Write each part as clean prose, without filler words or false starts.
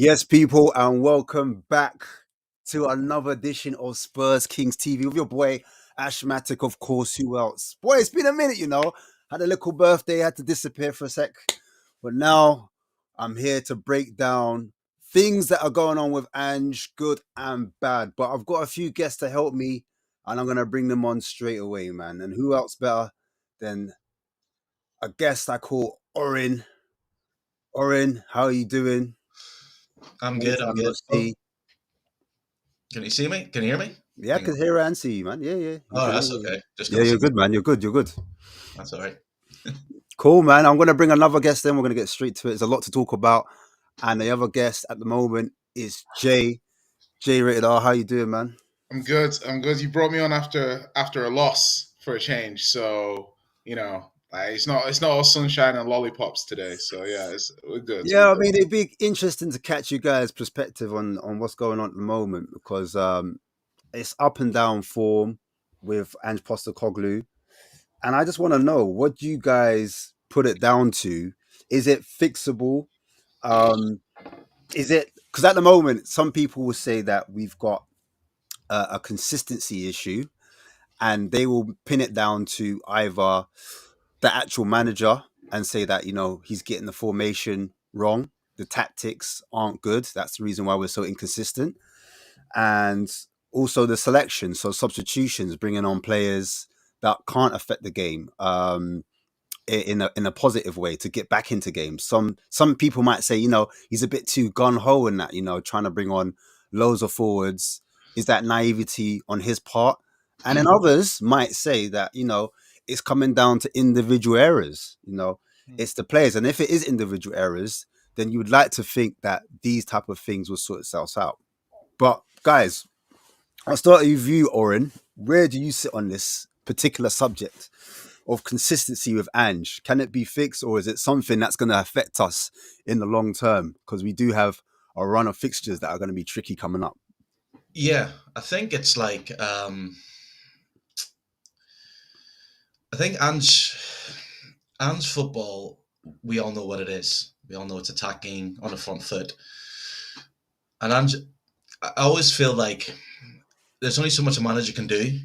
Yes, people, and welcome back to another edition of Spurs Kings TV with your boy Ashmatic, of course. Who else? Boy, it's been a minute, Had a little birthday, had to disappear for a sec, but now I'm here to break down things that are going on with Ange, good and bad. But I've got a few guests to help me, and I'm gonna bring them on straight away, man. And who else better than a guest I call Orin? Orin, how are you doing? I'm Long good. I'm time no good. Oh, see. can you see me? Can you hear me? Yeah, I Hang on. can hear and see you, man. Yeah, you Oh, can hear that's you. okay. Just Yeah, couldn't you're see me. good, man. You're good. That's all right. Cool, man. I'm gonna bring another guest in. We're gonna get straight to it. There's a lot to talk about, and the other guest at the moment is Jay. Jay rated R. How you doing, man? I'm good. I'm good. You brought me on after a loss for a change, so it's not all sunshine and lollipops today. So yeah, we're good. We're Yeah, I good. mean it'd be interesting to catch you guys' perspective on what's going on at the moment because it's up and down form with Ange Postecoglou, and I just want to know what do you guys put it down to? Is it fixable? Um, is it because at the moment some people will say that we've got a consistency issue and they will pin it down to either the actual manager and say that he's getting the formation wrong, the tactics aren't good, that's the reason why we're so inconsistent, and also the selection, so substitutions, bringing on players that can't affect the game in a positive way to get back into games. Some people might say, he's a bit too gun ho in that, trying to bring on loads of forwards. Is that naivety on his part? And then others might say that, it's coming down to individual errors. It's the players. And if it is individual errors, then you would like to think that these type of things will sort itself out. But guys, I'll start with you, Oren. Where do you sit on this particular subject of consistency with Ange? Can it be fixed, or is it something that's going to affect us in the long term? Because we do have a run of fixtures that are going to be tricky coming up. Yeah, I think it's like I think Ange football. We all know what it is. We all know it's attacking on the front foot, and Ange. I always feel like there's only so much a manager can do,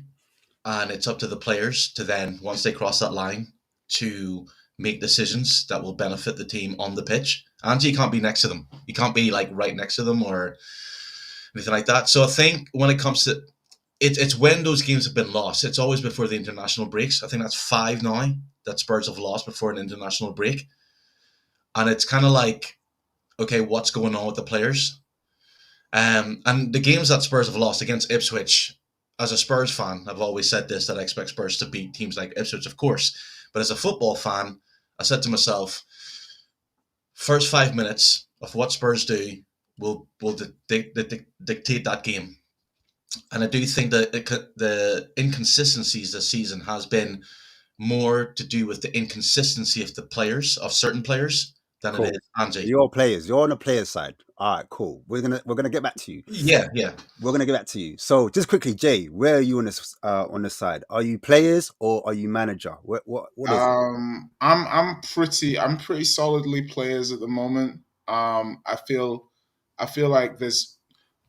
and it's up to the players to then once they cross that line to make decisions that will benefit the team on the pitch. Angie can't be next to them. You can't be like right next to them or anything like that. So I think when it comes to it's when those games have been lost. It's always before the international breaks. I think that's five now that Spurs have lost before an international break, and it's kind of like, okay, what's going on with the players? And the games that Spurs have lost against Ipswich, as a Spurs fan, I've always said this that I expect Spurs to beat teams like Ipswich, of course. But as a football fan, I said to myself, first 5 minutes of what Spurs do will dictate that game. And I do think that the inconsistencies this season has been more to do with the inconsistency of the players, of certain players, than it Cool. is Angie. You're players. You're on the players' side. All right, cool. We're gonna get back to you. Yeah, yeah. We're gonna get back to you. So just quickly, Jay, where are you on this side? Are you players or are you manager? What is it? I'm pretty solidly players at the moment. I feel like there's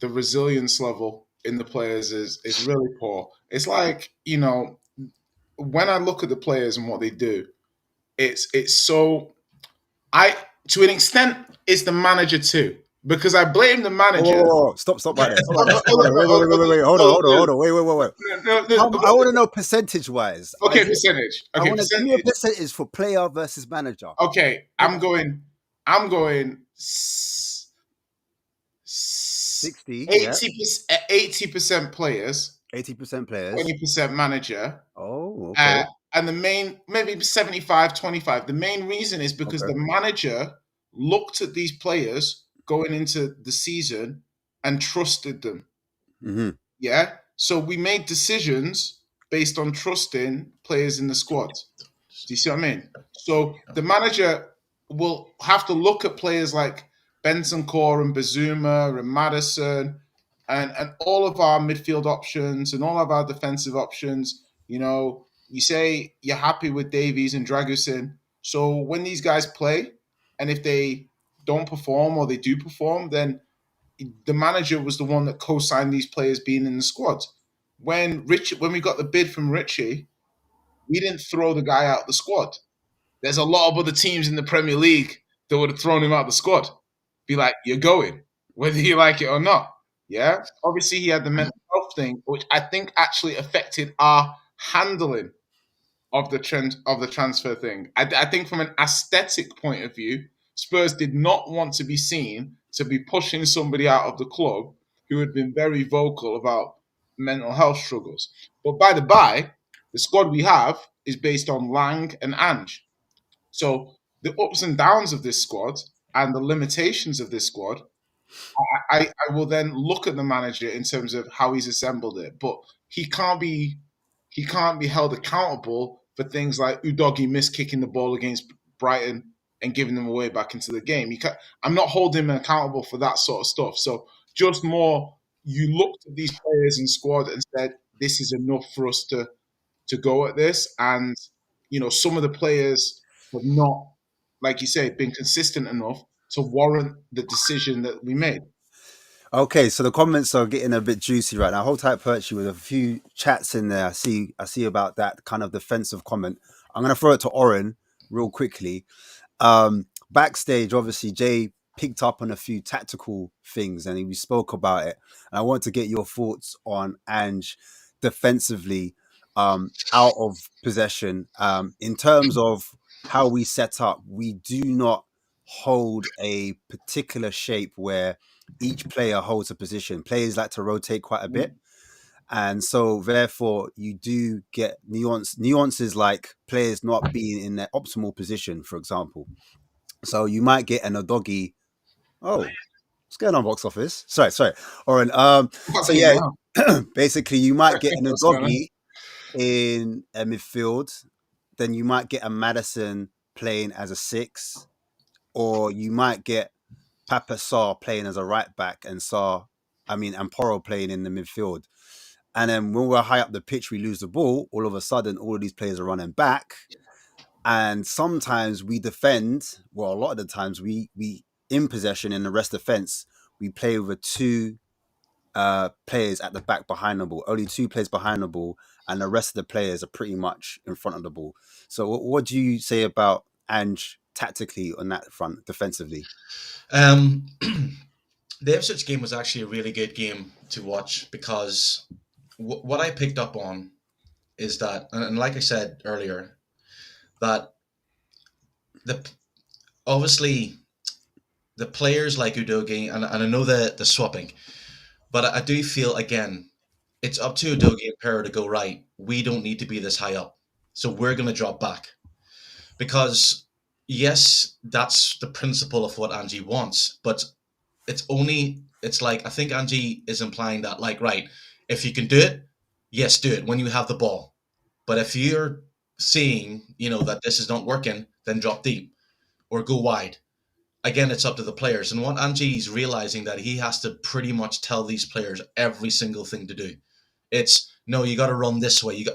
the resilience level in the players is really poor. It's like when I look at the players and what they do, it's so I to an extent it's the manager too because I blame the Whoa, manager. whoa, whoa. Stop right there. Stop right there. Stop right Oh, there. Wait. Hold on, oh, hold on, hold on. Wait. no, no, no, I want to know percentage wise. okay, percentage. I Okay, want to give me a percentage. percentage for player versus manager. Okay, I'm going 60, yeah. 80% players, 80% players. 20% manager. Oh, okay. And the main, maybe 75-25. The main reason is because Okay. the manager looked at these players going into the season and trusted them. Mm-hmm. Yeah. So we made decisions based on trusting players in the squad. Do you see what I mean? So the manager will have to look at players like Benson Core and Bazuma and Madison and all of our midfield options and all of our defensive options. You say you're happy with Davies and Dragusin. So when these guys play, and if they don't perform or they do perform, then the manager was the one that co-signed these players being in the squad. When we got the bid from Richie, we didn't throw the guy out the squad. There's a lot of other teams in the Premier League that would have thrown him out the squad. Be like, you're going, whether you like it or not. Yeah. Obviously, he had the mental health thing, which I think actually affected our handling of the transfer thing. I think from an aesthetic point of view, Spurs did not want to be seen to be pushing somebody out of the club who had been very vocal about mental health struggles. But by the by, the squad we have is based on Lang and Ange. So the ups and downs of this squad and the limitations of this squad, I will then look at the manager in terms of how he's assembled it. But he can't be held accountable for things like Udogie miskicking the ball against Brighton and giving them away back into the game. I'm not holding him accountable for that sort of stuff. So just more, you looked at these players and squad and said, this is enough for us to go at this. And, some of the players have not, like you say, been consistent enough to warrant the decision that we made. Okay, so the comments are getting a bit juicy right now. Hold tight, Perchy, with a few chats in there. I see about that kind of defensive comment. I'm going to throw it to Oren real quickly. Backstage, obviously, Jay picked up on a few tactical things and we spoke about it. And I want to get your thoughts on Ange defensively, out of possession. In terms of how we set up, we do not hold a particular shape where each player holds a position. Players like to rotate quite a bit. And so therefore you do get nuances like players not being in their optimal position, for example. So you might get an Udogie. Oh, what's going on, box office? Sorry. Or so yeah, basically you might get an Udogie in a midfield. Then you might get a Maddison playing as a 6, or you might get Papa Sarr playing as a right back and Poro playing in the midfield. And then when we're high up the pitch, we lose the ball. All of a sudden, all of these players are running back. And sometimes we defend. Well, a lot of the times we in possession in the rest defense, we play with 2 players at the back behind the ball. Only 2 players behind the ball, and the rest of the players are pretty much in front of the ball. So what do you say about Ange tactically on that front, defensively? The Ipswich game was actually a really good game to watch because what I picked up on is that, and like I said earlier, that obviously the players like Udogie, and I know the swapping, but I do feel, again, it's up to Udogie and Pero to go, right, we don't need to be this high up, so we're going to drop back. Because, yes, that's the principle of what Ange wants, but it's like, I think Ange is implying that, like, right, if you can do it, yes, do it when you have the ball. But if you're seeing, that this is not working, then drop deep or go wide. Again, it's up to the players. And what Ange is realizing, that he has to pretty much tell these players every single thing to do. It's, no, you got to run this way.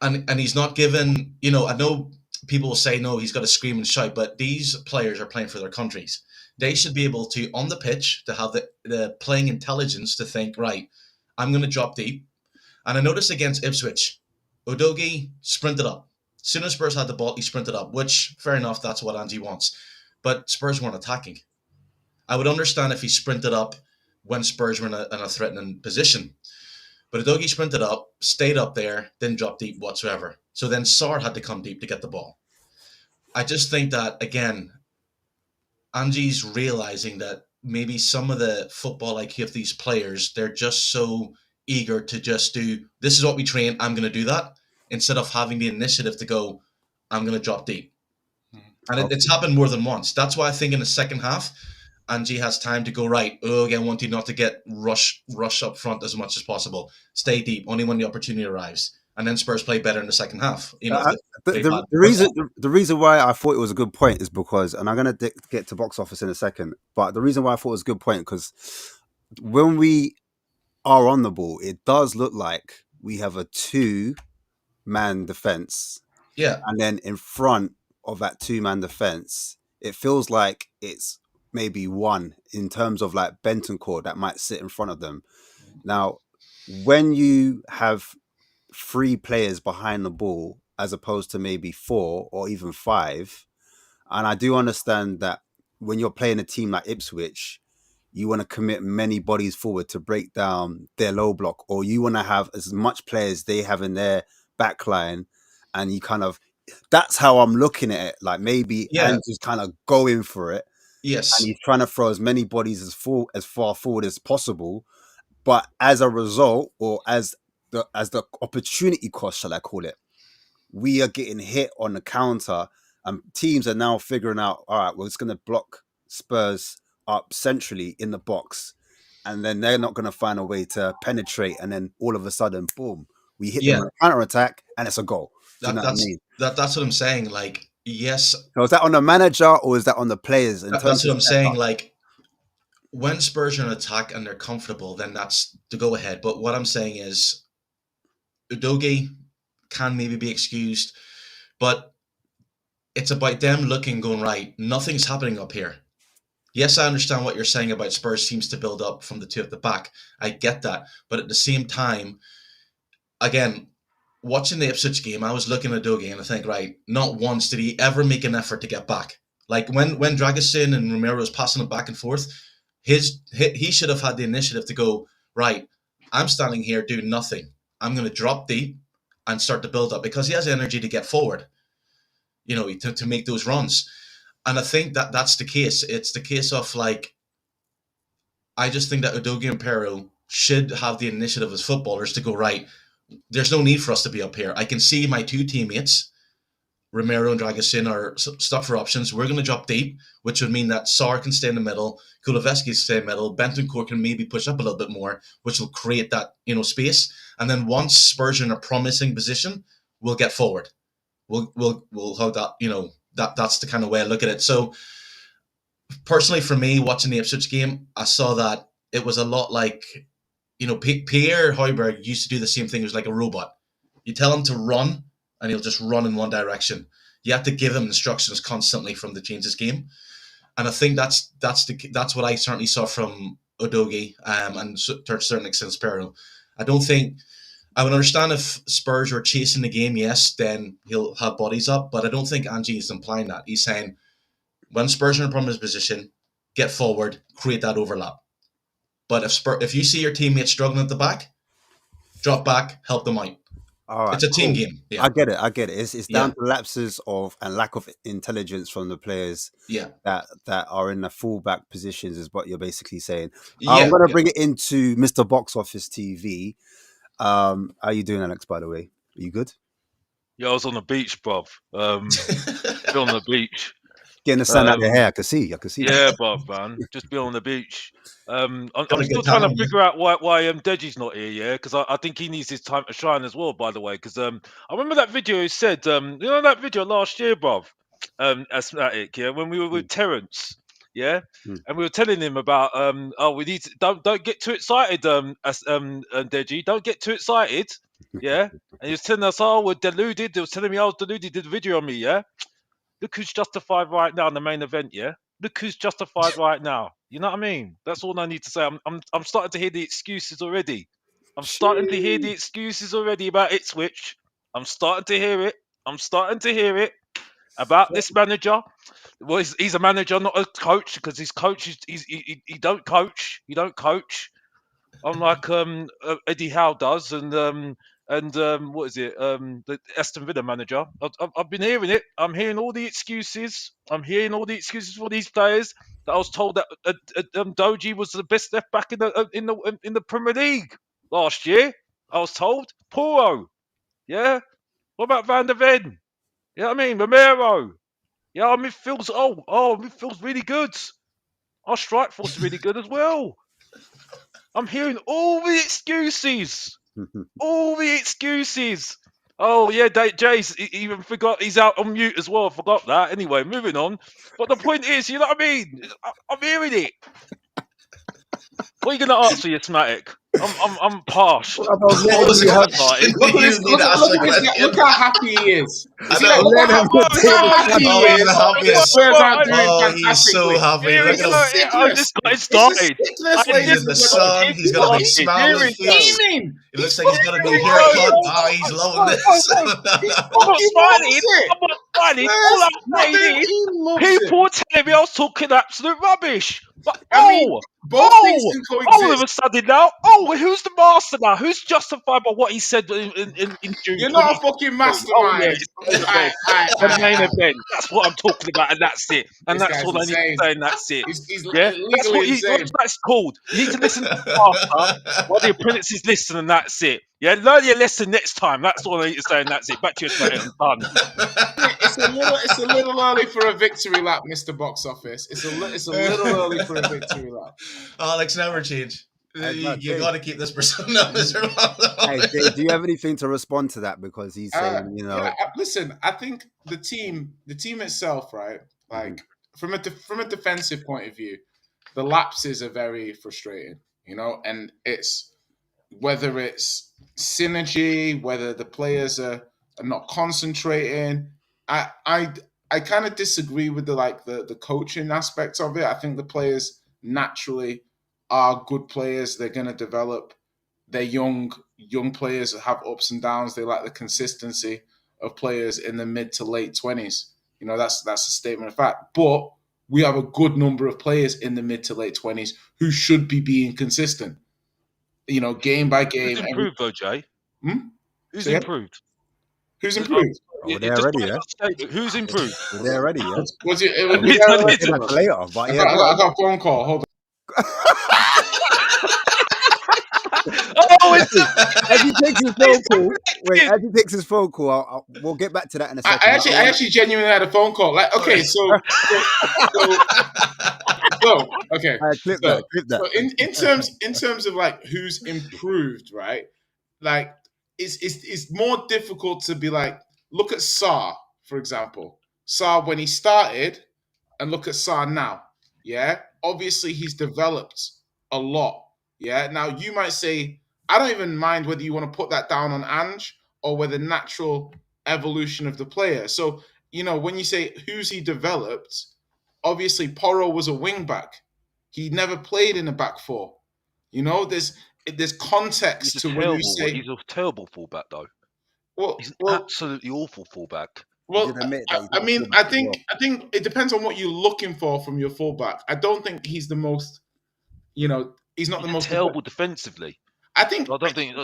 And he's not given, I know people will say, no, he's got to scream and shout, but these players are playing for their countries. They should be able to, on the pitch, to have the playing intelligence to think, right, I'm going to drop deep. And I noticed against Ipswich, Udogie sprinted up. As soon as Spurs had the ball, he sprinted up, which, fair enough, that's what Ange wants. But Spurs weren't attacking. I would understand if he sprinted up when Spurs were in a threatening position. But Udogie sprinted up, stayed up there, didn't drop deep whatsoever. So then Sarr had to come deep to get the ball. I just think that, again, Ange's realizing that maybe some of the football IQ of these players, they're just so eager to just do, this is what we train, I'm going to do that, instead of having the initiative to go, I'm going to drop deep. And it's happened more than once. That's why I think in the second half, Ange has time to go, right, again, want you not to get rush up front as much as possible. Stay deep, only when the opportunity arrives. And then Spurs play better in the second half. The reason why I thought it was a good point is because, and I'm going to get to box office in a second, but the reason why I thought it was a good point, because when we are on the ball, it does look like we have a 2-man defense. Yeah. And then in front of that 2-man defense, it feels like it's maybe one in terms of like Bentancur that might sit in front of them. Now, when you have 3 players behind the ball as opposed to maybe 4 or even 5, and I do understand that when you're playing a team like Ipswich, you want to commit many bodies forward to break down their low block, or you want to have as much players they have in their back line, and you kind of, that's how I'm looking at it. Like maybe Yeah. Ange is kind of going for it, and Yes. he's trying to throw as many bodies as far forward as possible. But as a result, or as the opportunity cost, shall I call it, we are getting hit on the counter, and teams are now figuring out, all right, we're just going to block Spurs up centrally in the box, and then they're not going to find a way to penetrate, and then all of a sudden, boom, we hit them Yeah. on a counter attack, and it's a goal. Do you know what I mean? That's what I'm saying. Like, yes, So is that on the manager or is that on the players in terms that's what of I'm saying. Like, when Spurs are in attack and they're comfortable, then that's the go ahead. But what I'm saying is, Udogie can maybe be excused, but it's about them looking, going, right, nothing's happening up here. Yes, I understand what you're saying about Spurs seems to build up from the 2 at the back. I get that. But at the same time, again, watching the Ipswich game, I was looking at Udogie and I think, right, not once did he ever make an effort to get back. Like when Dragusin and Romero was passing it back and forth, he should have had the initiative to go, right, I'm standing here doing nothing. I'm going to drop deep and start to build up, because he has energy to get forward, to make those runs. And I think that that's the case. It's the case of, like, I just think that Udogie and Pero should have the initiative as footballers to go, right, there's no need for us to be up here. I can see my 2 teammates, Romero and Dragusin, are stuck for options. We're going to drop deep, which would mean that Sarr can stay in the middle, Kulusevski can stay in the middle, Bentancur can maybe push up a little bit more, which will create that, space. And then once Spurs are in a promising position, we'll get forward. We'll have that, that's the kind of way I look at it. So personally, for me, watching the Ipswich game, I saw that it was a lot like, Pierre Højbjerg used to do the same thing. He was like a robot. You tell him to run, and he'll just run in one direction. You have to give him instructions constantly from the changes game, and I think that's what I certainly saw from Udogie, and to a certain extent Sparrow. I don't think I would understand if Spurs were chasing the game. Yes, then he'll have bodies up, but I don't think Ange is implying that. He's saying when Spurs are in a promised position, get forward, create that overlap. But if you see your teammates struggling at the back, drop back, help them out. all right, It's a team cool. game. Yeah. I get it. It's down Yeah. to lapses of and lack of intelligence from the players Yeah. that are in the fullback positions, is what you're basically saying. Yeah. I'm going to bring it into Mr. Box Office TV. How are you doing, Alex, by the way? Are you good? Yeah, I was on the beach, bruv. Still on the beach. Getting the sun out of your hair. I can see. Yeah, bruv, man. Just be on the beach. I'm a still good trying to time, figure out why Deji's not here, yeah? Because I think he needs his time to shine as well, by the way. Because I remember that video he said, that video last year, bruv, Ashmatic, yeah, when we were with Terence, yeah? And we were telling him about, we need to, don't get too excited, Deji, don't get too excited, yeah? And he was telling us, we're deluded. He was telling me I was deluded, did a video on me, yeah? Look who's justified right now in the main event, yeah? Look who's justified right now. You know what I mean? That's all I need to say. I'm starting to hear the excuses already. I'm starting to hear the excuses already about Ipswich. I'm starting to hear it. I'm starting to hear it about this manager. Well, he's a manager, not a coach, because his coach he don't coach. He don't coach. Unlike Eddie Howe does, and what is it? The Aston Villa manager. I've been hearing it. I'm hearing all the excuses. I'm hearing all the excuses for these players. That I was told that Doji was the best left back in the Premier League last year. I was told. Puro, yeah. What about Van der Ven? You know what I mean? Romero. Yeah, our midfield's midfield's really good. Our strike force is really good as well. I'm hearing all the excuses. All the excuses. Oh, yeah, Jay's he even forgot he's out on mute as well. I forgot that. Anyway, moving on. But the point is, you know what I mean? I'm hearing it. What are you going to answer, you Ashmatic? I'm parched. I was What was letting you have. question? Look at You this. need to ask Look the at this. question. Look how happy he is. I See, know. look how Let him happy he Oh, he's is. the happiest. Spurs aren't doing Oh, he's so fantastically. happy. Here we Look It's at a go. him. I sickness. just got It's a started. sickness, I ladies He's in and the gentlemen. sun. He's got a big smile on Here his we go. face. Beaming. It looks He's like he's got a fucking new loving haircut. it. Oh, he's loving this. He I'm not fucking smiling. loves it. I'm not smiling. All Spurs, I'm saying is, he loves it. people are telling me I was talking absolute rubbish. But I mean, both things can all of coexist. a sudden now, well, who's the master now? Who's justified by what he said in June You're not a 2020? fucking Oh yeah, mastermind. it's the main event. The main event. That's what I'm talking about, and that's it. And This that's guy's all I need to insane. say, and that's it. He's Yeah, that's legally what insane. that's called. You need to listen to the master while the apprentices listen, and that's it. Yeah, learn your lesson next time. That's all I need to say, and that's it. Back to your train. I'm done. It's a little early for a victory lap, Mr. Box Office. It's a little early for a victory lap. Alex, never change. You got to keep this persona miserable. Hey, do you have anything to respond to that? Because he's saying, Listen, I think the team itself, right? Like from a defensive point of view, the lapses are very frustrating, and it's whether it's synergy, whether the players are not concentrating. I kind of disagree with the coaching aspect of it. I think the players naturally are good players. They're going to develop. They're young players that have ups and downs. They like the consistency of players in the mid to late 20s. That's a statement of fact. But we have a good number of players in the mid to late 20s who should be being consistent. Game by game. Who's improved, though, Jay? Who's So, yeah. improved? Who's improved? they're ready, yeah. Who's improved? They're ready, yeah. Was it? I'll get back to later, but yeah. I got a phone call. Hold on. Oh, it's As he takes his phone call, as he takes his phone call, we'll get back to that in a second. I actually genuinely had a phone call. Like, okay, so okay. Clip that. So in terms of like who's improved, right? Like, it's more difficult to be like, look at Sarr, for example. Sarr when he started, and look at Sarr now. Yeah, obviously he's developed a lot. Yeah. Now you might say, I don't even mind whether you want to put that down on Ange or whether natural evolution of the player. So, when you say who's he developed, obviously Porro was a wing back. He never played in a back four. There's context to when you say he's a terrible fullback, though. He's an absolutely awful fullback. Well, I think it depends on what you're looking for from your fullback. I don't think he's the most. He's not the most terrible defensively. I don't think.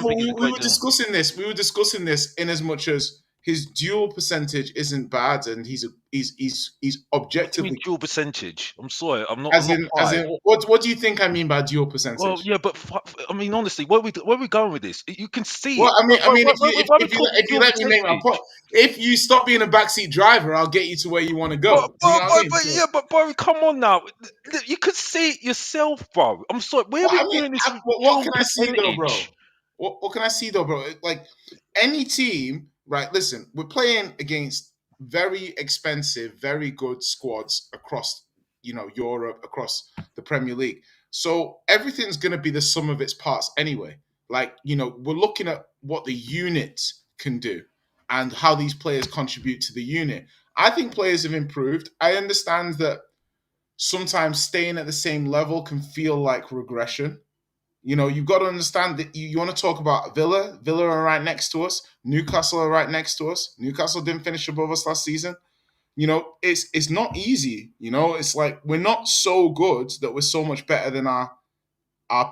We were discussing this. We were discussing this in as much as his dual percentage isn't bad, and he's objectively. What do you mean dual percentage? I'm sorry, I'm not. As in, what do you think I mean by dual percentage? Well, yeah, but I mean, honestly, where are we going with this? You can see. Well, if you let me make my point, if you stop being a backseat driver, I'll get you to where you want to go. But bro, come on now. You could see it yourself, bro. I'm sorry. Where are we doing this? What can I see though, bro? What can I see though, bro? Like any team, right? Listen, we're playing against very expensive, very good squads across, Europe, across the Premier League. So everything's going to be the sum of its parts anyway. Like, we're looking at what the unit can do and how these players contribute to the unit. I think players have improved. I understand that sometimes staying at the same level can feel like regression. You've got to understand that you want to talk about Villa. Villa are right next to us. Newcastle are right next to us. Newcastle didn't finish above us last season. It's not easy. It's like we're not so good that we're so much better than our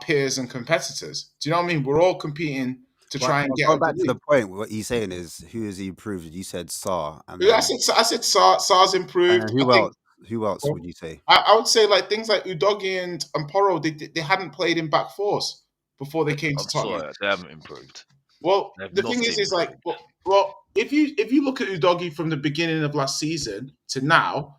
peers and competitors. Do you know what I mean? We're all competing to try and get back to the point. What he's saying is, who has he improved? You said Sarr. I said Sarr's improved. Who else would you say? I would say like things like Udogie and Porro. They hadn't played in back fours before they came to Tottenham. Sorry, they haven't improved. Well, the thing is like, if you look at Udogie from the beginning of last season to now,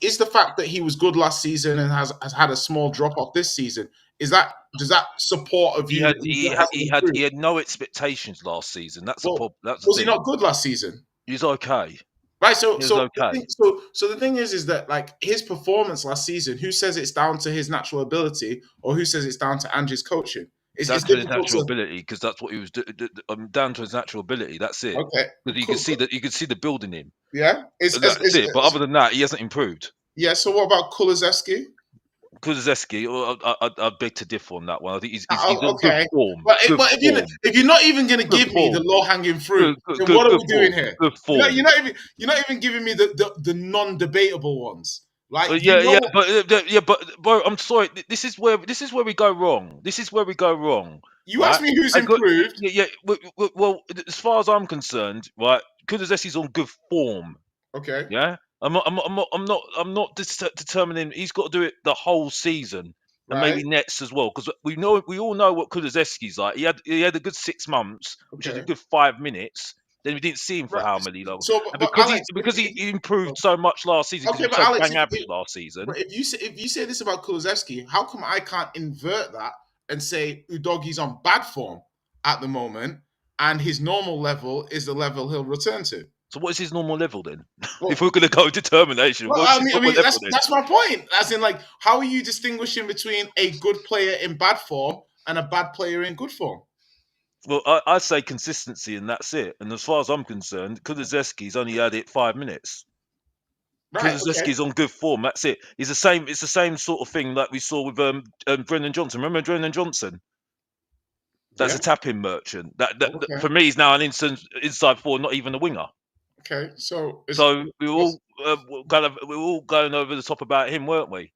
is the fact that he was good last season and has had a small drop off this season, does that support a view? He had no expectations last season. That's the problem. Was he not good last season? He's okay. Right, so the thing is that like his performance last season, who says it's down to his natural ability or who says it's down to Ange's coaching? It's Down to his difficult natural to. ability, because that's what he was down to his natural ability. That's it. Okay. Because you can see that, you can see the build in him. Yeah. That's it. But other than that, he hasn't improved. Yeah. So what about Kulusevski? Kulusevski, I beg to differ on that one. I think he's on good Okay. form. But Good form. if you're not even going to Good give me the form. low hanging fruit, then Good what are we doing form. here? Good You're form. you're not even giving me the non debatable ones. Like Yeah, but bro, I'm sorry. This is where we go wrong. This is where we go wrong. you Right? asked me who's I got improved. yeah. Well, as far as I'm concerned, right, Kulusevski's on good form. Okay. Yeah, I'm not determining. He's got to do it the whole season, and Right. maybe next as well, because we all know what Kulusevski's like. He had a good 6 months, which is a Okay. good 5 minutes. Then we didn't see him for Right. how many long? So, And but because Alex, he improved so much last season, because okay, he but was so Alex, bang average last season. but if you say this about Kulusevski, how come I can't invert that and say Udogi's on bad form at the moment, and his normal level is the level he'll return to? So what is his normal level then? Well, If we're going to go determination, well, what's his I normal mean level then? that's my point. As in, like, how are you distinguishing between a good player in bad form and a bad player in good form? Well, I say consistency, and that's it. And as far as I'm concerned, Kulusevski's only had it 5 minutes. Right. Okay. Kulusevski's on good form. That's it. It's the same. It's the same sort of thing like we saw with Brennan Johnson. Remember Brennan Johnson? That's Yeah. a tapping merchant. That Okay. for me is now an inside forward, not even a winger. Okay. So So we were all we were all going over the top about him, weren't we?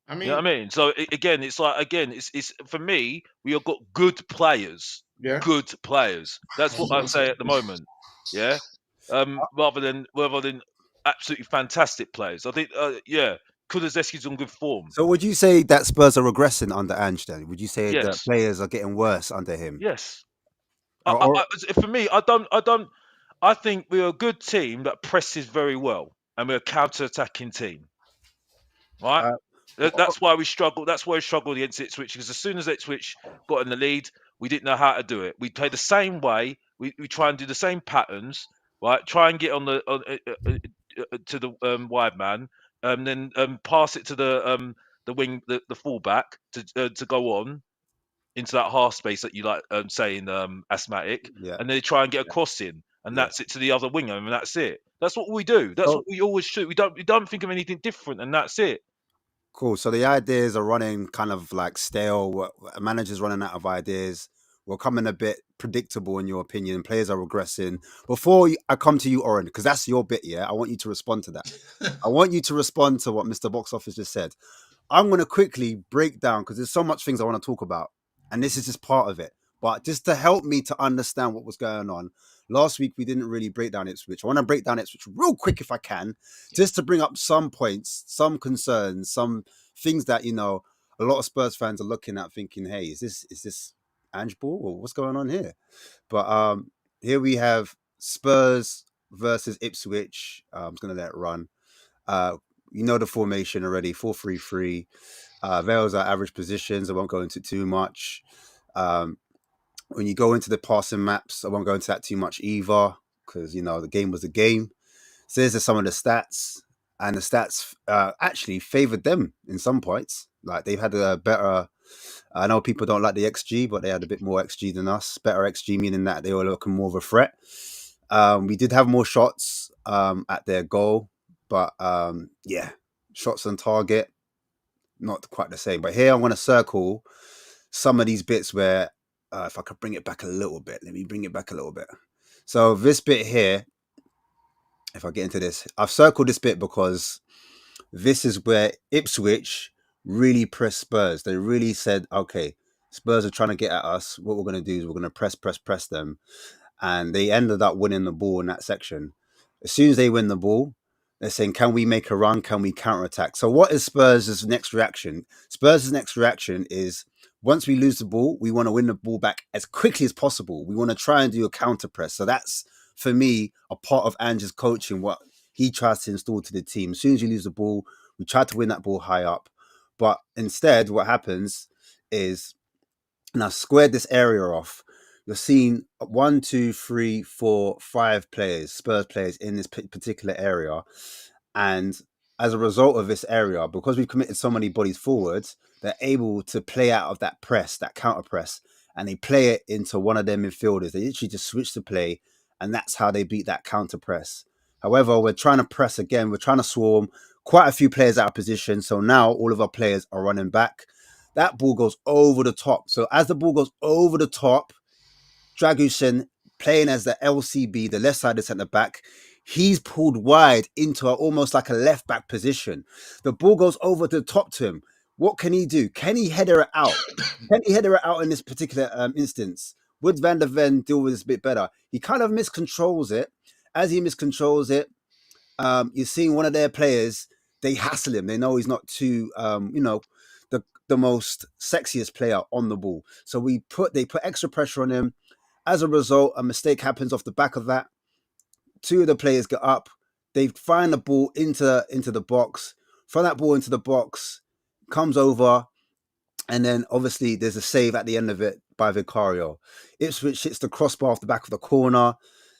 I You know mean, what I mean? So it's for me. We have got good players. yeah. Good players. That's what I say at the moment. Yeah. Rather than absolutely fantastic players. I think. Yeah. Kulusevski's on good form. So would you say that Spurs are regressing under Ange then? Would you say that Yes. players are getting worse under him? Yes. Or For me, I think we're a good team that presses very well, and we're a counter-attacking team. Right? uh, That's why we struggled. That's why we struggled against Ipswich, because as soon as Ipswich got in the lead, we didn't know how to do it. We play the same way. We try and do the same patterns. Right? Try and get to the wide man, then pass it to the wing, the fullback to go on into that half space that you like saying asthmatic, yeah, and they try and get a cross in, and yeah. that's it to the other winger, and that's it. That's what we do. That's So what we always shoot. We don't think of anything different, and that's it. cool. So the ideas are running kind of like stale. Managers running out of ideas. We're coming a bit predictable in your opinion. Players are regressing. Before I come to you, Oren, because that's your bit. Yeah, I want you to respond to that. I want you to respond to what Mr. Box Office just said. I'm going to quickly break down because there's so much things I want to talk about, and this is just part of it. But just to help me to understand what was going on, last week we didn't really break down Ipswich. I want to break down Ipswich real quick if I can, just to bring up some points, some concerns, some things that a lot of Spurs fans are looking at, thinking, "Hey, is this Ange ball or what's going on here?" But here we have Spurs versus Ipswich. I'm just going to let it run. You know the formation already, 4-3-3. Those are average positions. I won't go into too much. When you go into the passing maps, I won't go into that too much either, because the game was a game. So these are some of the stats, and the stats actually favoured them in some points. Like they've had a better. I know people don't like the XG, but they had a bit more XG than us. Better XG meaning that they were looking more of a threat. We did have more shots at their goal, but yeah, shots on target, not quite the same. But here I want to circle some of these bits where, if I could bring it back a little bit, let me bring it back a little bit. So this bit here, if I get into this, I've circled this bit because this is where Ipswich really pressed Spurs. They really said, okay, Spurs are trying to get at us. What we're going to do is we're going to press them. And they ended up winning the ball in that section. As soon as they win the ball, they're saying, can we make a run? Can we counterattack? So what is Spurs' next reaction? Spurs' next reaction is, once we lose the ball, we want to win the ball back as quickly as possible. We want to try and do a counter press. So that's, for me, a part of Ange's coaching, what he tries to install to the team. As soon as you lose the ball, we try to win that ball high up. But instead, what happens is, and I've squared this area off, you're seeing 1, 2, 3, 4, 5 players, Spurs players in this particular area. And as a result of this area, because we've committed so many bodies forwards, they're able to play out of that press, that counter press, and they play it into one of their midfielders. They literally just switch the play, and that's how they beat that counter press. However, we're trying to press again. We're trying to swarm. Quite a few players out of position. So now all of our players are running back. That ball goes over the top. So as the ball goes over the top, Dragusin, playing as the LCB, the left sided centre back, he's pulled wide into almost like a left back position. The ball goes over the top to him. What can he do? Can he header it out? Can he header it out in this particular instance? Would Van der Ven deal with this a bit better? He kind of miscontrols it. As he miscontrols it, you're seeing one of their players, they hassle him. They know he's not too, the most sexiest player on the ball. So they put extra pressure on him. As a result, a mistake happens off the back of that. Two of the players get up. They find the ball into the box. From that ball into the box, comes over, and then obviously there's a save at the end of it by Vicario. Ipswich hits the crossbar off the back of the corner.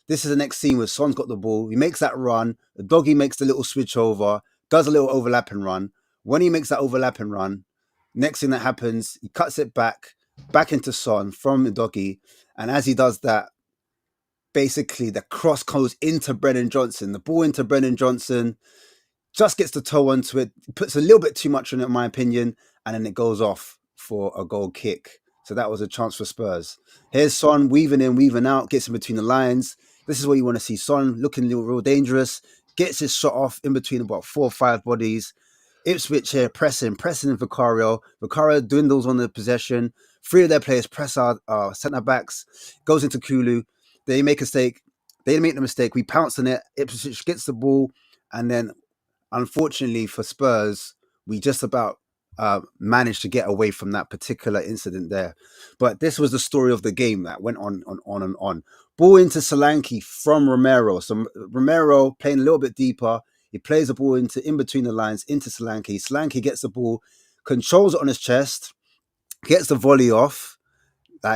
This is the next scene where Son's got the ball. He makes that run. The doggy makes the little switch over, does a little overlapping run. When he makes that overlapping run, next thing that happens, he cuts it back into Son from the doggy. And as he does that, basically the cross goes into Brennan Johnson. The ball into Brennan Johnson, just gets the toe onto it, puts a little bit too much on it, in my opinion, and then it goes off for a goal kick. So that was a chance for Spurs. Here's Son weaving in, weaving out, gets in between the lines. This is what you want to see. Son looking real dangerous, gets his shot off in between about 4 or 5 bodies. Ipswich here pressing Vicario. Vicario dwindles on the possession. 3 of their players press our centre backs, goes into Kulu. They make a mistake. They make the mistake. We pounce on it. Ipswich gets the ball, and then unfortunately for Spurs, we just about managed to get away from that particular incident there. But this was the story of the game that went on and on. Ball into Solanke from Romero. So Romero playing a little bit deeper. He plays the ball in between the lines into Solanke. Solanke gets the ball, controls it on his chest, gets the volley off.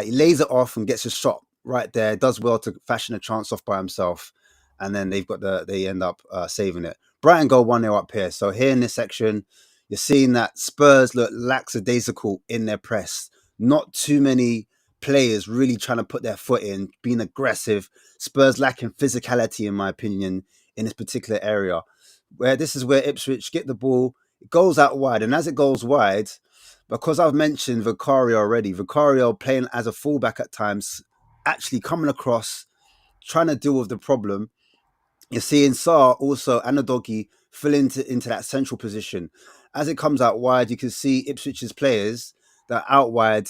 He lays it off and gets his shot right there. Does well to fashion a chance off by himself. And then they end up saving it. Brighton go 1-0 up here. So here in this section, you're seeing that Spurs look lackadaisical in their press. Not too many players really trying to put their foot in, being aggressive. Spurs lacking physicality, in my opinion, in this particular area. This is where Ipswich get the ball. It goes out wide. And as it goes wide, because I've mentioned Vicario already, Vicario playing as a fullback at times, actually coming across, trying to deal with the problem. You're seeing Sarr also and the doggy fill into that central position. As it comes out wide, you can see Ipswich's players that are out wide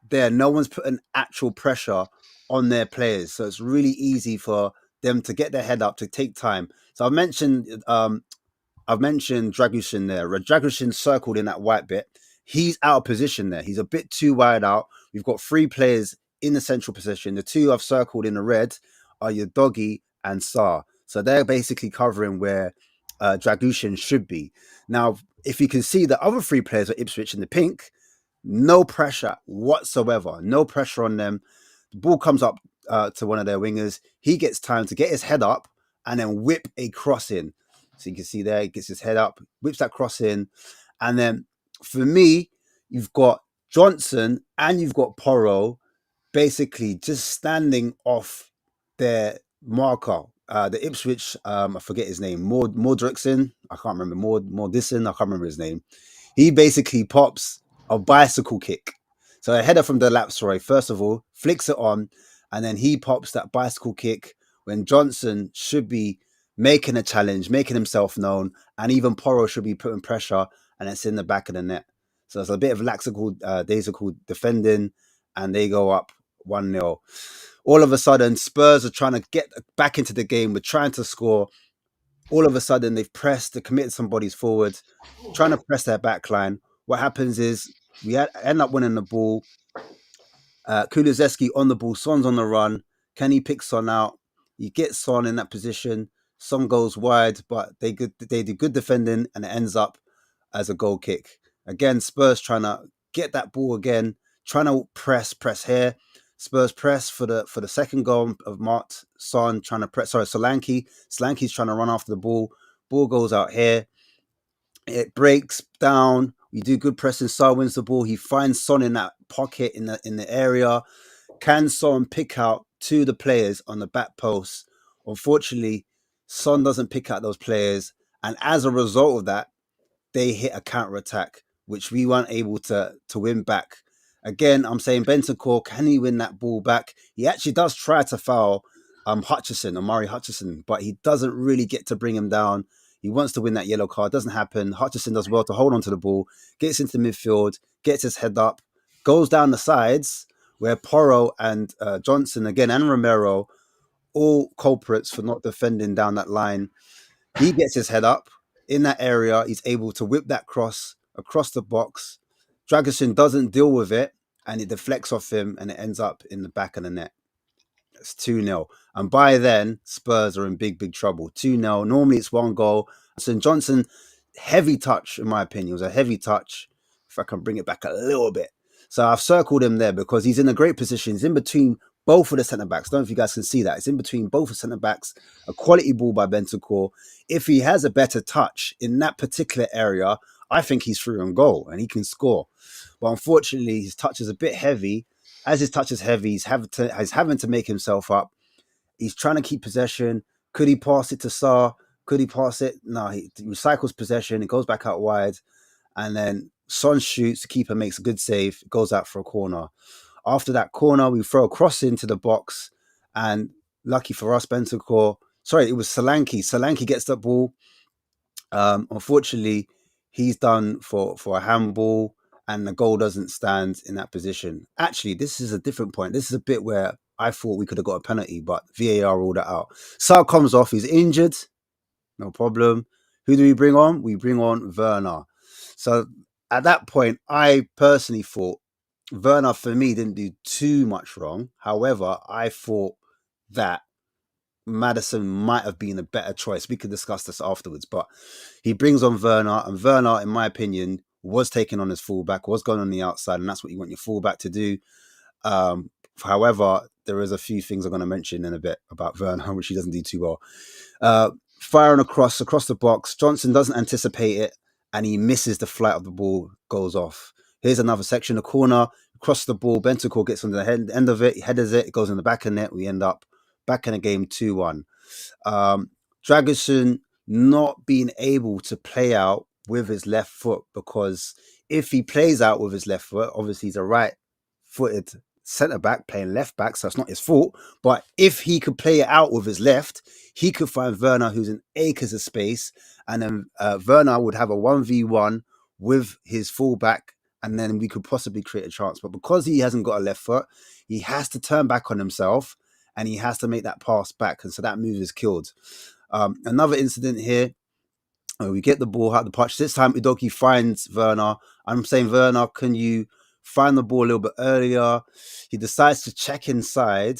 there. No one's putting actual pressure on their players. So it's really easy for them to get their head up, to take time. So I've mentioned Dragusin there. Dragusin circled in that white bit. He's out of position there. He's a bit too wide out. We've got 3 players in the central position. The 2 I've circled in the red are your doggy and Sarr. So they're basically covering where Dragusin should be. Now, if you can see the other 3 players at Ipswich in the pink, no pressure whatsoever. No pressure on them. The ball comes up to one of their wingers. He gets time to get his head up and then whip a cross in. So you can see there, he gets his head up, whips that cross in. And then for me, you've got Johnson and you've got Porro basically just standing off their marker. The Ipswich, I forget his name, Mordrickson. I can't remember. Mordison, I can't remember his name. He basically pops a bicycle kick. So a header from the lap, first of all, flicks it on, and then he pops that bicycle kick when Johnson should be making a challenge, making himself known, and even Porro should be putting pressure, and it's in the back of the net. So it's a bit of daisical defending, and they go up 1-0. All of a sudden, Spurs are trying to get back into the game. We're trying to score. All of a sudden, they've committed some bodies forward, trying to press their back line. What happens is we end up winning the ball. Kulusevski on the ball. Son's on the run. Can he pick Son out? You get Son in that position. Son goes wide, but they do good defending, and it ends up as a goal kick. Again, Spurs trying to get that ball again, trying to press here. Spurs press for the second goal of Mart. Son trying to press. Solanke. Solanke's trying to run after the ball. Ball goes out here. It breaks down We do good pressing. Son wins the ball. He finds Son in that pocket in the area. Can Son pick out two of the players on the back post? Unfortunately, Son doesn't pick out those players, and as a result of that, they hit a counter attack, which we weren't able to win back. Again, I'm saying Bentancur, can he win that ball back? He actually does try to foul Omari Hutchison, but he doesn't really get to bring him down. He wants to win that yellow card. Doesn't happen. Hutchison does well to hold on to the ball, gets into midfield, gets his head up, goes down the sides where Porro and Johnson again and Romero, all culprits for not defending down that line. He gets his head up in that area. He's able to whip that cross across the box. Dragusin doesn't deal with it, and it deflects off him, and it ends up in the back of the net. It's 2-0. And by then, Spurs are in big trouble. 2-0. Normally it's one goal. St. Johnson, heavy touch, in my opinion. It was a heavy touch, if I can bring it back a little bit. So I've circled him there because he's in a great position. He's in between both of the centre-backs. I don't know if you guys can see that. It's in between both of the centre-backs. A quality ball by Bentancur. If he has a better touch in that particular area, I think he's through on goal and he can score. But unfortunately, his touch is a bit heavy. As his touch is heavy, he's having to make himself up. He's trying to keep possession. Could he pass it to Sarr? Could he pass it? No, he recycles possession. It goes back out wide. And then Son shoots. The keeper makes a good save. It goes out for a corner. After that corner, we throw a cross into the box. And lucky for us, Bentancur. Sorry, it was Solanke. Solanke gets that ball. Unfortunately, he's done for a handball. And the goal doesn't stand in that position. Actually, this is a different point. This is a bit where I thought we could have got a penalty, but VAR ruled it out. Sarr comes off. He's injured. No problem. Who do we bring on? We bring on Werner. So at that point, I personally thought Werner, for me, didn't do too much wrong. However, I thought that Maddison might have been a better choice. We could discuss this afterwards, but he brings on Werner, and Werner, in my opinion, was taking on his fullback, was going on the outside, and that's what you want your fullback to do. However, there is a few things I'm going to mention in a bit about Werner, which he doesn't do too well. Firing across the box, Johnson doesn't anticipate it, and he misses the flight of the ball, goes off. Here's another section, a corner, across the ball, Bentancur gets on the end of it, he headers it, it goes in the back of net, we end up back in the game 2-1. Dragusin not being able to play out with his left foot, because if he plays out with his left foot, obviously he's a right-footed centre-back playing left-back, so it's not his fault. But if he could play it out with his left, he could find Werner, who's in acres of space, and then Werner would have a 1v1 with his fullback, and then we could possibly create a chance. But because he hasn't got a left foot, he has to turn back on himself, and he has to make that pass back, and so that move is killed. Another incident here, we get the ball out the patch. This time, Udogie finds Werner. I'm saying, Werner, can you find the ball a little bit earlier? He decides to check inside.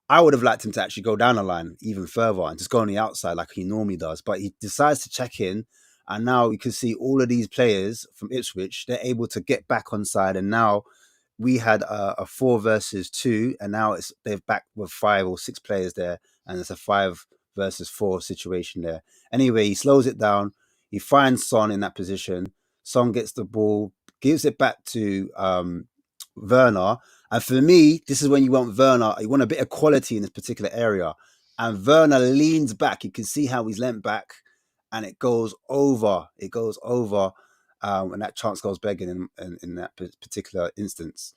I would have liked him to actually go down the line even further and just go on the outside like he normally does. But he decides to check in. And now you can see all of these players from Ipswich, they're able to get back on side. And now we had a 4 versus 2. And now they're back with 5 or 6 players there. And it's a 5 versus 4 situation there. Anyway, he slows it down. He finds Son in that position. Son gets the ball, gives it back to Werner. And for me, this is when you want Werner, you want a bit of quality in this particular area. And Werner leans back. You can see how he's leant back, and it goes over. It goes over, and that chance goes begging in that particular instance.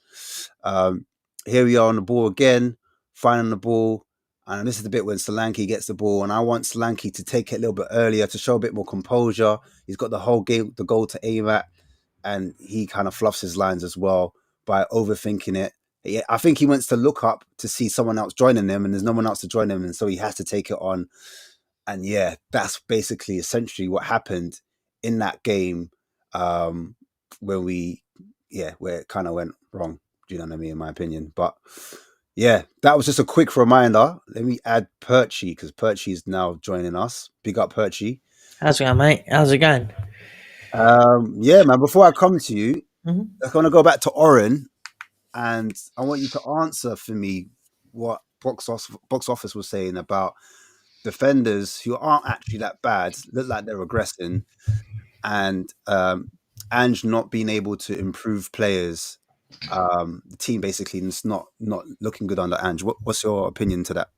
Here we are on the ball again, finding the ball. And this is the bit when Solanke gets the ball, and I want Solanke to take it a little bit earlier to show a bit more composure. He's got the whole game, the goal to aim at, and he kind of fluffs his lines as well by overthinking it. I think he wants to look up to see someone else joining him, and there's no one else to join him, and so he has to take it on. And yeah, that's basically essentially what happened in that game, where it kind of went wrong. Do you know what I mean? In my opinion, but. Yeah, that was just a quick reminder. Let me add Perchy, because Perchy is now joining us. Big up, Perchy. How's it going, mate? How's it going? Yeah, man, before I come to you, Mm-hmm. I'm going to go back to Oren, and I want you to answer for me what box office was saying about defenders who aren't actually that bad, look like they're regressing, and Ange not being able to improve players, the team basically is not looking good under Ange. What's your opinion to that?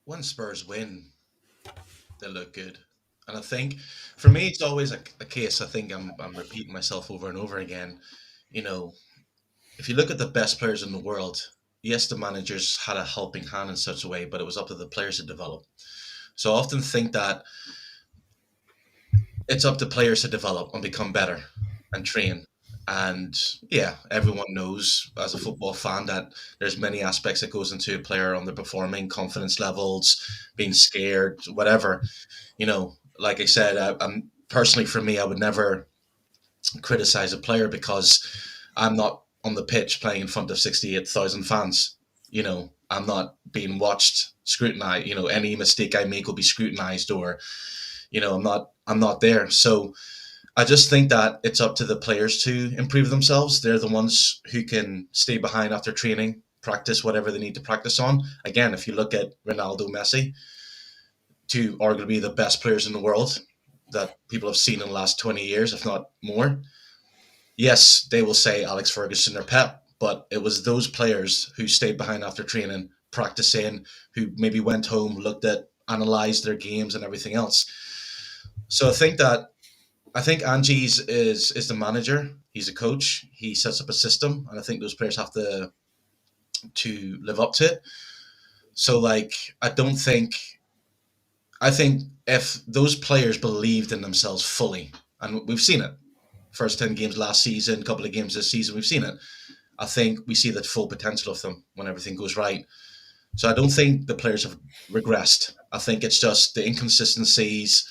When Spurs win, they look good. And I think for me, it's always a case. I think I'm repeating myself over and over again. You know, if you look at the best players in the world, yes, the managers had a helping hand in such a way, but it was up to the players to develop. So I often think that it's up to players to develop and become better and train. And yeah, everyone knows as a football fan that there's many aspects that goes into a player underperforming, confidence levels, being scared, whatever. Like I said, I'm personally for me, I would never criticize a player because I'm not on the pitch playing in front of 68,000 fans. I'm not being watched, scrutinized. Any mistake I make will be scrutinized, or I'm not there. So I just think that it's up to the players to improve themselves. They're the ones who can stay behind after training, practice whatever they need to practice on. Again, if you look at Ronaldo, Messi, two arguably the best players in the world that people have seen in the last 20 years, if not more. Yes, they will say Alex Ferguson or Pep, but it was those players who stayed behind after training, practicing, who maybe went home, looked at, analysed their games and everything else. So I think Ange is the manager. He's a coach. He sets up a system, and I think those players have to live up to it. So I think if those players believed in themselves fully, and we've seen it, first 10 games last season, a couple of games this season, we've seen it. I think we see the full potential of them when everything goes right. So I don't think the players have regressed. I think it's just the inconsistencies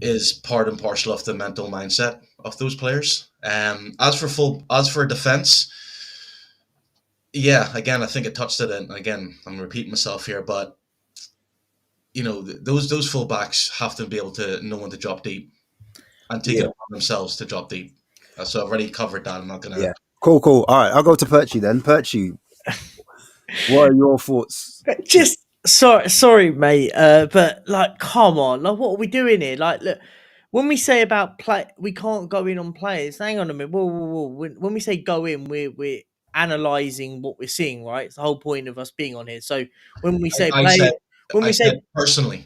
is part and parcel of the mental mindset of those players. As for defense, yeah, again, I think it touched it, and again, I'm repeating myself here, but those fullbacks have to be able to know when to drop deep and take it upon themselves to drop deep. So I've already covered that. I'm not gonna. Yeah, cool. All right, I'll go to Perchy then. Perchy, what are your thoughts? Just sorry, mate. But come on, what are we doing here? Look, when we say about we can't go in on players. Hang on a minute. Whoa. When we say go in, we're analysing what we're seeing, right? It's the whole point of us being on here. So when we say play, I said personally.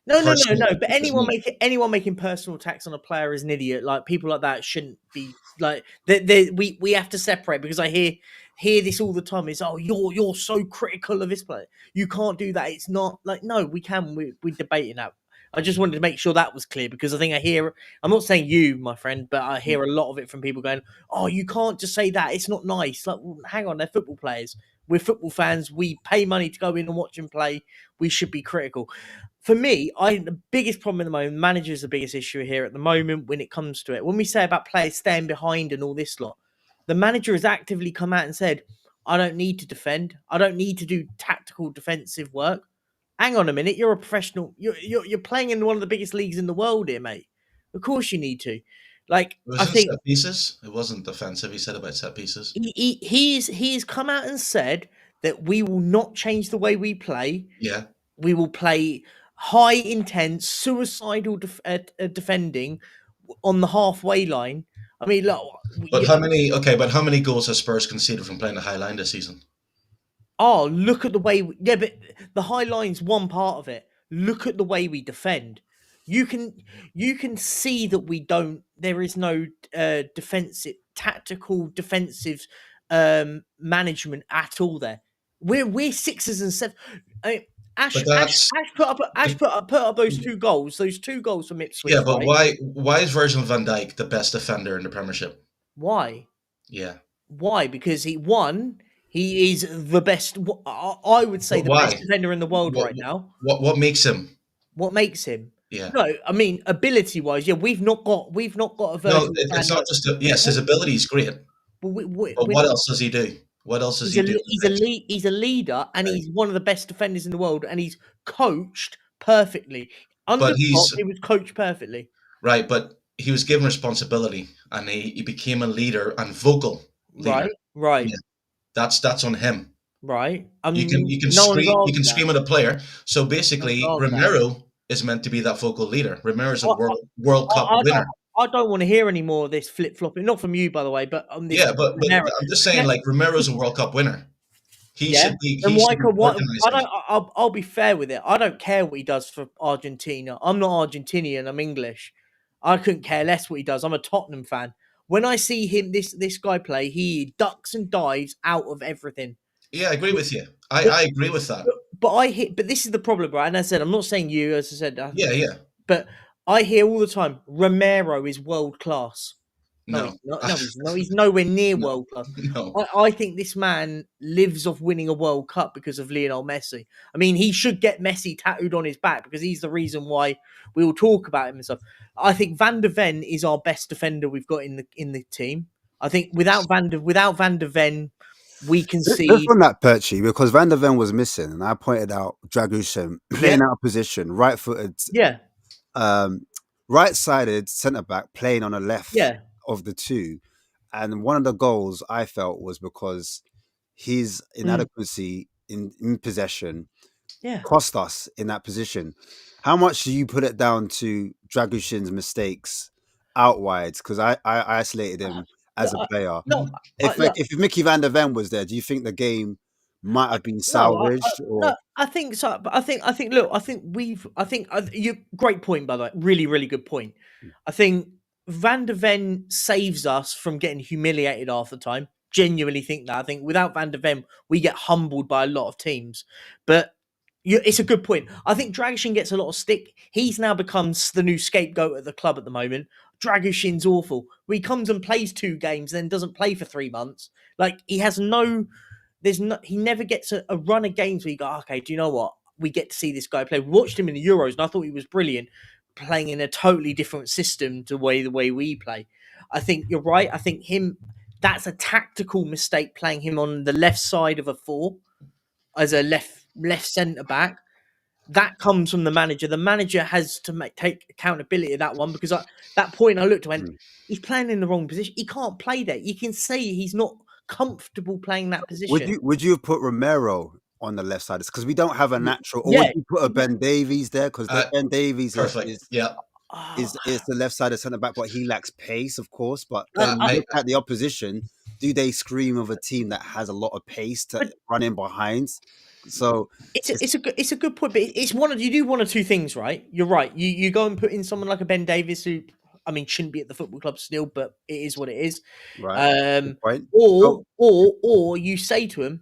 No. But anyone making personal attacks on a player is an idiot. Like people like that shouldn't be like. We have to separate, because I hear this all the time. It's you're so critical of this player. You can't do that. It's not like, no, we can. We're debating that. I just wanted to make sure that was clear, because I think I'm not saying you, my friend, but I hear a lot of it from people going, "Oh, you can't just say that. It's not nice." Like, well, hang on, they're football players. We're football fans. We pay money to go in and watch them play. We should be critical. For me, the biggest problem at the moment, manager is the biggest issue here at the moment when it comes to it. When we say about players staying behind and all this lot, the manager has actively come out and said, I don't need to defend. I don't need to do tactical defensive work. Hang on a minute. You're a professional. You're playing in one of the biggest leagues in the world here, mate. Of course you need to. I think set pieces. It wasn't defensive. He said about set pieces. He's come out and said that we will not change the way we play. Yeah. We will play high intense, suicidal defending on the halfway line. I mean, look. But how many goals has Spurs conceded from playing the high line this season? Oh, look at the way. But the high line's one part of it. Look at the way we defend. You can see that we don't. There is no tactical defensive management at all. There, we're sixes and sevens. Ash put up those two goals. Those two goals from Ipswich. Yeah, but right? why is Virgil van Dijk the best defender in the Premiership? Why? Yeah. Why? Because he is the best. I would say best defender in the world right now. What makes him? What makes him? Yeah. No, I mean ability wise. Yeah, we've not got a Virgil. No, it's not just. Yes, his ability is great. But what else does he do? What else does he do? He's a leader, and he's one of the best defenders in the world, and he's coached perfectly. He was coached perfectly. Right, but he was given responsibility, and he became a leader and vocal leader. Right. Yeah. That's on him. Right. You can scream at a player. So basically, Romero is meant to be that vocal leader. Romero's a I- World Cup winner. I don't want to hear any more of this flip flopping. Not from you, by the way, but on this. Yeah, but Romero. I'm just saying, like, Romero's a World Cup winner. He Yeah. should be. And He why should be could why? organising. I'll be fair with it. I don't care what he does for Argentina. I'm not Argentinian. I'm English. I couldn't care less what he does. I'm a Tottenham fan. When I see him, this guy play, he ducks and dives out of everything. Yeah, I agree with you. I agree with that. But this is the problem, right? And I said, I'm not saying you, as I said. Yeah. But I hear all the time, Romero is world class. No, No. he's not. No, he's not. He's nowhere near No. world class. No. I think this man lives off winning a World Cup because of Lionel Messi. I mean, he should get Messi tattooed on his back because he's the reason why we all talk about him and stuff. I think Van der Ven is our best defender we've got in the team. I think without Van der Ven, we can see. Just on that, Perchy, because Van der Ven was missing, and I pointed out Dragushin playing out of position, right-footed, Yeah, right-sided centre back playing on the left yeah. of the two, and one of the goals I felt was because his inadequacy in possession Yeah. cost us in that position. How much do you put it down to Dragushin's mistakes out wide? Because I isolated him as a player. No, If Mickey Van der Ven was there, do you think the game might have been salvaged? No, I think so. But I think. Look, I think you. Great point, by the way. Really, really good point. I think Van der Ven saves us from getting humiliated half the time. Genuinely think that. I think without Van der Ven, we get humbled by a lot of teams. But it's a good point. I think Dragushin gets a lot of stick. He's now becomes the new scapegoat at the club at the moment. Dragushin's awful. He comes and plays 2 games, then doesn't play for 3 months. Like he has no. He never gets a run of games where you go, okay, do you know what? We get to see this guy play. We watched him in the Euros, and I thought he was brilliant, playing in a totally different system to the way we play. I think you're right. I think that's a tactical mistake playing him on the left side of a 4 as a left centre back. That comes from the manager. The manager has to take accountability of that one because at that point I looked and went, he's playing in the wrong position. He can't play there. You can see he's not comfortable playing that position. Would you have put Romero on the left side? Because we don't have a natural. Or would you put a Ben Davies there? Because Ben Davies is the left side of centre back, but he lacks pace, of course. But then look at the opposition. Do they scream of a team that has a lot of pace to run in behind? So it's a good point, but it's you do one or two things, right? You're right. You go and put in someone like a Ben Davies who, I mean, shouldn't be at the football club still, but it is what it is. Right. Or you say to him,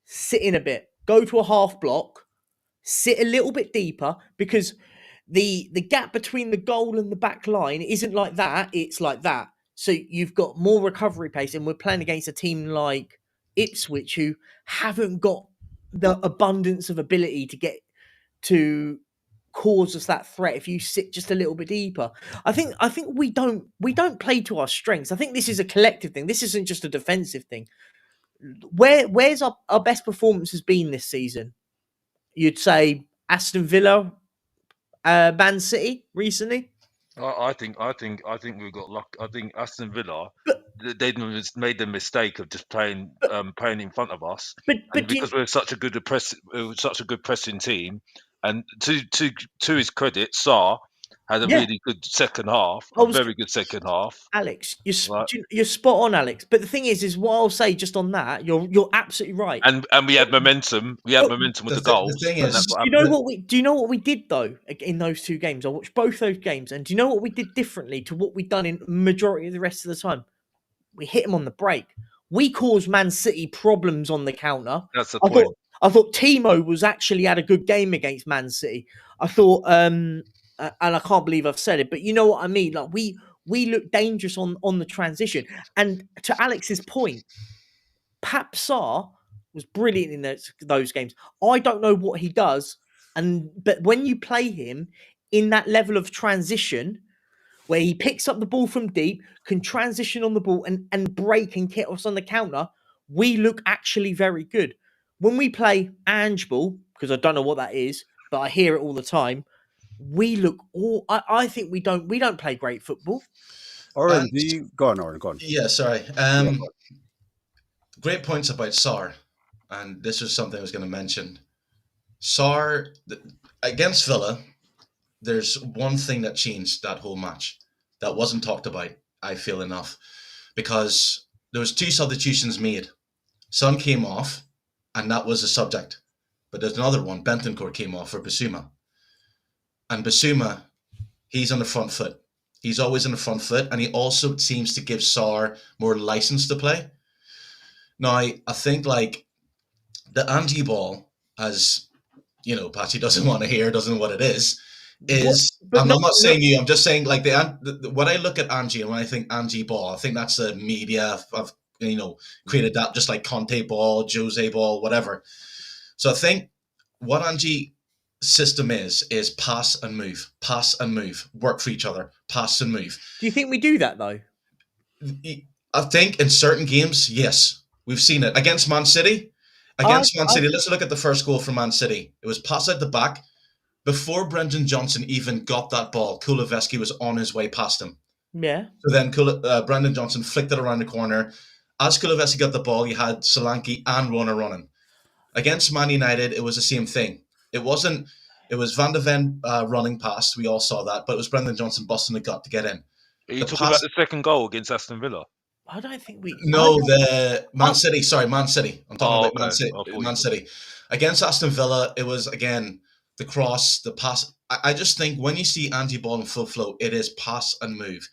sit in a bit, go to a half block, sit a little bit deeper, because the gap between the goal and the back line isn't like that, it's like that. So you've got more recovery pace, and we're playing against a team like Ipswich who haven't got the abundance of ability to get to cause us that threat if you sit just a little bit deeper. I think we don't play to our strengths. I think this is a collective thing. This isn't just a defensive thing. Where's our best performance has been this season? You'd say Aston Villa, Man City recently. I think we've got luck. I think Aston Villa, they made the mistake of just playing in front of us, because we're such a good pressing team. And to his credit, Sarr had a really good second half, very good second half. Alex, you're spot on, Alex. But the thing is what I'll say just on that, you're absolutely right. And we had momentum. We had momentum with the goals. The thing is, do you know what we did though in those 2 games? I watched both those games, and do you know what we did differently to what we'd done in majority of the rest of the time? We hit them on the break. We caused Man City problems on the counter. That's the point. I thought Timo was actually had a good game against Man City. I thought, and I can't believe I've said it, but you know what I mean? Like we look dangerous on the transition. And to Alex's point, Pap Sarr was brilliant in those games. I don't know what he does, but when you play him in that level of transition, where he picks up the ball from deep, can transition on the ball and break and hit us on the counter, we look actually very good. When we play Ange ball, because I don't know what that is, but I hear it all the time, we look I think we don't play great football. Oren, go on, Oren, go on. Yeah, sorry. Great points about Sarr, and this was something I was going to mention. Sarr against Villa, there's one thing that changed that whole match that wasn't talked about, I feel enough, because there was 2 substitutions made. Son came off, and that was the subject. But there's another one. Bentancur came off for Basuma. And Basuma, he's on the front foot. He's always on the front foot, and he also seems to give Sarr more license to play. Now, I think like the Ange ball, as you know, Patchy doesn't want to hear, doesn't know what it is. I'm not saying you. I'm just saying like when I look at Ange and when I think Ange ball, I think that's the media of created that, just like Conte ball, Jose ball, whatever. So I think what Ange system is pass and move, work for each other, pass and move. Do you think we do that though? I think in certain games, yes, we've seen it against Man City. Let's look at the first goal from Man City. It was pass out the back. Before Brendan Johnson even got that ball, Kulusevski was on his way past him. Yeah. So then Brendan Johnson flicked it around the corner. As Kulusevski got the ball, you had Solanke and Runner running. Against Man United, it was the same thing. It was Van de Ven running past. We all saw that, but it was Brendan Johnson busting the gut to get in. Are you talking about the second goal against Aston Villa? I don't think we. No, the Man City. Sorry, Man City. I'm talking about okay. Man City. Against Aston Villa, it was, again, the cross, the pass. I just think when you see Ange ball in full flow, it is pass and move,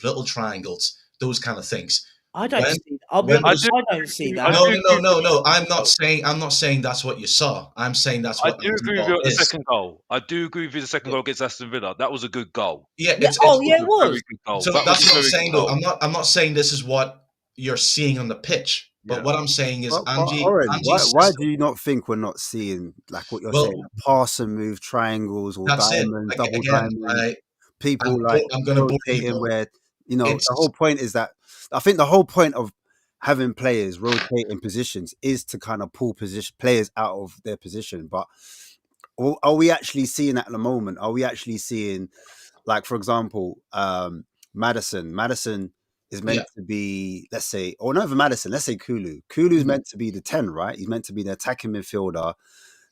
little triangles, those kind of things. I don't see. I don't see that. No. I'm not saying that's what you saw. I'm saying that's what I do agree with you at the second goal. I do agree with you the second goal against Aston Villa. That was a good goal. Yeah, it was. Very good goal. So that's what I'm saying though. I'm not saying this is what you're seeing on the pitch. But what I'm saying is, why do you not think we're not seeing like what you're saying? Pass and move, triangles or diamonds, double diamonds. People I'm going to rotating where the whole point is that I think the whole point of having players rotating positions is to kind of pull players out of their position. But are we actually seeing that at the moment? Are we actually seeing, like, for example, Maddison? Maddison is meant to be, let's say, or not even Maddison, let's say Kulu. Kulu's meant to be the 10, right? He's meant to be the attacking midfielder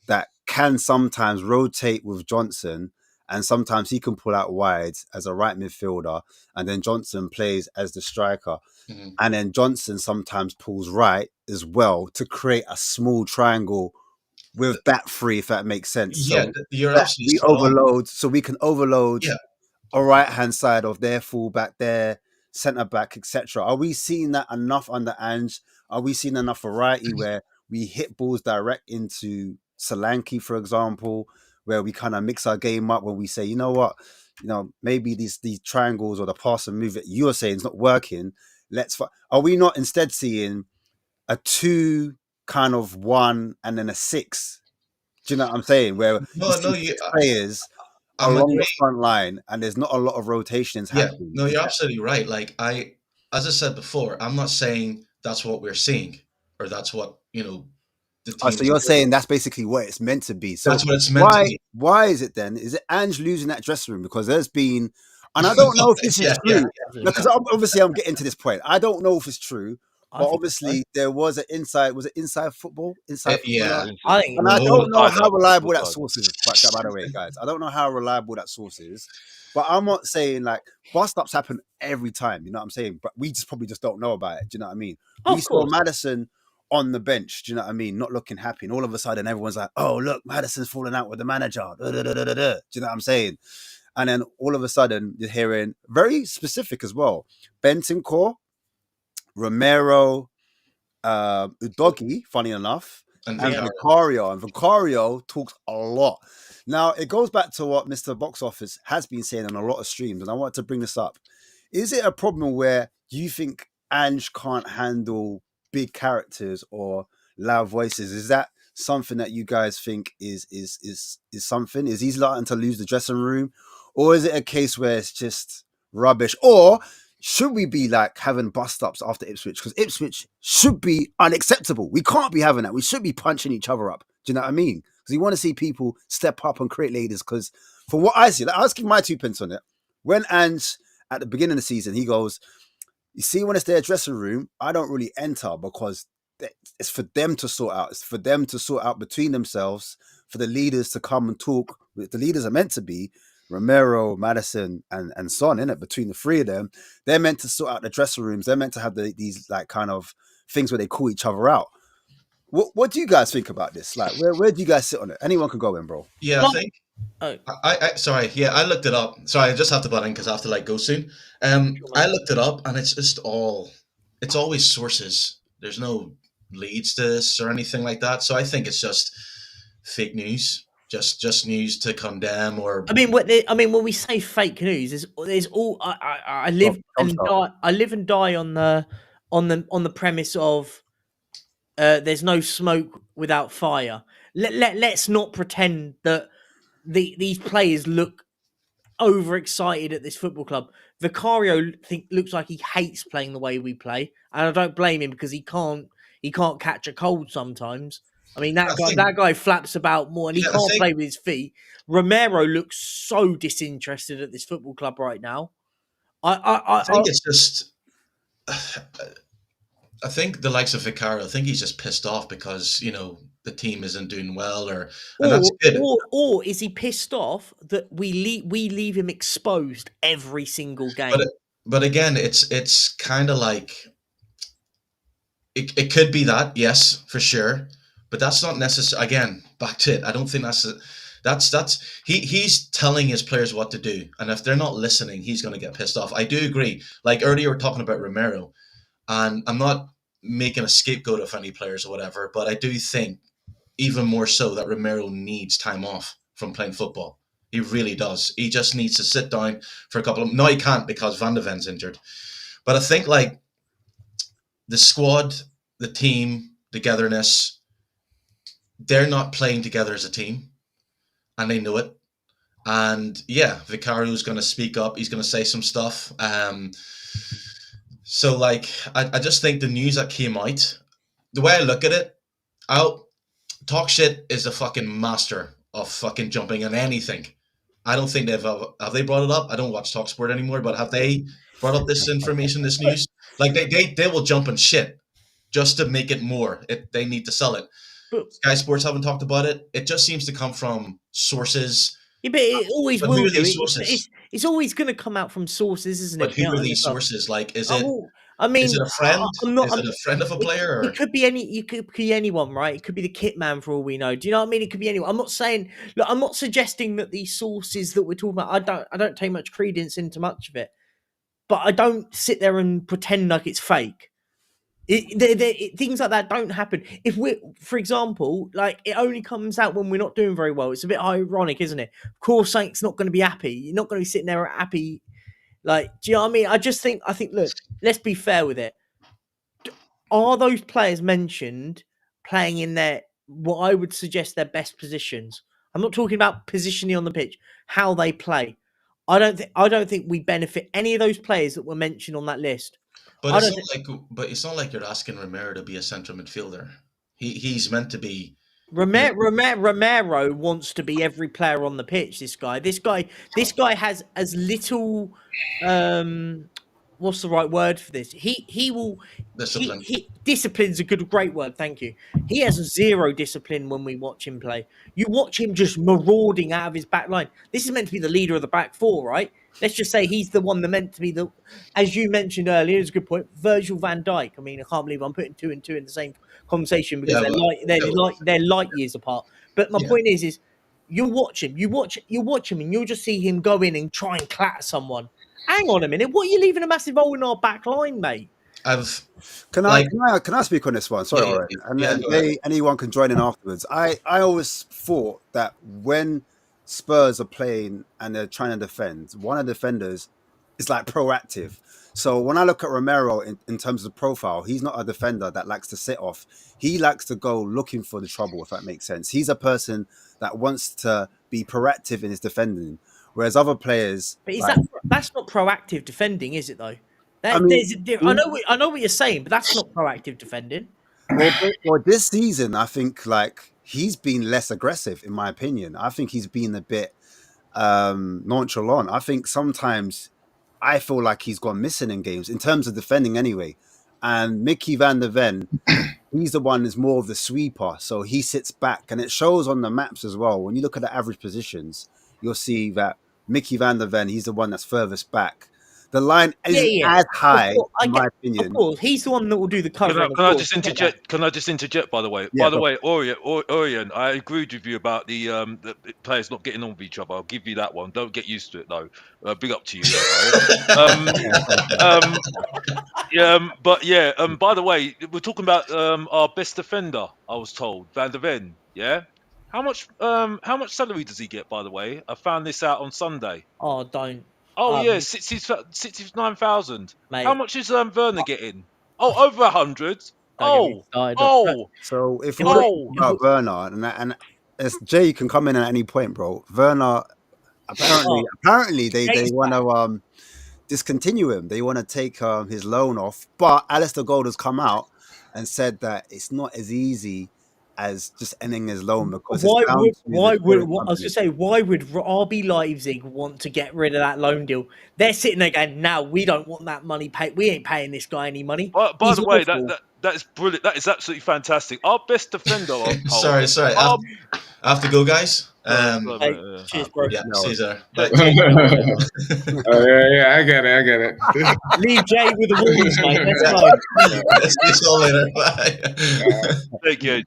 that can sometimes rotate with Johnson, and sometimes he can pull out wide as a right midfielder, and then Johnson plays as the striker. Mm-hmm. And then Johnson sometimes pulls right as well to create a small triangle with that three, if that makes sense. Yeah, so you're absolutely overload, so we can overload a right-hand side of their fullback, their centre-back, etc. Are we seeing that enough under Ange? Are we seeing enough variety where we hit balls direct into Solanke, for example, where we kind of mix our game up, where we say, you know what, maybe these triangles or the pass and move that you're saying is not working. Are we not instead seeing a 2 kind of 1 and then a 6? Do you know what I'm saying? Where players along the front line and there's not a lot of rotations happening. No, you're absolutely right. Like as I said before, I'm not saying that's what we're seeing or that's what so you're saying that's basically what it's meant to be. So that's what it's meant to be. Why is it then? Is it Ange losing that dressing room? Because there's been, and I don't know if this is true. Because obviously I'm getting to this point. I don't know if it's true. But obviously there was an inside. Was it inside football? Inside football? Yeah. And I don't know how reliable that source is. By the way, guys, I don't know how reliable that source is. But I'm not saying like bust ups happen every time. You know what I'm saying? But we probably just don't know about it. Do you know what I mean? We saw Maddison on the bench. Do you know what I mean? Not looking happy, and all of a sudden everyone's like, "Oh, look, Maddison's falling out with the manager." Do you know what I'm saying? And then all of a sudden you're hearing very specific as well. Bentancur, Romero, Udogie, funny enough, and Vicario. And Vicario talks a lot. Now, it goes back to what Mr. Box Office has been saying on a lot of streams, and I want to bring this up. Is it a problem where you think Ange can't handle big characters or loud voices? Is that something that you guys think is something? Is he starting to lose the dressing room? Or is it a case where it's just rubbish? Or should we be like having bust-ups after Ipswich? Because Ipswich should be unacceptable. We can't be having that. We should be punching each other up. Do you know what I mean? Because we want to see people step up and create leaders. Because for what I see, I'll just give my 2 pence on it. When Ange, at the beginning of the season, he goes, you see, when it's their dressing room, I don't really enter because it's for them to sort out. It's for them to sort out between themselves, for the leaders to come and talk. The leaders are meant to be Romero, Madison, and Son, innit? Between the three of them, they're meant to sort out the dressing rooms. They're meant to have these like kind of things where they call each other out. What do you guys think about this? Like, where do you guys sit on it? Anyone can go in, bro. Yeah, I think. Oh. I sorry. Yeah, I looked it up. Sorry, I just have to butt in because I have to like go soon. I looked it up, and it's just it's always sources. There's no leads to this or anything like that. So I think it's just fake news, just news to condemn or. I mean, when we say fake news, there's all I live and die. I live and die on the premise of there's no smoke without fire. Let's not pretend that these players look overexcited at this football club. Vicario looks like he hates playing the way we play, and I don't blame him because he can't catch a cold sometimes. I mean, that guy flaps about more, and he can't play with his feet. Romero looks so disinterested at this football club right now. I think it's just. I think the likes of Vicario, I think he's just pissed off because the team isn't doing well, and that's good. Or is he pissed off that we leave him exposed every single game? But again, it's kind of like it could be that, yes, for sure, but that's not necessary. Again, back to it. I don't think he's telling his players what to do, and if they're not listening, he's going to get pissed off. I do agree. Like earlier, we were talking about Romero, and I'm not making a scapegoat of any players or whatever, but I do think even more so that Romero needs time off from playing football. He really does. He just needs to sit down for a couple of. No, he can't because Van de Ven's injured. But I think like the squad, the team, togetherness, they're not playing together as a team, and they know it. And yeah, Vicario's going to speak up. He's going to say some stuff. So, like, I just think the news that came out, the way I look at it, talk shit is a fucking master of fucking jumping on anything. I don't think have they brought it up? I don't watch TalkSport anymore, but have they brought up this information, this news? Like, they will jump on shit just to make it more. They need to sell it. Sky Sports haven't talked about it. It just seems to come from sources. Yeah, but it always will do. It's always going to come out from sources, isn't it? But who are these sources? Like, is it? I mean, is it a friend? Is it a friend of a player? Or? It could be anyone, right? It could be the kit man for all we know. Do you know what I mean? It could be anyone. I'm not saying. Look, I'm not suggesting that these sources that we're talking about. I don't take much credence into much of it, but I don't sit there and pretend like it's fake. Things like that don't happen. If for example, like it only comes out when we're not doing very well. It's a bit ironic, isn't it? Of course, Saint's not going to be happy. You're not going to be sitting there happy. Like, do you know what I mean? I think, look, let's be fair with it. Are those players mentioned playing in what I would suggest their best positions? I'm not talking about positioning on the pitch, how they play. I don't think we benefit any of those players that were mentioned on that list. But it's not like you're asking Romero to be a central midfielder. He's meant to be. Romero wants to be every player on the pitch. This guy has as little. What's the right word for this? He will. Discipline. Discipline's a great word. Thank you. He has zero discipline when we watch him play. You watch him just marauding out of his back line. This is meant to be the leader of the back four, right? Let's just say he's the one that meant to be as you mentioned earlier, it's a good point, Virgil van Dijk. I mean, I can't believe I'm putting two and two in the same conversation because they're light years apart. But my point is you watch him, and you'll just see him go in and try and clatter someone. Hang on a minute, what are you leaving a massive hole in our back line, mate? Can I speak on this one? Sorry, anyone can join in afterwards. I always thought that when Spurs are playing and they're trying to defend, one of the defenders is like proactive. So when I look at Romero in terms of profile, he's not a defender that likes to sit off. He likes to go looking for the trouble, if that makes sense. He's a person that wants to be proactive in his defending, whereas other players. But that's not proactive defending, is it though? I know what you're saying, but that's not proactive defending. Well, this season, I think like he's been less aggressive, in my opinion. I think he's been a bit nonchalant. I think sometimes I feel like he's gone missing in games in terms of defending anyway. And Mickey van der Ven, he's the one that's more of the sweeper. So he sits back, and it shows on the maps as well. When you look at the average positions, you'll see that Mickey van der Ven, he's the one that's furthest back. The line isn't as high, in my opinion. Of course, he's the one that will do the Can covering. I just interject? Can I just interject? By the way, Yeah, Orion, I agreed with you about the players not getting on with each other. I'll give you that one. Don't get used to it though. Big up to you. By the way, we're talking about our best defender. I was told Van der Ven. Yeah. How much salary does he get? By the way, I found this out on Sunday. Oh, don't. Oh yeah, 69,000. Mate. How much is Werner getting? Oh, over 100. Don't get me started. So if we look about Werner, and as Jay can come in at any point, bro. Werner, apparently they want to discontinue him. They want to take his loan off. But Alistair Gold has come out and said that it's not as easy as just ending his loan, because why would RB Leipzig want to get rid of that loan deal? They're sitting there going, "No, we don't want that money paid. We ain't paying this guy any money." By the way, that is brilliant. That is absolutely fantastic. Our best defender. Sorry. I have to go, guys. Cheers, bro. Yeah, Caesar. I get it. Leave Jay with the Wolves, mate. Let's go. See you all later. Bye. Thank you.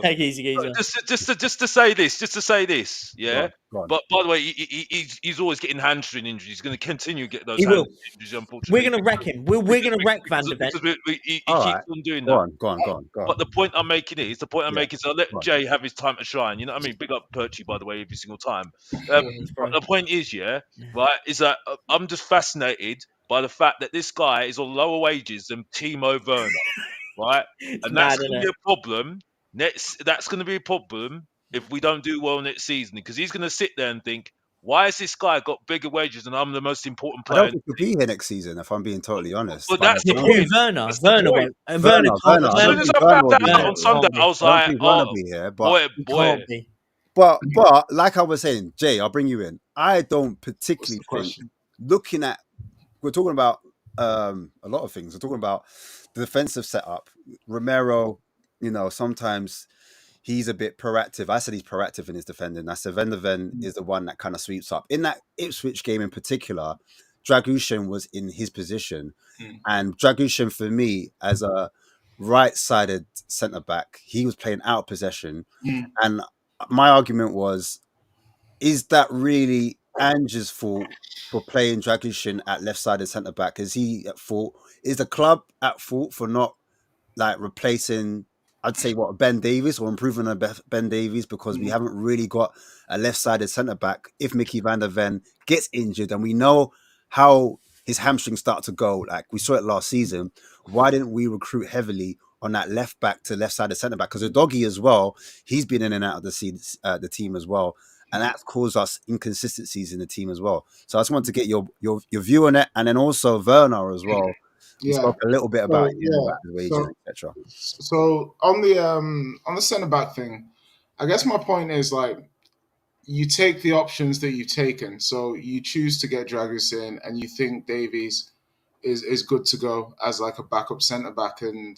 Take it easy, geezer. Just to say this, yeah. Go on. But by the way, he's always getting hamstring injuries. He's going to continue to get those He will. injuries. Unfortunately, We're going to wreck him. We're going to wreck Van der Ven. He keeps on doing that. Go on. But the point I'm making is, I'll let Jay have his time to shine. You know what I mean? Big up Perchy, by the way, every single time. But the point is, is that I'm just fascinated by the fact that this guy is on lower wages than Timo Werner, right? And that's going to be a problem. That's going to be a problem if we don't do well next season, because he's going to sit there and think, why has this guy got bigger wages and I'm the most important player? I don't think he'll be here next season, if I'm being totally honest. But that's the point. Werner won't. Werner. As soon as I found that out on Sunday, I was like, be here, boy. But like I was saying, Jay, I'll bring you in. I don't particularly think, looking at, we're talking about a lot of things. We're talking about the defensive setup. Romero, sometimes he's a bit proactive. I said he's proactive in his defending. I said Van der Ven is the one that kind of sweeps up. In that Ipswich game in particular, Dragushin was in his position. And Dragushin, for me, as a right-sided centre-back, he was playing out of possession. And my argument was, is that really Ange's fault for playing Dragushin at left-sided centre-back? Is he at fault? Is the club at fault for not replacing, I'd say, Ben Davies, or improving on Ben Davies, because we haven't really got a left-sided centre-back? If Mickey van der Ven gets injured, and we know how his hamstrings start to go, like we saw it last season, why didn't we recruit heavily on that left-back to left-sided centre-back? Because the doggy as well, he's been in and out of the team as well, and that's caused us inconsistencies in the team as well. So I just want to get your view on it, and then also Werner as well. We spoke a little bit about about the wages, etc. So on the centre back thing, I guess my point is, you take the options that you've taken. So you choose to get Dragusin, and you think Davies is good to go as a backup centre back. And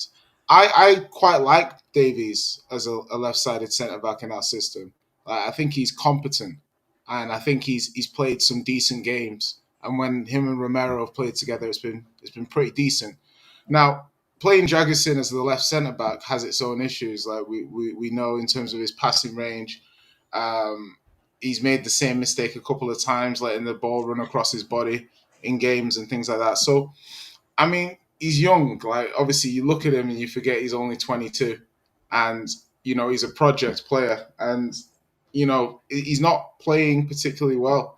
I quite like Davies as a left-sided centre back in our system. I think he's competent, and I think he's played some decent games. And when him and Romero have played together, it's been pretty decent. Now, playing Dragusin as the left centre back has its own issues. We know in terms of his passing range, he's made the same mistake a couple of times, letting the ball run across his body in games and things like that. So, I mean, he's young. Obviously, you look at him and you forget he's only 22, and he's a project player, and he's not playing particularly well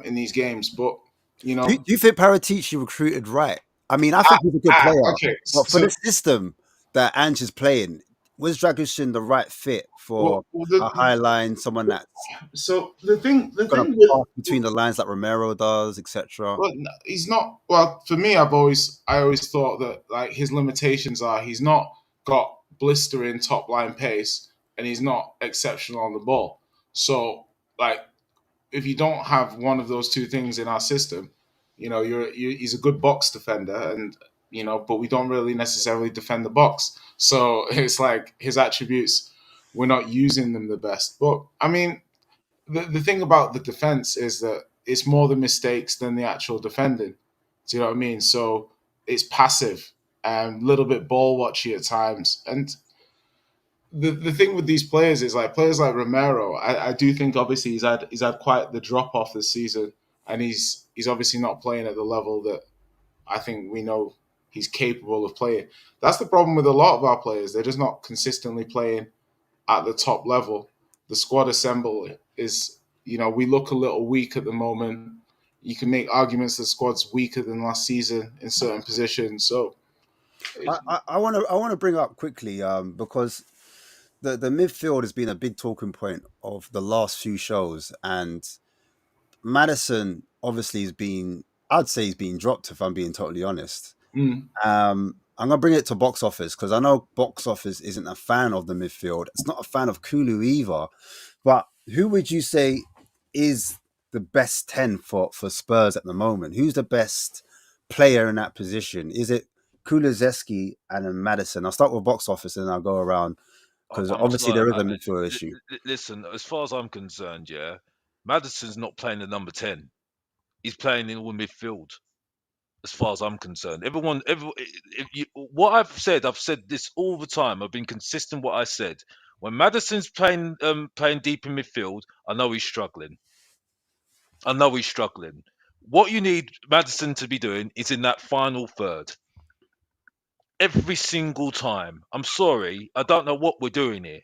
in these games. But do you think Paratici recruited right? I mean, I think he's a good player. Okay, but for the system that Ange is playing, was Dragushin the right fit for a high line, someone that's the thing pass between the lines like Romero does, etc.? Well, he's not. Well, for me, I always thought that his limitations are he's not got blistering top line pace, and he's not exceptional on the ball. So if you don't have one of those two things in our system, he's a good box defender, and but we don't really necessarily defend the box. So it's like his attributes, we're not using them the best. But I mean, the thing about the defense is that it's more the mistakes than the actual defending. Do you know what I mean? So it's passive and a little bit ball watchy at times. And the thing with these players is like players like Romero. I do think obviously he's had quite the drop off this season, and he's obviously not playing at the level that I think we know he's capable of playing. That's the problem with a lot of our players. They're just not consistently playing at the top level. The squad assembly is, we look a little weak at the moment. You can make arguments the squad's weaker than last season in certain positions. So I want to bring up quickly because the midfield has been a big talking point of the last few shows, and Maddison obviously has been, I'd say he's been dropped if I'm being totally honest. I'm gonna bring it to box office because I know box office isn't a fan of the midfield. It's not a fan of Kulu either. But who would you say is the best 10 for Spurs at the moment? Who's the best player in that position? Is it Kulusevski and then Maddison? I'll start with box office and I'll go around because I'm obviously sorry, there is a man. midfield issue. Listen, as far as I'm concerned, yeah, Maddison's not playing the number 10. He's playing in all midfield. As far as I'm concerned, what I've said this all the time. I've been consistent. What I said when Maddison's playing deep in midfield, I know he's struggling. What you need Maddison to be doing is in that final third every single time. I'm sorry, I don't know what we're doing here.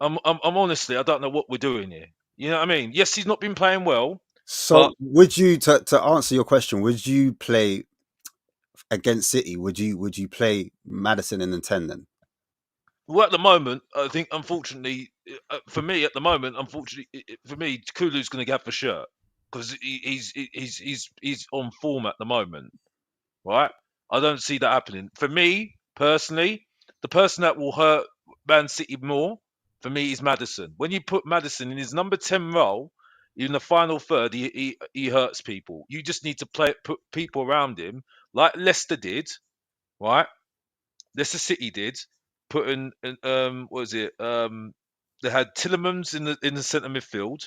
I'm honestly, I don't know what we're doing here. You know what I mean? Yes, he's not been playing well. So would you, to answer your question, would you play against City? Would you play Maddison in the 10 then? Well, at the moment, I think, unfortunately, for me, Kulu's going to get the shirt because he's on form at the moment, right? I don't see that happening. For me personally, the person that will hurt Man City more, for me, is Maddison. When you put Maddison in his number 10 role in the final third, he hurts people. You just need to put people around him like Leicester did, right? Leicester City did. Putting what was it? They had Tillemans in the centre midfield,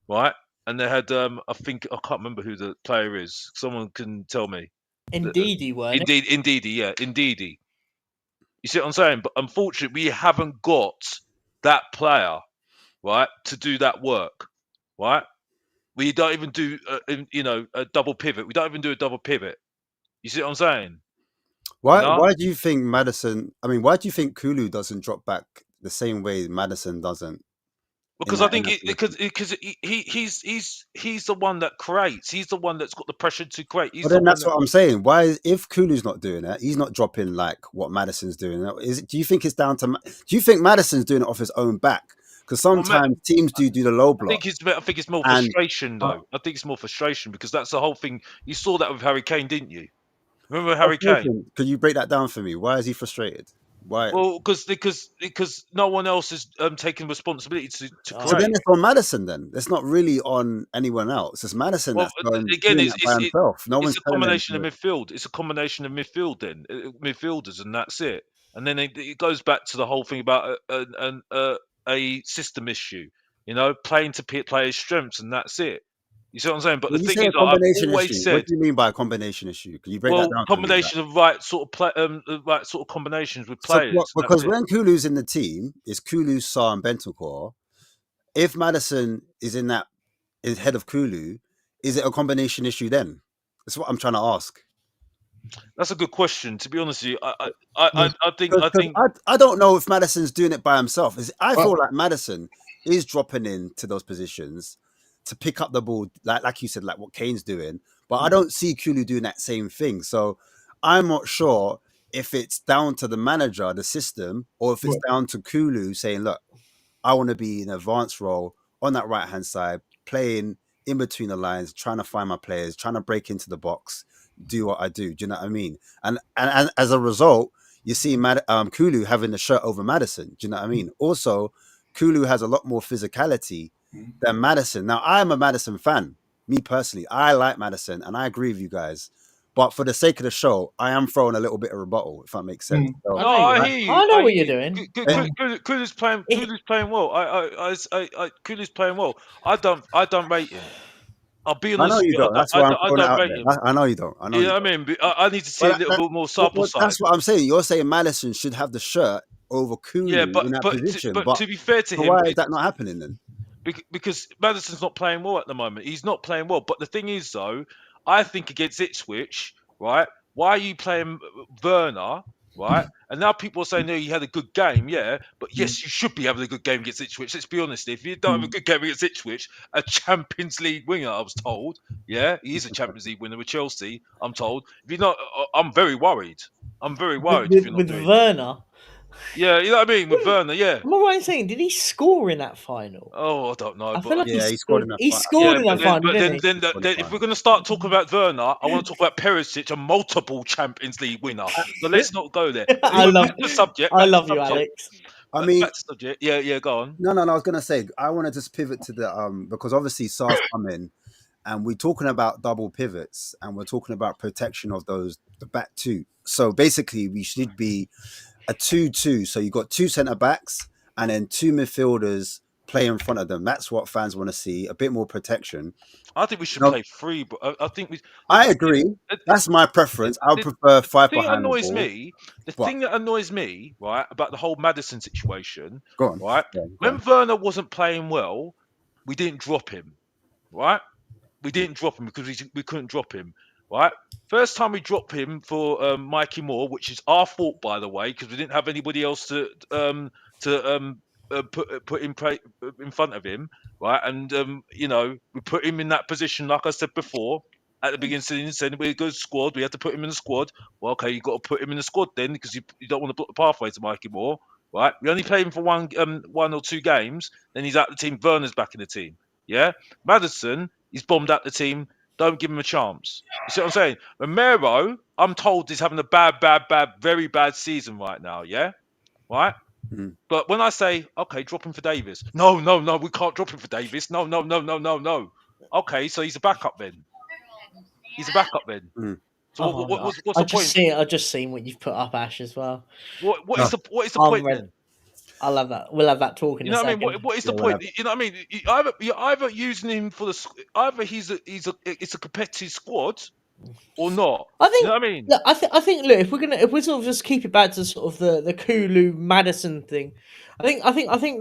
right? And they had I think I can't remember who the player is. Someone can tell me. Indeedy, weren't it? Indeedy. You see what I'm saying? But unfortunately, we haven't got that player, right, to do that work, right? We don't even do a double pivot. We don't even do a double pivot. You see what I'm saying? Why do you think Maddison? I mean, why do you think Kulu doesn't drop back the same way Maddison doesn't? Because I think because he's the one that creates. He's the one that's got the pressure to create. But then that's what I'm saying. Why, if Kulu's not doing it, he's not dropping like what Maddison's doing. Do you think it's down to? Do you think Maddison's doing it off his own back? Because sometimes teams do the low block. I think it's more frustration though. I think it's more frustration because that's the whole thing. You saw that with Harry Kane, didn't you? Remember Harry Kane? Could you break that down for me? Why is he frustrated? Why? Well, because no one else is taking responsibility to create. So then it's on Maddison. Then it's not really on anyone else. It's Maddison that's doing it by himself. It's a combination of midfield. It's a combination of midfield then midfielders, and that's it. And then it goes back to the whole thing about a system issue. Playing to players' strengths, and that's it. You see what I'm saying? But the thing is, I've always said. What do you mean by a combination issue? Can you break that down? Combination of right sort of combinations with players. Because when Kulu's in the team, it's Kulu, Sarr, and Bentancur. If Maddison is head of Kulu, is it a combination issue then? That's what I'm trying to ask. That's a good question. To be honest with you, I think I don't know if Maddison's doing it by himself. I feel like Maddison is dropping into those positions to pick up the ball, like you said, like what Kane's doing. But I don't see Kulu doing that same thing. So I'm not sure if it's down to the manager, the system, or if it's down to Kulu saying, look, I want to be in an advanced role on that right-hand side, playing in between the lines, trying to find my players, trying to break into the box, do what I do. Do you know what I mean? And as a result, you see Kulu having the shirt over Maddison. Do you know what I mean? Also, Kulu has a lot more physicality than Maddison. Now, I'm a Maddison fan. Me personally, I like Maddison, and I agree with you guys. But for the sake of the show, I am throwing a little bit of rebuttal, if that makes sense. Mm. So, No, I like, hear you. I know what hear you're you. doing. Kulu's playing. It- Kulu's playing well. Kulu's playing well. I don't rate him. I'll be I know honest with you you. don't. That's why I'm I throwing it don't out rate him. there. I know you don't. I know You you know don't. what I mean? I need to see a Well, little bit more sample size. that's what I'm saying. You're saying Madison should have the shirt over Yeah, Kulu in that position. but But to be fair to so him, why is that not happening then? because Madison's not playing well at the moment. He's not playing well. But the thing is, though, I think against Ipswich, right? Why are you playing Werner, right? And now people are saying, no, he had a good game, yeah. But yes, you should be having a good game against Ipswich. Let's be honest. If you don't have a good game against Ipswich, a Champions League winner, I was told, yeah, he is a Champions League winner with Chelsea, I'm told. If you're not, I'm very worried. I'm very worried if you're not with doing. Werner. Yeah, you know what I mean? With Werner, yeah. Am I right in saying, did he score in that final? Oh, I don't know, I but feel like Yeah, he scored in that he fight. scored yeah, in that final, didn't he? then if we're going to start talking about Werner, I want to talk about Perisic, a multiple Champions League winner. So let's not go there. I love, Back to the subject. I Back to love the you, subject. Alex. I mean, Back to the subject. Yeah, go on. no. I was gonna say I want to just pivot to the because obviously SARS come in, and we're talking about double pivots, and we're talking about protection of the back two. So basically, we should be a 2-2. So you got two centre backs and then two midfielders play in front of them. That's what fans want to see. A bit more protection. I think we should No, play free, but I think we. I agree. The, That's my preference. I would prefer five thing that behind the annoys ball. me, the But thing that annoys me, right, about the whole Madison situation, go on. right? Yeah, go When on. Werner wasn't playing well, we didn't drop him, right? We didn't drop him because we couldn't drop him, right? First time we dropped him for Mikey Moore, which is our fault, by the way, because we didn't have anybody else to put in front of him, right? And we put him in that position, like I said before at the beginning, saying we go squad, we have to put him in the squad. Well, okay, you got to put him in the squad then because you don't want to block the pathway to Mikey Moore, right? We only play him for one or two games, then he's out the team. Werner's back in the team, yeah. Madison, he's bombed out the team. Don't give him a chance. You see what I'm saying? Romero, I'm told, is having a bad, very bad season right now. Yeah, right. Mhm. But when I say, okay, drop him for Davis. No, we can't drop him for Davis. No. Okay, so he's a backup then. He's a backup then. Mm. So Oh, no. what's I the just point? see it. I just seen what you've put up, Ash, as well. What is the I'm point ready. then? I love that. We'll have that talk in You know a what I mean? second. What is the Yeah, point? You know what I mean? You're either using him for either it's a competitive squad or not. I think. You know what I mean? Look, I think. Look, if we sort of just keep it back to sort of the Kulu Madison thing, I think.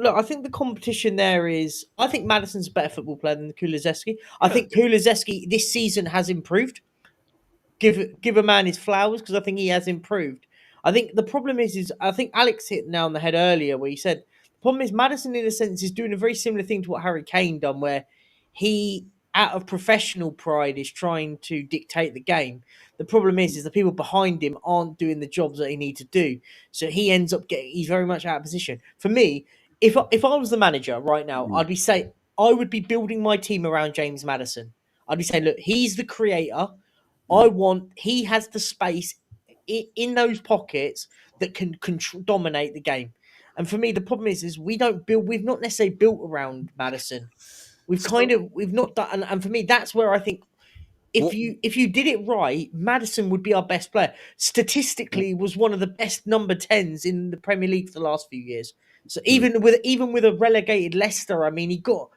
Look, I think the competition there is. I think Madison's a better football player than Kulizeski. I think Kulizeski this season has improved. Give a man his flowers because I think he has improved. I think the problem is I think Alex hit now on the head earlier where he said the problem is Madison in a sense is doing a very similar thing to what Harry Kane done, where he out of professional pride is trying to dictate the game. The problem is the people behind him aren't doing the jobs that he needs to do, so he ends up he's very much out of position. For me, if I was the manager right now, I would be building my team around James Madison. I'd be saying, look, he's the creator. He has the space in those pockets that can dominate the game. And for me, the problem is we've not necessarily built around Madison. We've not done, and for me, that's where I think if you did it right, Madison would be our best player. Statistically, was one of the best number 10s in the Premier League for the last few years. So even with a relegated Leicester, I mean, he got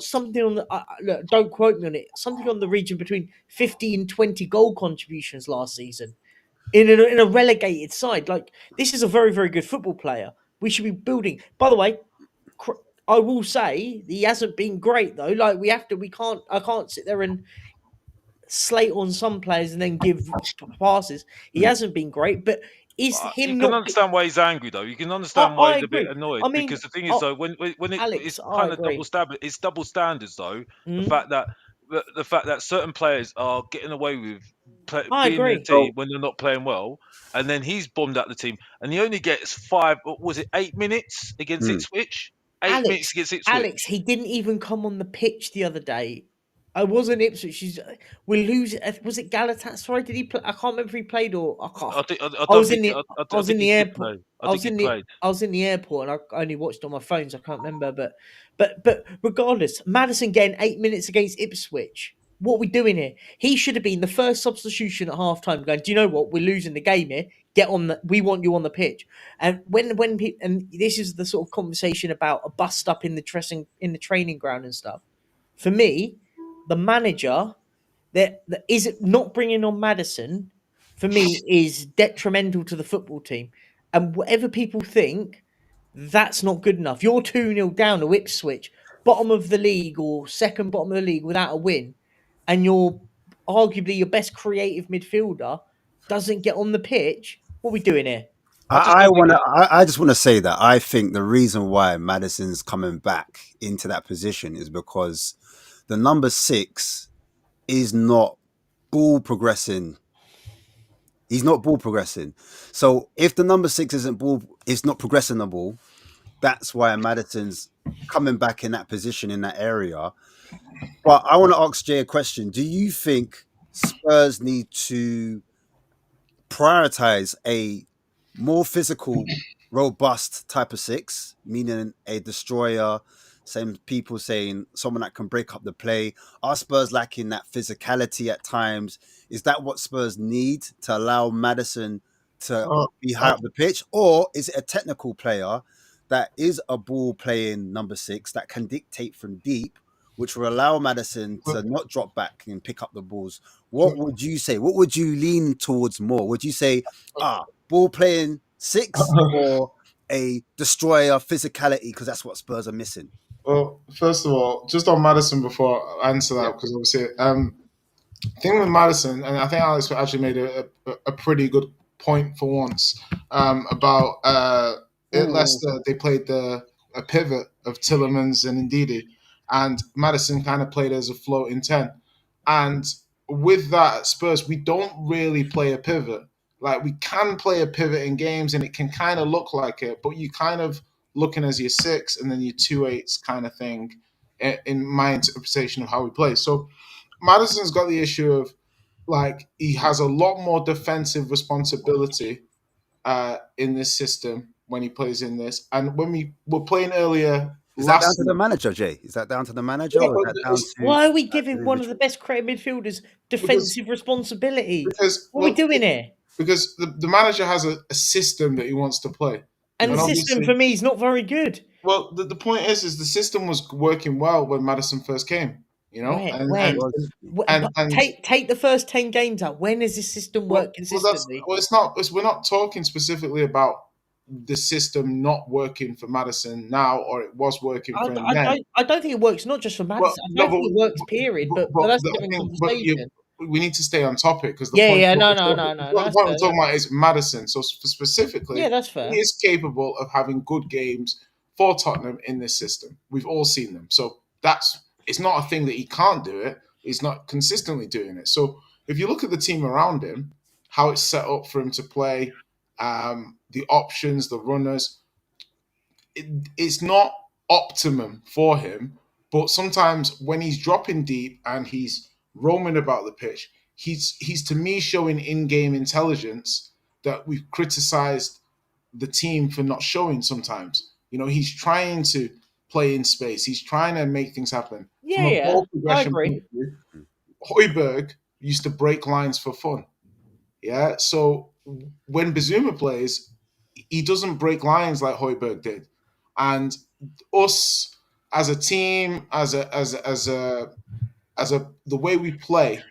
something on the look, don't quote me on it. Something on the region between 50 and 20 goal contributions last season in a relegated side. Like this is a very very good football player. We should be building. By the way, I will say he hasn't been great though. Like I can't sit there and slate on some players and then give passes. He hasn't been great, but is You him can not? understand why he's angry, though. You can understand why I he's a bit agree. annoyed I mean, because the thing is, though, when Alex, it's I kind of agree. it's double standards, though. The Mm, fact that the fact that certain players are getting away with I being in the agree. team when they're not playing well, and then he's bombed out the team, and he only gets what was it 8 minutes against Mm. Ipswich? 8 minutes against Ipswich. He didn't even come on the pitch the other day. I wasn't Ipswich. We lose. Was it Galatasaray? Did he play? I can't remember if he played or I can't. I I don't was in think the. I I was in think he the did airport. play. I think he played. I was in the airport and I only watched on my phone, so I can't remember. But regardless, Madison getting 8 minutes against Ipswich. What are we doing here? He should have been the first substitution at half time going, do you know what? We're losing the game here. We want you on the pitch. And and this is the sort of conversation about a bust up in the training ground and stuff. For me, the manager that is not bringing on Maddison, for me, is detrimental to the football team. And whatever people think, that's not good enough. You're 2-0 down to Ipswich, bottom of the league or second bottom of the league without a win, and you're arguably your best creative midfielder doesn't get on the pitch. What are we doing here? I just want to say that I think the reason why Madison's coming back into that position is because the number 6 is not ball progressing. He's not ball progressing. So if the number 6 is not progressing the ball, that's why Madison's coming back in that position in that area. But I want to ask Jay a question. Do you think Spurs need to prioritize a more physical, robust type of 6, meaning a destroyer? Same people saying someone that can break up the play. Are Spurs lacking that physicality at times? Is that what Spurs need to allow Maddison to be high up the pitch? Or is it a technical player that is a ball playing number 6 that can dictate from deep, which will allow Maddison to not drop back and pick up the balls? What would you say? What would you lean towards more? Would you say, ball playing 6 or a destroyer physicality? Because that's what Spurs are missing. Well, first of all, just on Maddison before I answer that, because obviously, thing with Maddison, and I think Alex actually made a pretty good point for once about at Leicester. They played a pivot of Tielemans and Ndidi, and Maddison kind of played as a floating 10. And with that at Spurs, we don't really play a pivot. Like, we can play a pivot in games, and it can kind of look like it, but you kind of looking as your 6 and then your 2/8 kind of thing, in my interpretation of how we play. So Maddison's got the issue of, like, he has a lot more defensive responsibility in this system when he plays in this. And when we were playing earlier, is that down to the manager, Jay? Is that down to the manager? Yeah, or is that down to why are we giving one of the best creative midfielders defensive responsibility? What are we doing here? Because the manager has a system that he wants to play. And the system for me is not very good. Well, the point is the system was working well when Maddison first came. You know, take the first 10 games out. When has this system worked consistently? It's not. We're not talking specifically about the system not working for Maddison now, or it was working for him then. I don't think it works not just for Maddison. I don't think it works, period. But that's a different conversation. We need to stay on topic because the point I'm talking about is Maddison. So specifically, that's fair. He is capable of having good games for Tottenham in this system. We've all seen them. So it's not a thing that he can't do it. He's not consistently doing it. So if you look at the team around him, how it's set up for him to play, the options, the runners, it's not optimum for him. But sometimes when he's dropping deep and he's roaming about the pitch, he's to me showing in-game intelligence that we've criticized the team for not showing sometimes. You know, he's trying to play in space. He's trying to make things happen. I agree. Højbjerg used to break lines for fun. Yeah, so when Bazuma plays, he doesn't break lines like Højbjerg did. And us as a team, as the way we play,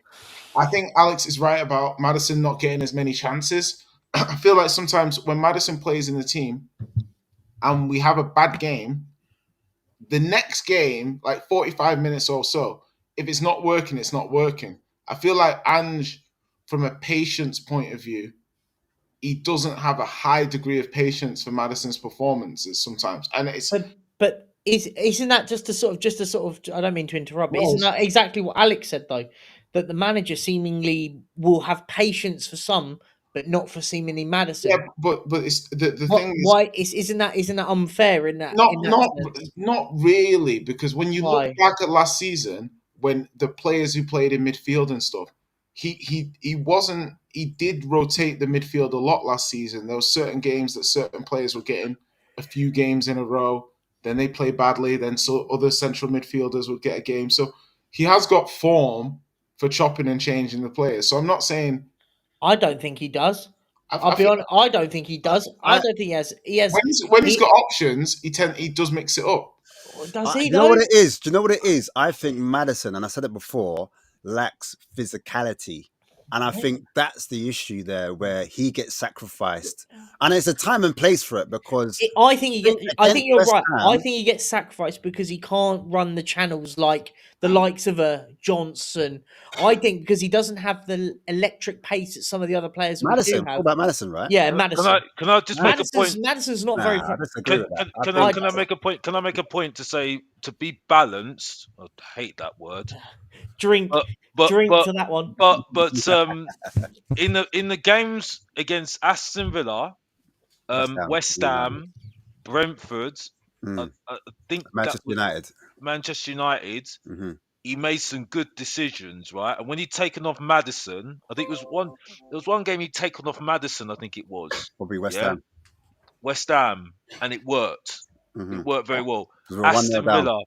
I think Alex is right about Maddison not getting as many chances. I feel like sometimes when Maddison plays in the team and we have a bad game, the next game, like 45 minutes or so, if it's not working, it's not working. I feel like Ange, from a patience point of view, he doesn't have a high degree of patience for Maddison's performances sometimes. And it's but isn't that just a sort of I don't mean to interrupt, but isn't that exactly what Alex said though? That the manager seemingly will have patience for some, but not for seemingly Maddison. Yeah, but it's the thing is, why isn't that unfair in that? Not really, because when you look back at last season, when the players who played in midfield and stuff, he did rotate the midfield a lot last season. There were certain games that certain players were getting a few games in a row. Then they play badly. Then so other central midfielders would get a game. So he has got form for chopping and changing the players. So I'm not saying. I don't think he does. I I'll be think honest. I don't think he does. I don't think he has. He has. when he's got options, he does mix it up. Does Do he? you know what it is? Do you know what it is? I think Madison, and I said it before, lacks physicality. And I think that's the issue there, where he gets sacrificed. And there's a time and place for it, because I think he gets. I think you're West right. I Ham- think he gets sacrificed because he can't run the channels like the likes of a Johnson. I think because he doesn't have the electric pace that some of the other players that we Madison, do talk have. about Madison, right? Yeah, Can Madison. I just make a point? Madison's not very. I disagree with that. Can I make a point? Can I make a point to say, to be balanced? I hate that word. Drink But to that one. But in the games against Aston Villa, West Ham, Brentford, I think Manchester United. Manchester United, Mm-hmm. he made some good decisions, right? And when he'd taken off Maddison, I think it was one game he'd taken off Maddison, I think it was. Probably West Ham. West Ham, and it worked. Mm-hmm. It worked very well. We were 1-0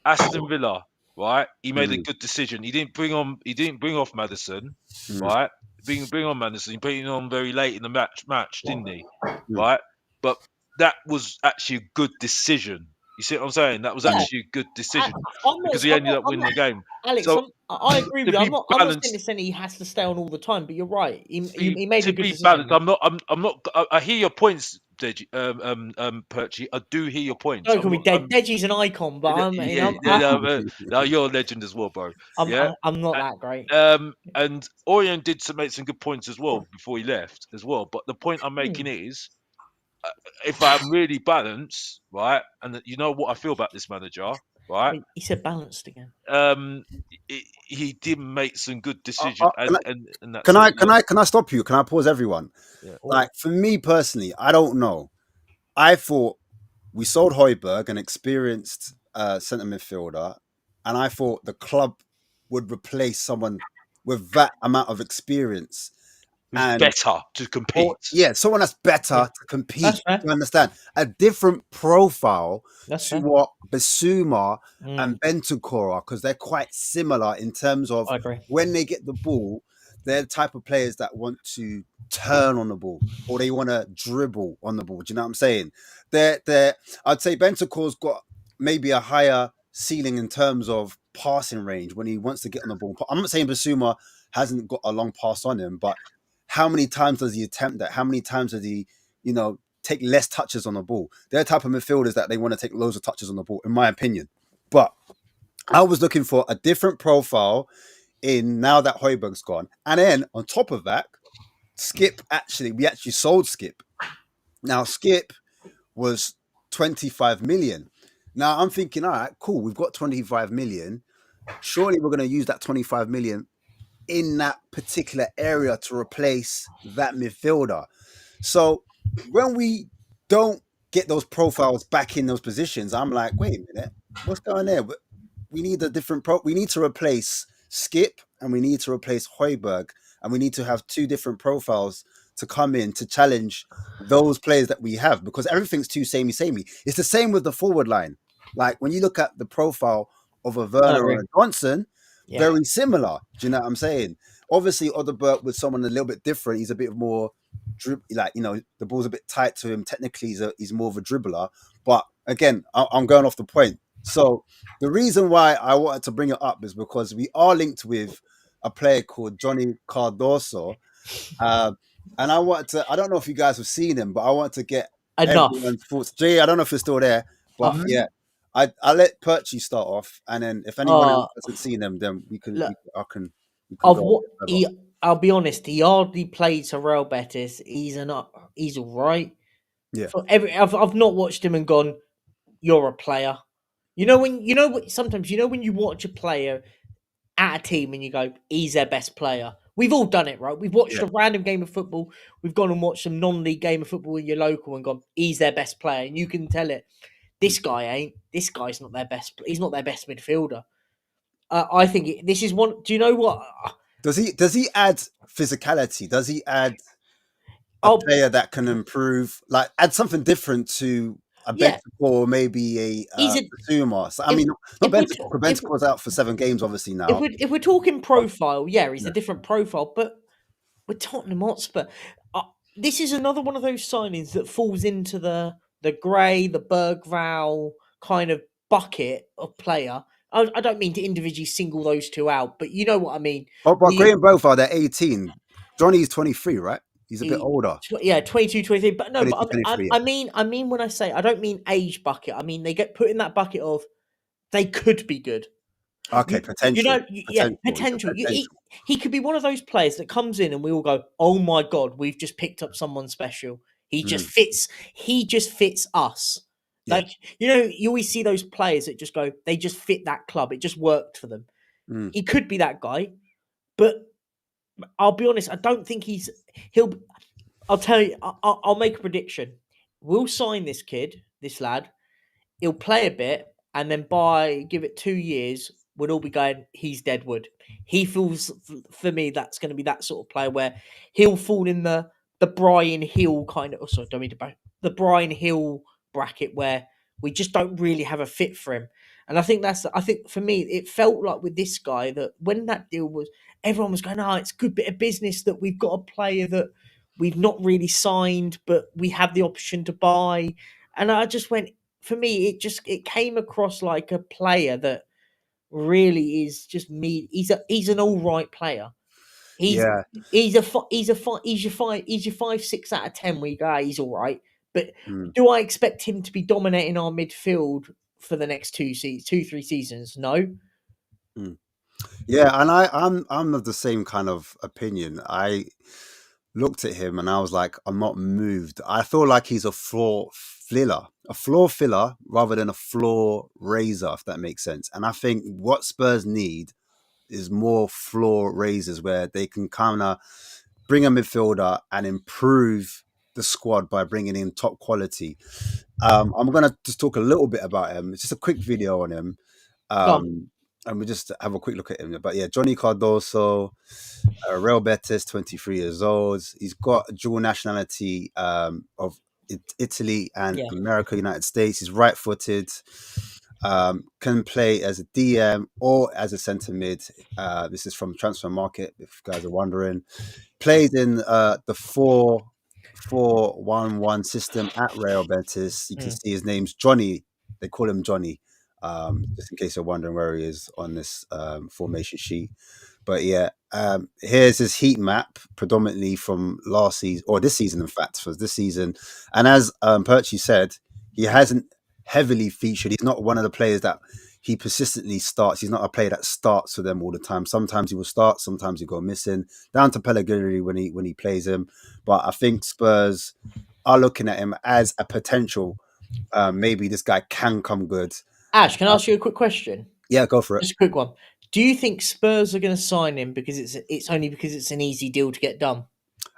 Aston Villa, right? He made a Mm. good decision. He didn't bring off Maddison, right? Bring on Maddison. He put him on very late in the match, didn't he? Right? But that was actually a good decision. You see what I'm saying? That was actually a good decision because he ended up winning the game. Alex, So, I agree with to you. be I'm not balanced- saying he has to stay on all the time, but you're right. He made to a good be decision. balanced. I'm not. I hear your points, Deji, Perchy. I do hear your points. Don't call me Dead. Deji's an icon, but you're a legend as well, bro. I'm not that great. And Orion did make some good points as well before he left as well. But the point I'm making is, if I'm really balanced, right, and you know what I feel about this manager, right? He said balanced again. He did make some good decisions. Can I stop you? Can I pause everyone? Yeah. Like, for me personally, I don't know. I thought we sold Højbjerg, an experienced centre midfielder, and I thought the club would replace someone with that amount of experience. Who's better to compete. Someone that's better to compete. You understand? A different profile to what Bissouma and Bentancur are, because they're quite similar in terms of when they get the ball, they're the type of players that want to turn on the ball or they want to dribble on the ball. Do you know what I'm saying? I'd say Bentancur's got maybe a higher ceiling in terms of passing range when he wants to get on the ball. I'm not saying Bissouma hasn't got a long pass on him, but how many times does he attempt that? How many times does he, take less touches on the ball? They're the type of midfielders that they want to take loads of touches on the ball, in my opinion. But I was looking for a different profile now that Højbjerg's gone. And then on top of that, we actually sold Skip. Now, Skip was 25 million. Now, I'm thinking, all right, cool, we've got 25 million. Surely we're going to use that 25 million in that particular area to replace that midfielder. So when we don't get those profiles back in those positions, I'm like, wait a minute, what's going there? We need a different we need to replace Skip and we need to replace Højbjerg, and we need to have two different profiles to come in to challenge those players that we have, because everything's too samey. It's the same with the forward line. Like when you look at the profile of a Werner or a Johnson, very similar. Do you know what I'm saying? Obviously, Odobert was someone a little bit different. He's a bit more the ball's a bit tight to him. Technically, he's more of a dribbler. But again, I'm going off the point. So the reason why I wanted to bring it up is because we are linked with a player called Johnny Cardoso. And I don't know if you guys have seen him, but I want to get everyone's thoughts. Jay, I don't know if you're still there, but I'll let Perchy start off, and then if anyone hasn't seen him, then we can. I'll be honest. He hardly played for Real Betis. He's all right. Yeah. I've not watched him and gone, "You're a player." Sometimes when you watch a player at a team and you go, "He's their best player." We've all done it, right? We've watched a random game of football. We've gone and watched some non-league game of football in your local and gone, "He's their best player," and you can tell it. This guy ain't. This guy's not their best. He's not their best midfielder. I think this is one. Do you know what? Does he add physicality? Does he add a player that can improve, like add something different to Yeah. Bentancur or maybe a He's a Zuma. So, I if- mean, not if we're Bentancur, because if, Bentancur's out for 7 games, obviously, now. if we're talking profile, yeah, he's Yeah. a different profile, but with Tottenham Hotspur, this is another one of those signings that falls into the Gray, the Bergval kind of bucket of player. I don't mean to individually single those two out, but you know what I mean. Oh, but The- Gray and both are, they're 18. Johnny's 23, right? He's a bit older. Yeah, 22, 23. But no, 22, but 23, I mean when I say, I don't mean age bucket. I mean they get put in that bucket of they could be good. Okay, potential. Yeah, He's a potential. potential. He could be one of those players that comes in and we all go, "Oh my god, we've just picked up someone special." He just fits. He just fits us. Yeah. Like you always see those players that just go, they just fit that club. It just worked for them. He could be that guy, but I'll be honest. I don't think he'll. I'll tell you. I'll make a prediction. We'll sign this kid, this lad. He'll play a bit, and then give it 2 years, we'll all be going, he's Deadwood. He feels, for me, that's going to be that sort of player where he'll fall in the Brian Hill kind of, don't mean to the Brian Hill bracket where we just don't really have a fit for him. And I think for me, it felt like with this guy that when that deal was, everyone was going, it's a good bit of business that we've got a player that we've not really signed, but we have the option to buy. And I just went, for me, it came across like a player that really is just me. He's an all right player. He's your 5-6 out of 10 where you go, he's all right. But do I expect him to be dominating our midfield for the next 2-3 seasons? No. Yeah, and I'm of the same kind of opinion. I looked at him and I was like, I'm not moved. I feel like he's a floor filler rather than a floor raiser, if that makes sense. And I think what Spurs need is more floor raisers where they can kind of bring a midfielder and improve the squad by bringing in top quality. I'm going to just talk a little bit about him. It's just a quick video on him. And we just have a quick look at him. But yeah, Johnny Cardoso, Real Betis, 23 years old. He's got dual nationality of Italy and America, United States. He's right-footed. Can play as a DM or as a centre mid. This is from Transfer Market, if you guys are wondering. Plays in the 4-4-1-1 system at Real Betis. You can see his name's Johnny. They call him Johnny. Just in case you're wondering where he is on this formation sheet. But yeah, here's his heat map, predominantly from last season, or this season, in fact, for this season. And as Perchie said, he hasn't heavily featured. He's not one of the players that he persistently starts. He's not a player that starts for them all the time. Sometimes he will start, sometimes he go missing. Down to Pellegrini when he plays him. But I think Spurs are looking at him as a potential. Maybe this guy can come good. Ash, can I ask you a quick question? Yeah, go for it. Just a quick one. Do you think Spurs are going to sign him because it's only because it's an easy deal to get done?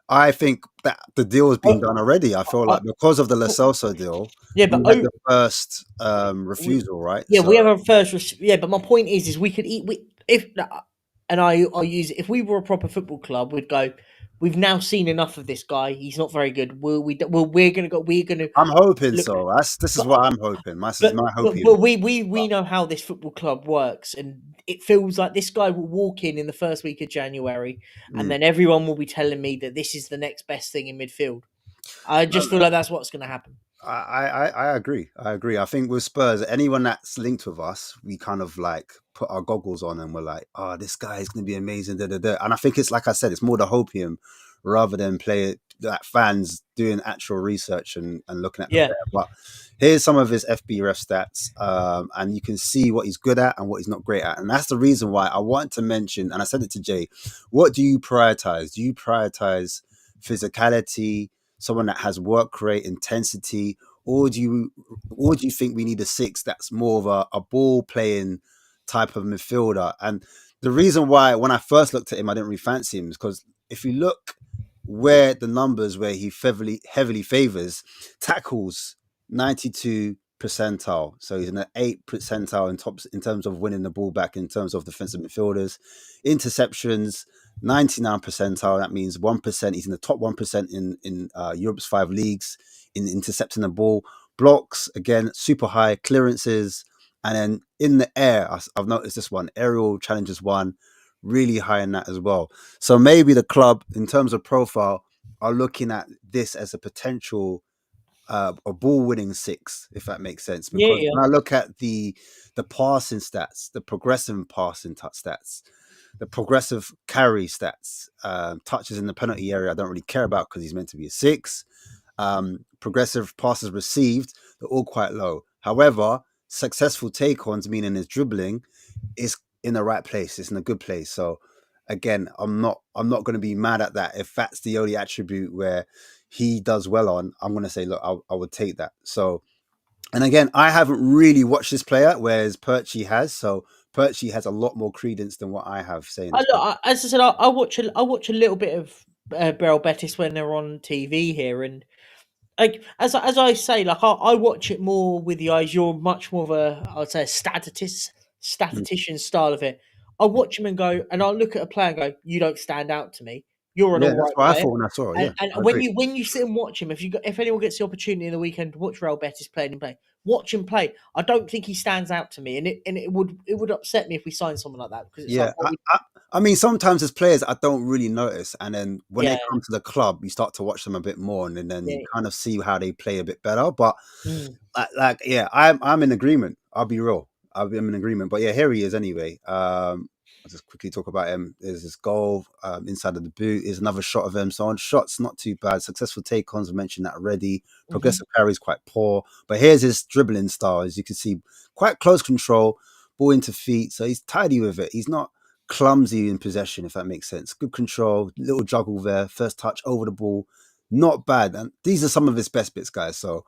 I think that the deal has been done already. I feel like because of the Lo Celso deal, but we had the first refusal, right? Yeah, so we have our first. But my point is we could I'll use it. If we were a proper football club, we'd go. We've now seen enough of this guy. He's not very good. We're gonna go. We're gonna. I'm hoping so. This is what I'm hoping. My hope. But we know how this football club works, and it feels like this guy will walk in the first week of January, and then everyone will be telling me that this is the next best thing in midfield. I just feel like that's what's going to happen. I agree. I think with Spurs, anyone that's linked with us, we kind of like put our goggles on and we're like, oh, this guy is going to be amazing. And I think it's like I said, it's more the hopium rather than fans doing actual research and looking at the player. But here's some of his FBref stats, and you can see what he's good at and what he's not great at. And that's the reason why I want to mention, and I said it to Jay, what do you prioritize? Do you prioritize physicality, someone that has work rate, intensity, or do you think we need a 6 that's more of a ball playing type of midfielder? And the reason why when I first looked at him I didn't really fancy him is because if you look where the numbers where he heavily favors, tackles 92 percentile, so he's in the 8th percentile in terms of winning the ball back in terms of defensive midfielders. Interceptions 99 percentile, that means 1%. He's in the top 1% in Europe's 5 leagues in intercepting the ball. blocks, again, super high, clearances, and then in the air, I've noticed this one, aerial challenges one, really high in that as well. So maybe the club, in terms of profile, are looking at this as a potential a ball winning six, if that makes sense. Yeah, Because yeah. when I look at the passing stats, the progressive passing stats, the progressive carry stats, touches in the penalty area, I don't really care about because he's meant to be a six. Progressive passes received, they're all quite low. However, successful take-ons, meaning his dribbling, is in the right place. It's in a good place. So again, I'm not going to be mad at that. If that's the only attribute where he does well on, I'm going to say, look, I would take that. So, and again, I haven't really watched this player, whereas Perchy has. So Perchy has a lot more credence than what I have saying. As I said, I watch a little bit of Real Betis when they're on TV here, and like as I say, like I watch it more with the eyes. You're much more of a, I would say, a statistician style of it. I watch him and go, and I look at a player and go, you don't stand out to me. You're an Yeah, all that's right what I player. thought when I saw it. Yeah, And I when agree. you sit and watch him, if anyone gets the opportunity in the weekend to watch Real Betis playing him play, watch him play. I don't think he stands out to me, and it would upset me if we signed someone like that because it's Yeah, like, I mean, sometimes as players, I don't really notice, and then when yeah, they come to the club, you start to watch them a bit more, and then yeah. you kind of see how they play a bit better. But Mm. yeah, I'm in agreement. I'll be real. I'm in agreement. But yeah, here he is anyway. I'll just quickly talk about him. There's this goal inside of the boot. Is another shot of him. So on shots, not too bad. Successful take-ons, I mentioned that already. Progressive carry is quite poor. But here's his dribbling style. As you can see, quite close control, ball into feet. So he's tidy with it. He's not clumsy in possession, if that makes sense. Good control, little juggle there. First touch over the ball. Not bad. And these are some of his best bits, guys. So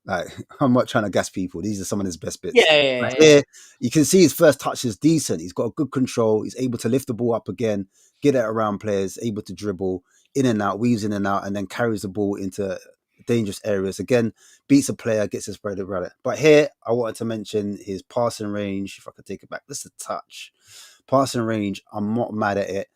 like, I'm not trying to gas people. These are some of his best bits. Yeah. Here, you can see his first touch is decent. He's got a good control. He's able to lift the ball up again, get it around players, able to dribble in and out, weaves in and out, and then carries the ball into dangerous areas. Again, beats a player, gets his spread around it. But here, I wanted to mention his passing range. If I could take it back, just a touch. Passing range, I'm not mad at it.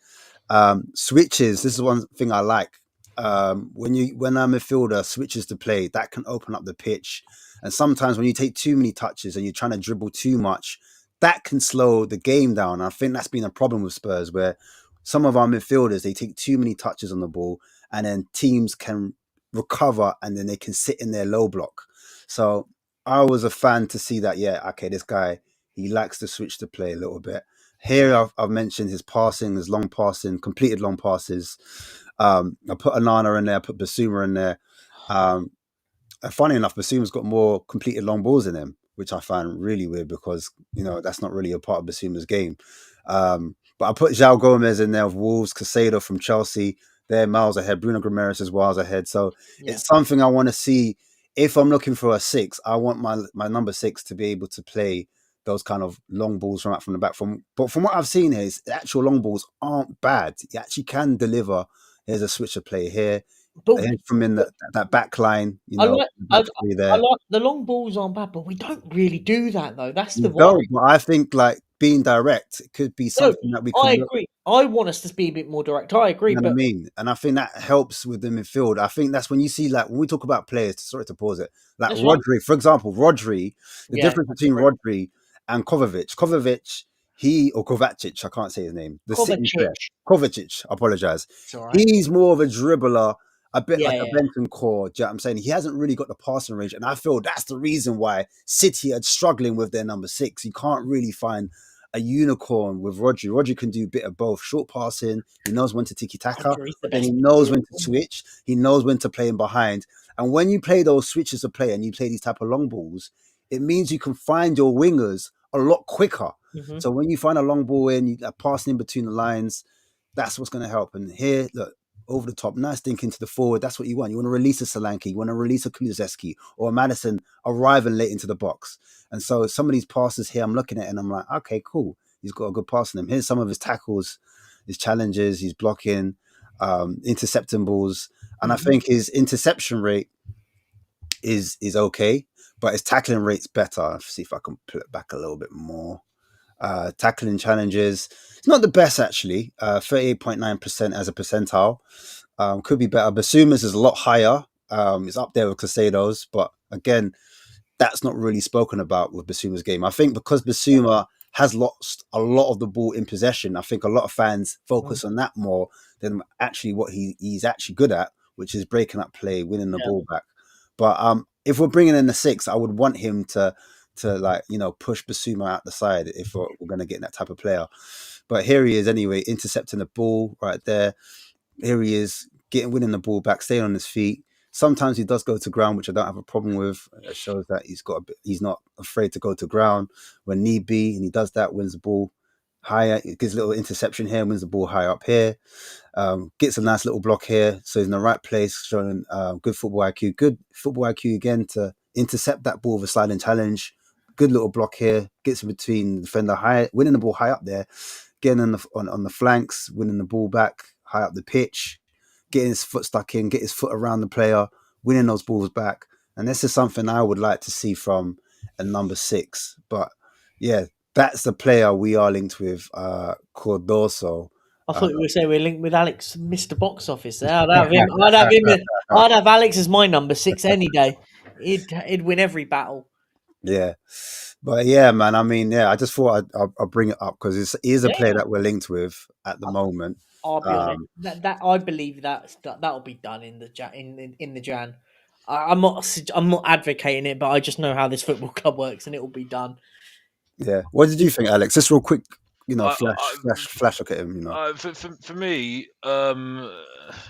Switches, this is one thing I like. When a midfielder switches to play, that can open up the pitch. And sometimes when you take too many touches and you're trying to dribble too much, that can slow the game down. I think that's been a problem with Spurs, where some of our midfielders, they take too many touches on the ball, and then teams can recover and then they can sit in their low block. So I was a fan to see that, yeah, okay, this guy, he likes to switch to play a little bit. Here I've mentioned his passing, his long passing, completed long passes. I put Anana in there, I put Basuma in there. Funny enough, Basuma's got more completed long balls in him, which I find really weird because, that's not really a part of Basuma's game. But I put João Gomez in there of Wolves, Casado from Chelsea. They're miles ahead. Bruno Guimaraes is miles ahead. So it's something I want to see. If I'm looking for a six, I want my number six to be able to play those kind of long balls from the back. But from what I've seen here, the actual long balls aren't bad. You actually can deliver. Here's a switcher play here. But From in that back line, I like there. the long balls aren't bad, but we don't really do that though. That's the You don't, worry. but I think like being direct, it could be No, something that we can I look. agree. I want us to be a bit more direct. I agree, You know what I but mean? And I think that helps with the midfield. I think that's when you see, like, when we talk about players, sorry to pause it, like that's right. Rodri, for example, the Yeah, difference between Rodri and Kovacic, or Kovacic, I can't say his name, the sitting player, Kovacic. Kovacic, I apologize. It's all right. He's more of a dribbler, a bit like a Yeah. Bentancur, do you know what I'm saying? He hasn't really got the passing range, and I feel that's the reason why City are struggling with their number six. You can't really find a unicorn with Rodri. Rodri can do a bit of both. Short passing, he knows when to tiki-taka, Rodri's the but then best he knows midfielder. when to switch. He knows when to play in behind. And when you play those switches of play and you play these type of long balls, it means you can find your wingers a lot quicker. Mhm. So when you find a long ball in, you passing in between the lines, that's what's going to help. And here, look, over the top, nice thinking to the forward. That's what you want. You want to release a Solanke, you want to release a Kulusevski or a Madison arriving late into the box. And so some of these passes here, I'm looking at it and I'm like, okay, cool. He's got a good pass in him. Here's some of his tackles, his challenges, he's blocking, intercepting balls. And I think his interception rate is okay, but his tackling rate's better. Let's see if I can pull it back a little bit more. Tackling challenges, it's not the best actually. 38.9% as a percentile. Could be better. Basuma's is a lot higher. It's up there with Casado's, but again, that's not really spoken about with Basuma's game. I think because Basuma has lost a lot of the ball in possession, I think a lot of fans focus on that more than actually what he's actually good at, which is breaking up play, winning the ball back. But if we're bringing in the 6, I would want him to push Basuma out the side if we're going to get that type of player. But here he is anyway, intercepting the ball right there. Here he is winning the ball back, staying on his feet. Sometimes he does go to ground, which I don't have a problem with. It shows that he's not afraid to go to ground when need be, and he does that. Wins the ball higher. He gives a little interception here, wins the ball high up here. Gets a nice little block here, so he's in the right place, showing good football IQ. Good football IQ again to intercept that ball with a sliding challenge. Good little block here. Gets in between the defender, high, winning the ball high up there. Getting on the flanks, winning the ball back high up the pitch. Getting his foot stuck in, get his foot around the player, winning those balls back. And this is something I would like to see from a number 6. But yeah, that's the player we are linked with, Cordoso. I thought you were saying we're linked with Alex, Mr. Box Office. I'd have him. I'd have Alex as my number 6 any day. He'd win every battle. Yeah, but yeah, man. I mean, yeah, I just thought I'd bring it up because it is a player that we're linked with at the moment. I'll be honest. That I believe that'll be done in the Jan. I'm not advocating it, but I just know how this football club works, and it will be done. Yeah. What did you think, Alex? Just real quick, flash look at him. For me,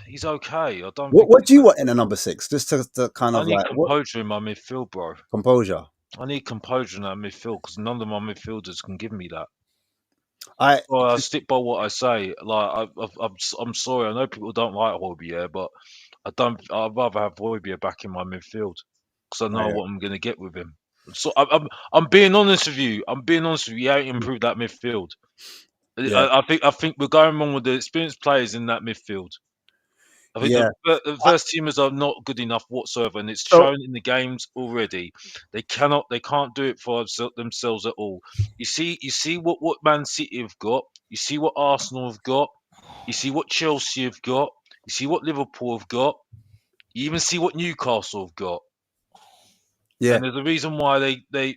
he's okay. I don't. What do you want in a number 6? Just to kind of I need composure in my midfield, bro. Composure. I need composure in that midfield because none of my midfielders can give me that. I stick by what I say. Like I'm sorry, I know people don't like Højbjerg, but I'd rather have Højbjerg back in my midfield because I know what I'm going to get with him. So I'm being honest with you. He ain't improved that midfield. Yeah. I think we're going wrong with the experienced players in that midfield. I think the first teamers are not good enough whatsoever, and it's shown in the games already. They can't do it for themselves at all. You see what Man City have got. You see what Arsenal have got. You see what Chelsea have got. You see what Liverpool have got. You even see what Newcastle have got. Yeah, and there's a reason why they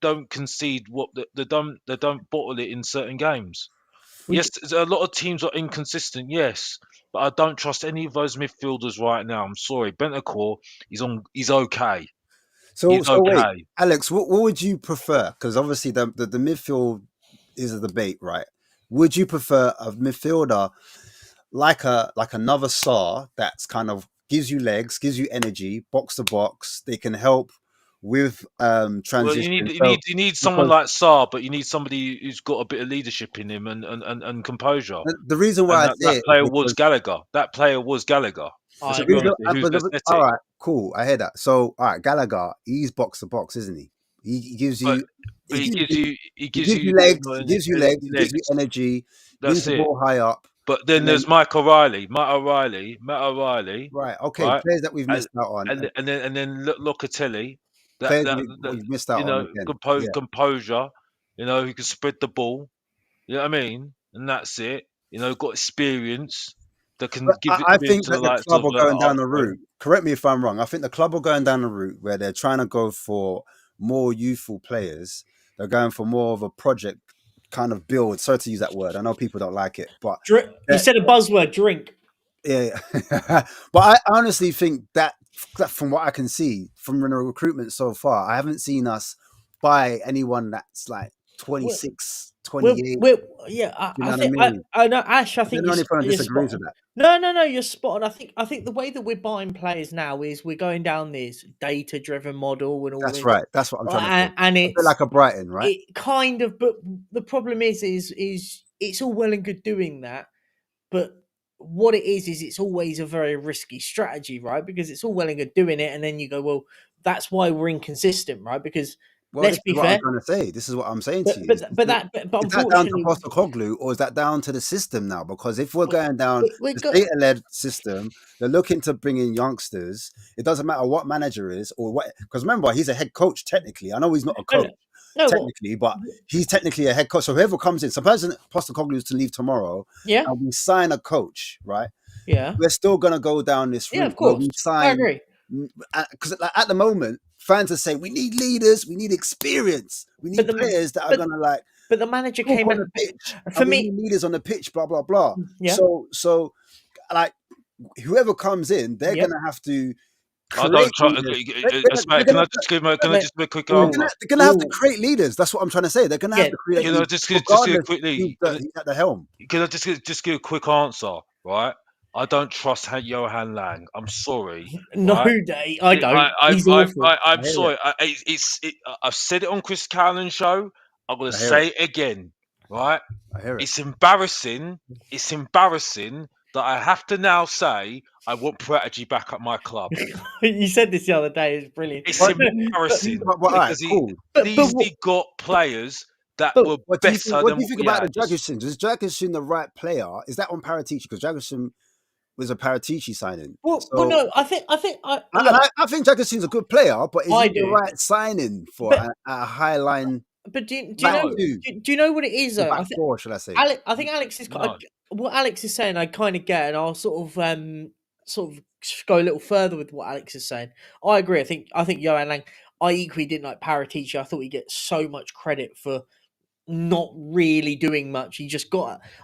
don't concede they don't bottle it in certain games. Yes, a lot of teams are inconsistent. Yes, but I don't trust any of those midfielders right now. I'm sorry, Bentancur, he's okay. So wait, Alex, what would you prefer? Because obviously the midfield is a debate, right? Would you prefer a midfielder like another Sarr that's kind of gives you legs, gives you energy, box to box? They can help with transition. Well, you need someone like Sarr, but you need somebody who's got a bit of leadership in him and composure. The reason why that player was Gallagher. That player was Gallagher. All right, cool. I hear that. So, all right, Gallagher, he's box to box, isn't he? He gives you. He gives you legs. He gives you legs. He gives you energy. That's it. Ball high up. But then there's Matt O'Reilly. Right. Okay. Right? Players that we've missed out on. And then Locatelli. We've missed out on. Composure. Who can spread the ball. You know what I mean? And that's it. Got experience. That can give I think that the club are going down the route. Correct me if I'm wrong. I think the club are going down the route where they're trying to go for more youthful players. They're going for more of a project kind of build. Sorry to use that word. I know people don't like it, but you said a buzzword, drink. Yeah, but I honestly think that from what I can see from the recruitment so far, I haven't seen us buy anyone that's like 26, 28. I know, Ash. I think the only person disagrees with that. No, you're spot on. I think the way that we're buying players now is we're going down this data-driven model and all. That's right. That's what I'm trying to do. And it's like a Brighton, right? It kind of, but the problem is it's all well and good doing that, but what it is it's always a very risky strategy, right? Because it's all well and good doing it, and then you go, well, that's why we're inconsistent, right? Because let's be fair. I'm trying to say. This is what I'm saying to you. But unfortunately, is that down to Postecoglou, or is that down to the system now? Because if we're going down the data-led system, they're looking to bring in youngsters. It doesn't matter what manager is or what. Because remember, he's a head coach technically. I know he's not a coach. Technically, but he's technically a head coach. So whoever comes in, suppose Postecoglou is to leave tomorrow, and we sign a coach, right? Yeah, we're still gonna go down this route. Yeah, of course. I agree. Because at the moment, fans are saying we need leaders, we need experience, we need players that are gonna like. But the manager talk came on out the pitch, for and we me. need leaders on the pitch. Blah blah blah. Yeah. So like whoever comes in, they're Yep. gonna have to. I don't try. Can I just give a quick answer? They're gonna have to create leaders. That's what I'm trying to say. They're gonna have to create. Can I just give quickly? He's at the helm. Can I just give a quick answer? Right. I don't trust Johan Lang. I'm sorry. No, right? I don't. He's awful. I'm sorry. I've said it on Chris Callan's show. I'm going to say it again. Right? I hear it. It's embarrassing. It's embarrassing that I have to now say I want Prodigy back at my club. You said this the other day. It's brilliant. It's embarrassing because he got players that were better what than do you think about the Dragic? Is Dragic the right player? Is that on Paratici? Because Dragic was a Paratici signing. Well, no, I think I think Dragic a good player, but is he the right signing for a high line? But do you know what it is though? Back four, should I say? I think Alex is what Alex is saying. I kind of get, and I'll sort of go a little further with what Alex is saying. I agree. I think Johan Lang. I equally didn't like Paratici. I thought he gets so much credit for not really doing much.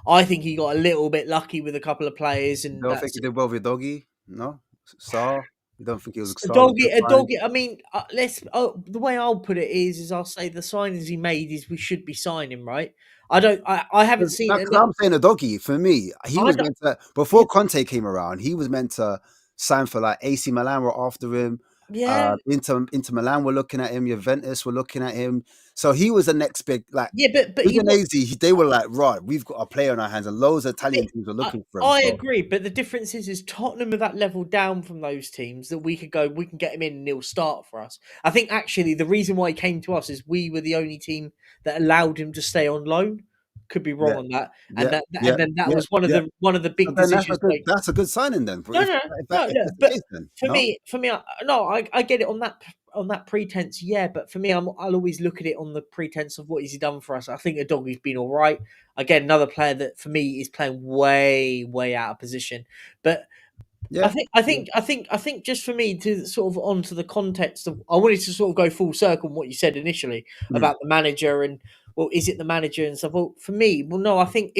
I think he got a little bit lucky with a couple of players. And you don't think he did well with Doggy? No, Saar. You don't think he was a doggy? I mean, the way I'll put it is I'll say the signings he made is we should be signing, right? I haven't seen it. I'm saying a Doggy for me. He was meant to before Conte came around. He was meant to sign for like AC Milan were after him. Yeah, Inter Milan were looking at him. Juventus were looking at him. So he was the next big like. Yeah, but they were like, right, we've got a player on our hands, and loads of Italian teams were looking for him. I agree, but the difference is Tottenham are that level down from those teams that we can get him in and he'll start for us. I think actually the reason why he came to us is we were the only team that allowed him to stay on loan. Could be wrong on that, and that was one of the big decisions. That's a good signing then. For me, I get it on that pretense. Yeah, but for me, I'll always look at it on the pretense of what he's done for us. I think Adoghi's been all right. Again, another player that for me is playing way out of position, but. Yeah, I think just for me to sort of onto the context of, I wanted to sort of go full circle on what you said initially about the manager and, well, is it the manager and stuff? Well, for me, no, I think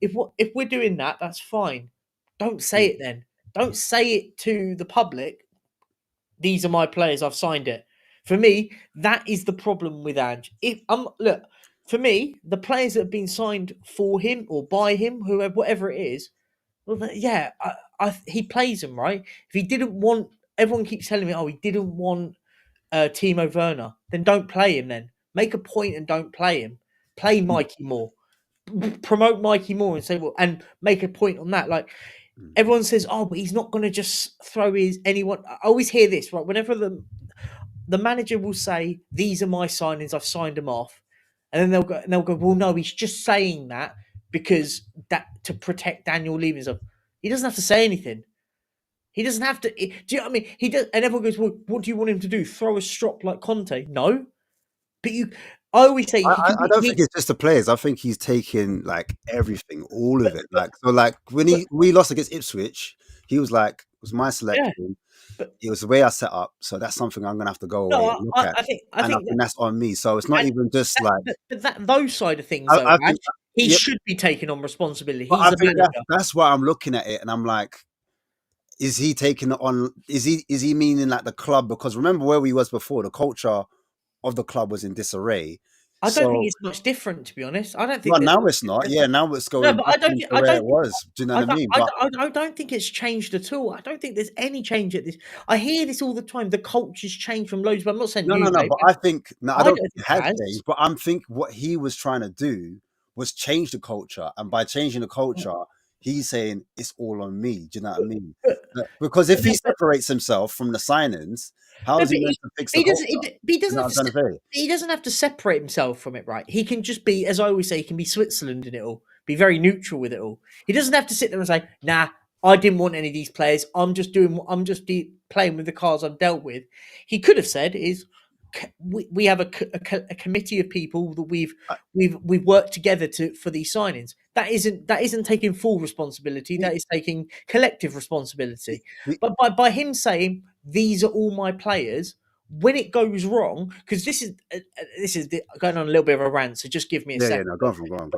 if we're doing that, that's fine. Don't say it then. Don't say it to the public. These are my players. I've signed it. For me, that is the problem with Ange. Look, for me, the players that have been signed for him or by him, whoever, whatever it is, well, yeah, he plays them, right? If he didn't want, everyone keeps telling me, he didn't want Timo Werner, then don't play him then. Make a point and don't play him. Play Mikey Moore. Promote Mikey Moore and say, well, and make a point on that. Like, everyone says, but he's not going to just throw anyone. I always hear this, right? Whenever the manager will say, these are my signings, I've signed them off. And then they'll go, well, no, he's just saying that because that to protect Daniel Levy and stuff. He doesn't have to say anything. He doesn't have to. Do you know what I mean? He does, and everyone goes, "Well, what do you want him to do? Throw a strop like Conte?" No, but I always say, I don't think it's just the players. I think he's taking like everything, all of it. Like so, like when we lost against Ipswich, he was like, "It was my selection. It was the way I set up. So that's something I'm gonna have to go away and look at. I think that's on me. So it's not even just those side of things. I think, he should be taking on responsibility. That's why I'm looking at it, and I'm like, is he taking it on? Is he meaning like the club? Because remember where we was before, the culture of the club was in disarray. I don't think it's much different, to be honest. I don't think. Well, now it's not. Yeah, now it's going. No, but I don't. It was. Do you know what I mean? I don't think it's changed at all. I don't think there's any change at this. I hear this all the time. The culture's changed from loads, but I'm not saying no. But I think I don't think it has changed. But I'm thinking what he was trying to do was change the culture, and by changing the culture, he's saying it's all on me. Do you know what I mean? Because if he separates himself from the signings, how is he going to fix the culture? He doesn't have to separate himself from it, right? He can just be, as I always say, he can be Switzerland in it all, be very neutral with it all. He doesn't have to sit there and say, "Nah, I didn't want any of these players. I'm just playing with the cards I've dealt with." He could have said, we have a committee of people that we've worked together for these signings. That isn't taking full responsibility. That is taking collective responsibility. But by him saying these are all my players, when it goes wrong, because this is going on a little bit of a rant, so just give me a Yeah, second. no, go on.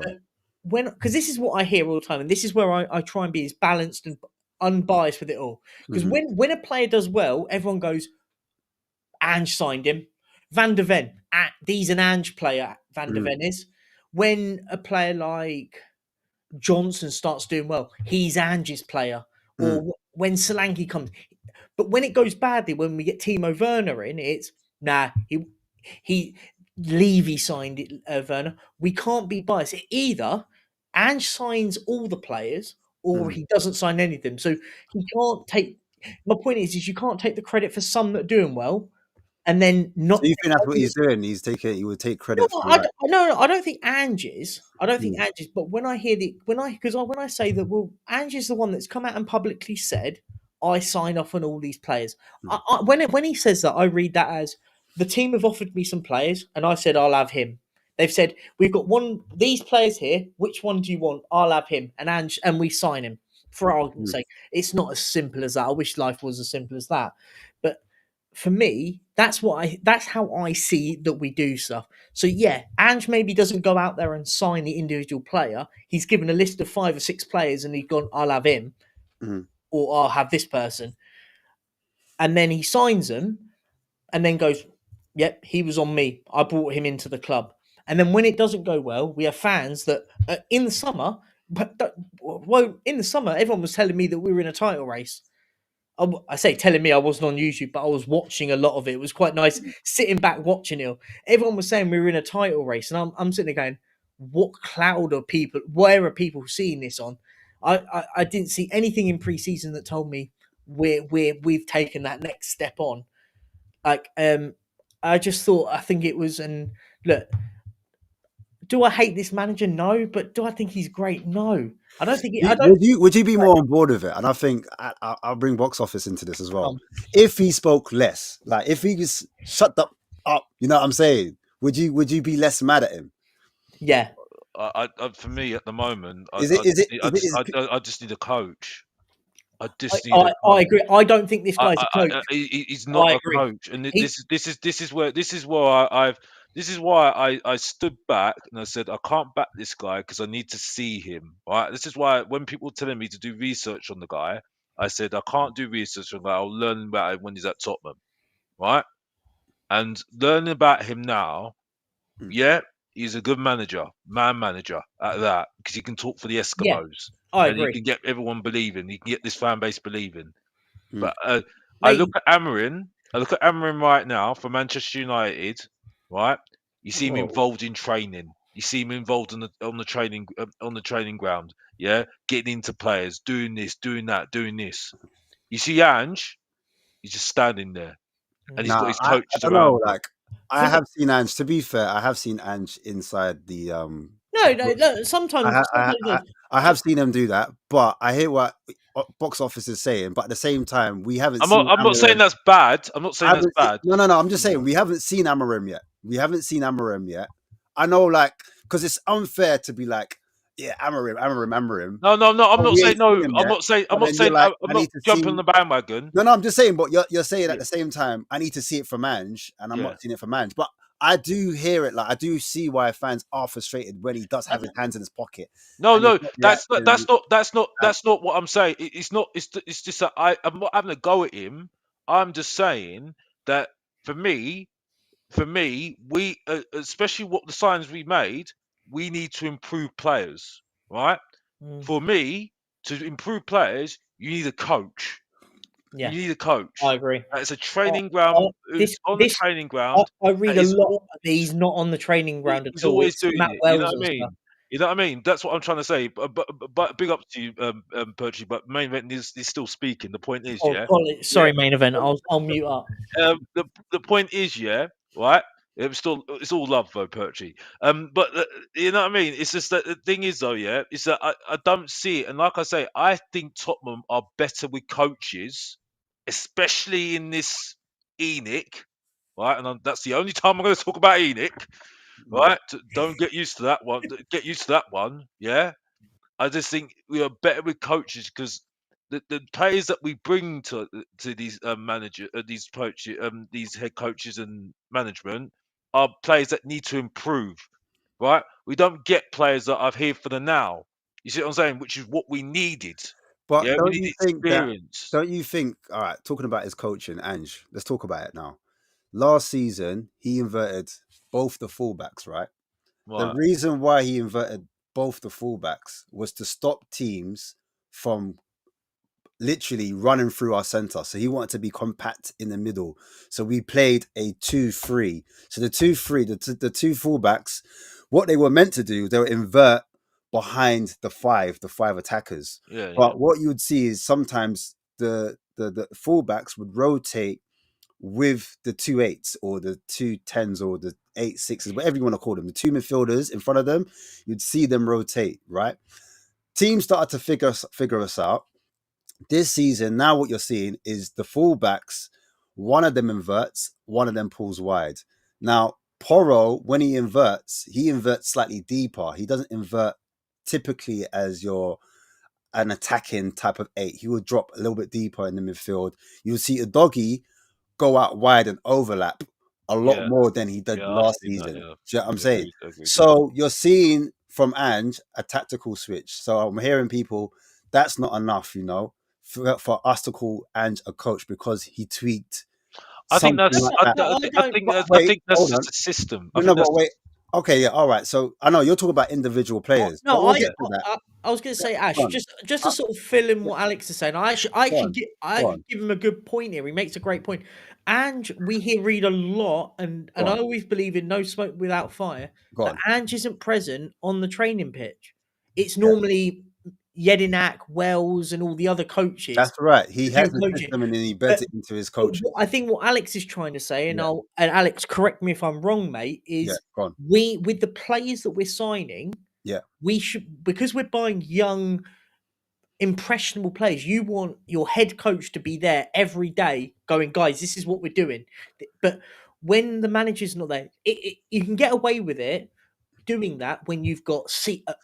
Because this is what I hear all the time, and this is where I try and be as balanced and unbiased with it all. Because when a player does well, everyone goes, Ange signed him. Van der Ven, he's an Ange player. Van der Ven is. When a player like Johnson starts doing well, he's Ange's player. Or when Solanke comes, but when it goes badly, when we get Timo Werner in, it's he Levy signed it, Werner. We can't be biased. Either Ange signs all the players, or he doesn't sign any of them. So he can't take. My point is you can't take the credit for some that are doing well, and then not. So you think that's what he's doing? He would take credit for like. No, I don't think Ange is. I don't think Ange is. But when I hear when I say that, well, Ange is the one that's come out and publicly said, I sign off on all these players. When he says that, I read that as the team have offered me some players, and I said I'll have him. They've said we've got these players here. Which one do you want? I'll have him, and Ange, and we sign him. For argument's sake, it's not as simple as that. I wish life was as simple as that, but for me, that's how I see that we do stuff. So yeah, Ange maybe doesn't go out there and sign the individual player. He's given a list of 5 or 6 players, and he's gone, I'll have him, or I'll have this person, and then he signs them, and then goes, yep, he was on me. I brought him into the club. And then when it doesn't go well, we have fans that in the summer, everyone was telling me that we were in a title race. I say telling me, I wasn't on YouTube, but I was watching a lot of it. It was quite nice sitting back watching it. Everyone was saying we were in a title race, and I'm sitting there going, what cloud of people, where are people seeing this on? I didn't see anything in pre-season that told me we've taken that next step on. Like, I just thought, I think it was, and look, do I hate this manager? No. But do I think he's great? No. I don't think. Would you be more on board with it? And I think I'll bring box office into this as well. If he spoke less, like if he just shut up, you know what I'm saying? Would you be less mad at him? Yeah. For me at the moment, I just need a coach. I agree. I don't think this guy's a coach. He's not a coach, and this is why I stood back and I said I can't back this guy because I need to see him. Right. This is why when people are telling me to do research on the guy, I said I can't do research on the guy. I'll learn about him when he's at Tottenham. Right. And learning about him now, yeah, he's a good manager at that, because he can talk for the Eskimos. I agree. He can get everyone believing. He can get this fan base believing. But I look at Amarin. I look at Amarin right now for Manchester United. Right, you see him involved in training. You see him involved on the training ground. Yeah, getting into players, doing this, doing that, doing this. You see Ange, he's just standing there, and he's got his coaches I don't around. know, like I have seen Ange. To be fair, I have seen Ange inside the. No. Sometimes I have seen him do that, but I hear what box office is saying. But at the same time, we haven't. I'm not saying that's bad. I'm not saying that's bad. No. I'm just saying we haven't seen Amarim yet. I know, like, because it's unfair to be like, yeah, Amarim. No. I'm not saying no. I'm not saying. I'm not jumping on the bandwagon. No. I'm just saying, but you're saying at the same time, I need to see it from Ange, and I'm not seeing it from Ange, but. I do hear it. Like I do see why fans are frustrated when he does have his hands in his pocket. No, that's not what I'm saying. It's not. It's just that I'm not having a go at him. I'm just saying that for me, we especially what the signs we made, we need to improve players, right? For me to improve players, you need a coach. Yeah. You need a coach. I agree. It's a training ground. The training ground. I read a lot that he's not on the training ground at all. He's always doing it. You know what I mean? You know what I mean? That's what I'm trying to say. But big up to you, Perchy. But main event is still speaking. The point is, sorry, main event. I'll mute up. The point is, right. It's all love though, Perchy. But you know what I mean? It's just that the thing is though, is that I don't see it. And like I say, I think Tottenham are better with coaches, especially in this ENIC, right? And that's the only time I'm going to talk about ENIC, right? Don't get used to that one. Get used to that one, yeah. I just think we are better with coaches because the players that we bring to these these head coaches and management are players that need to improve, right? We don't get players that are here for the now. You see what I'm saying? Which is what we needed. But Yeah, we don't need you think that? experience. Don't you think? All right, talking about his coaching, Ange. Let's talk about it now. Last season, he inverted both the fullbacks, right? The Right. reason why he inverted both the fullbacks was to stop teams from literally running through our center. So he wanted to be compact in the middle. So we played a 2-3. So the 2-3, the two fullbacks, what they were meant to do, they would invert behind the five attackers. Yeah, yeah. But what you would see is sometimes the fullbacks would rotate with the 2-8s or the 2-10s or the 8-6s, whatever you want to call them, the two midfielders in front of them, you'd see them rotate, right? Teams started to figure us out. This season, now what you're seeing is the fullbacks, one of them inverts, one of them pulls wide. Now, Porro, when he inverts slightly deeper. He doesn't invert typically as an attacking type of 8. He will drop a little bit deeper in the midfield. You'll see a doggy go out wide and overlap a lot Yeah. more than he did Yeah, I've last seen that, season. yeah. Do you know what I'm Yeah, saying? agreed. So you're seeing from Ange a tactical switch. So I'm hearing people, that's not enough, for us to call Ange a coach because he tweaked I think something that's like that. I Wait, think that's hold on. just a system. I No, think but that's wait. Okay, yeah, all right. So I know you're talking about individual players, but No, we'll get to that. I was going to say, Ash, Go on. just to sort of fill in what Alex is saying. I Go actually on. give, Go on. give him a good point here. He makes a great point. And read a lot, and Go I on. always believe in no smoke without fire. Go That on. Ange isn't present on the training pitch. It's normally Jedinak, Wells, and all the other coaches. That's right. He that has do the coaching. system and then he beds it into his coaches. I think what Alex is trying to say, and Yeah. and Alex, correct me if I'm wrong, mate, is Go on. we with the players that we're signing, Yeah. we should, because we're buying young, impressionable players. You want your head coach to be there every day, going, guys, this is what we're doing. But when the manager's not there, you can get away with it doing that when you've got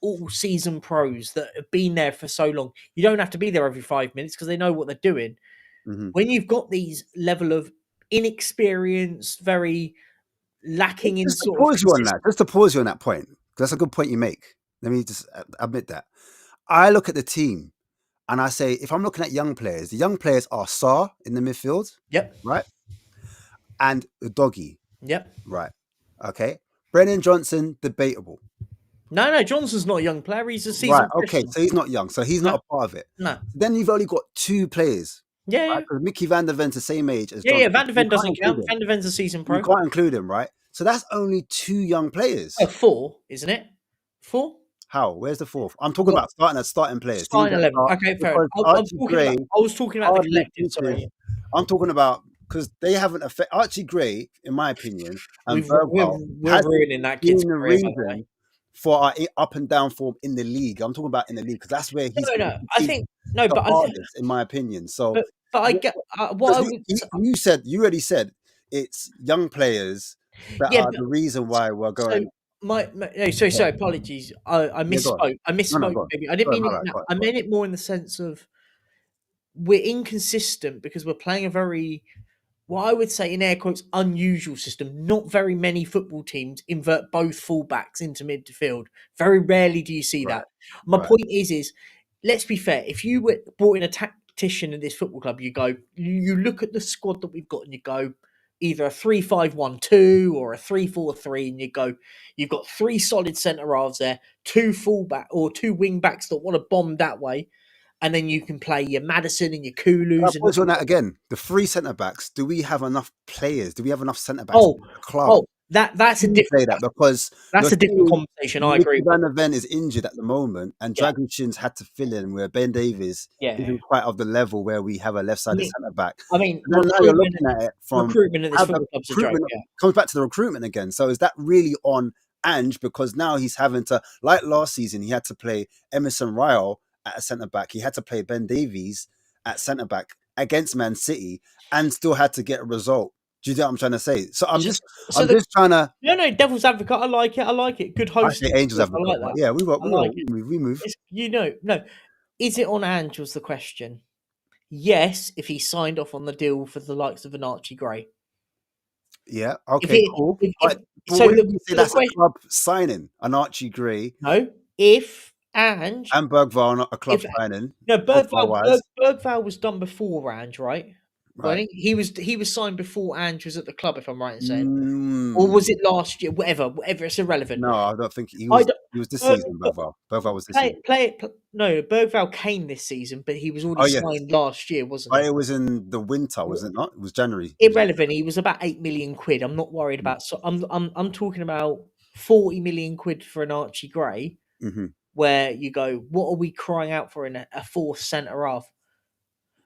all season pros that have been there for so long. You don't have to be there every 5 minutes because they know what they're doing. Mm-hmm. When you've got these level of inexperience, very lacking in Just to sort pause of you on that. Just to pause you on that point. That's a good point you make. Let me just admit that. I look at the team and I say, if I'm looking at young players, the young players are Sarr in the midfield, Yep. right? And the doggy, Yep. right? Okay. Brennan Johnson, debatable. No, Johnson's not a young player. He's a seasoned Right. Okay. professional. So he's not young. So he's not a part of it. No. Then you've only got two players. Yeah. Right? Because Mickey van der Ven's the same age as Yeah, Johnson. Van der Ven You can't doesn't include count. him. Van der Ven's a season pro. You can't include him, right? So that's only two young players. Oh, 4, isn't it? 4? How? Where's the fourth? I'm talking about starting players. Starting 11. Okay, fair enough. I was talking about the collective. Sorry. I'm talking about because they haven't affected Archie Gray, in my opinion, and We're has ruining that been kid's the career, by the way. reason for our up and down form in the league. I'm talking about in the league because that's where he's No. I think no, the but hardest, in my opinion. So, but I get what I would. You already said it's young players that are the reason why we're going. Sorry, apologies. I misspoke. I misspoke. Maybe I didn't mean it. I meant it more in the sense of we're inconsistent because we're playing a very, what I would say in air quotes, unusual system. Not very many football teams invert both fullbacks into midfield. Very rarely do you see that. My point is, let's be fair. If you were brought in a tactician in this football club, you look at the squad that we've got and you go, either a 3-5-1-2 or a 3-4-3, and you go, you've got 3 solid centre halves there, 2 fullback or 2 wing backs that want to bomb that way, and then you can play your Madison and your Kulus. I'll pause on that again. The 3 centre backs. Do we have enough players? Do we have enough centre backs in the club? Oh, that's a different. Because that's a different conversation. I agree. Van der Ven is injured at the moment, and Dragichin's had to fill in where Ben Davies isn't quite of the level where we have a left-sided centre back. I mean, now you're looking at it from recruitment at this football club's a joke. Comes back to the recruitment again. So is that really on Ange? Because now he's having to, like last season, he had to play Emerson Royal at a centre back. He had to play Ben Davies at centre back against Man City, and still had to get a result. Do you know what I'm trying to say? So I'm just trying to. No, devil's advocate. I like it. Good hosting. I say Angel's advocate. I like that. Yeah, we move. No. Is it on Ange was the question? Yes, if he signed off on the deal for the likes of an Archie Gray. Yeah. If Okay. he, Cool. if But so, wouldn't you say the that's a question, club signing? An Archie Gray no, if Ange, and Bergvall not a club if signing. no, Profile wise, Bergvall was done before Ange, right? Well, right? he was signed before Ange was at the club, if I'm right in saying, or Mm, was it last year? Whatever, it's irrelevant. no, I don't think he I was. don't, He was this Berg, season. Bergvall. Bergvall was this season. no, Bergvall came this season, but he was already Oh yes, signed last year, wasn't but he? it was in the winter, was it not? It was January. Irrelevant. He was about 8 million quid. I'm not worried about. So I'm talking about 40 million quid for an Archie Gray, Mm-hmm. where you go, what are we crying out for in a fourth centre half?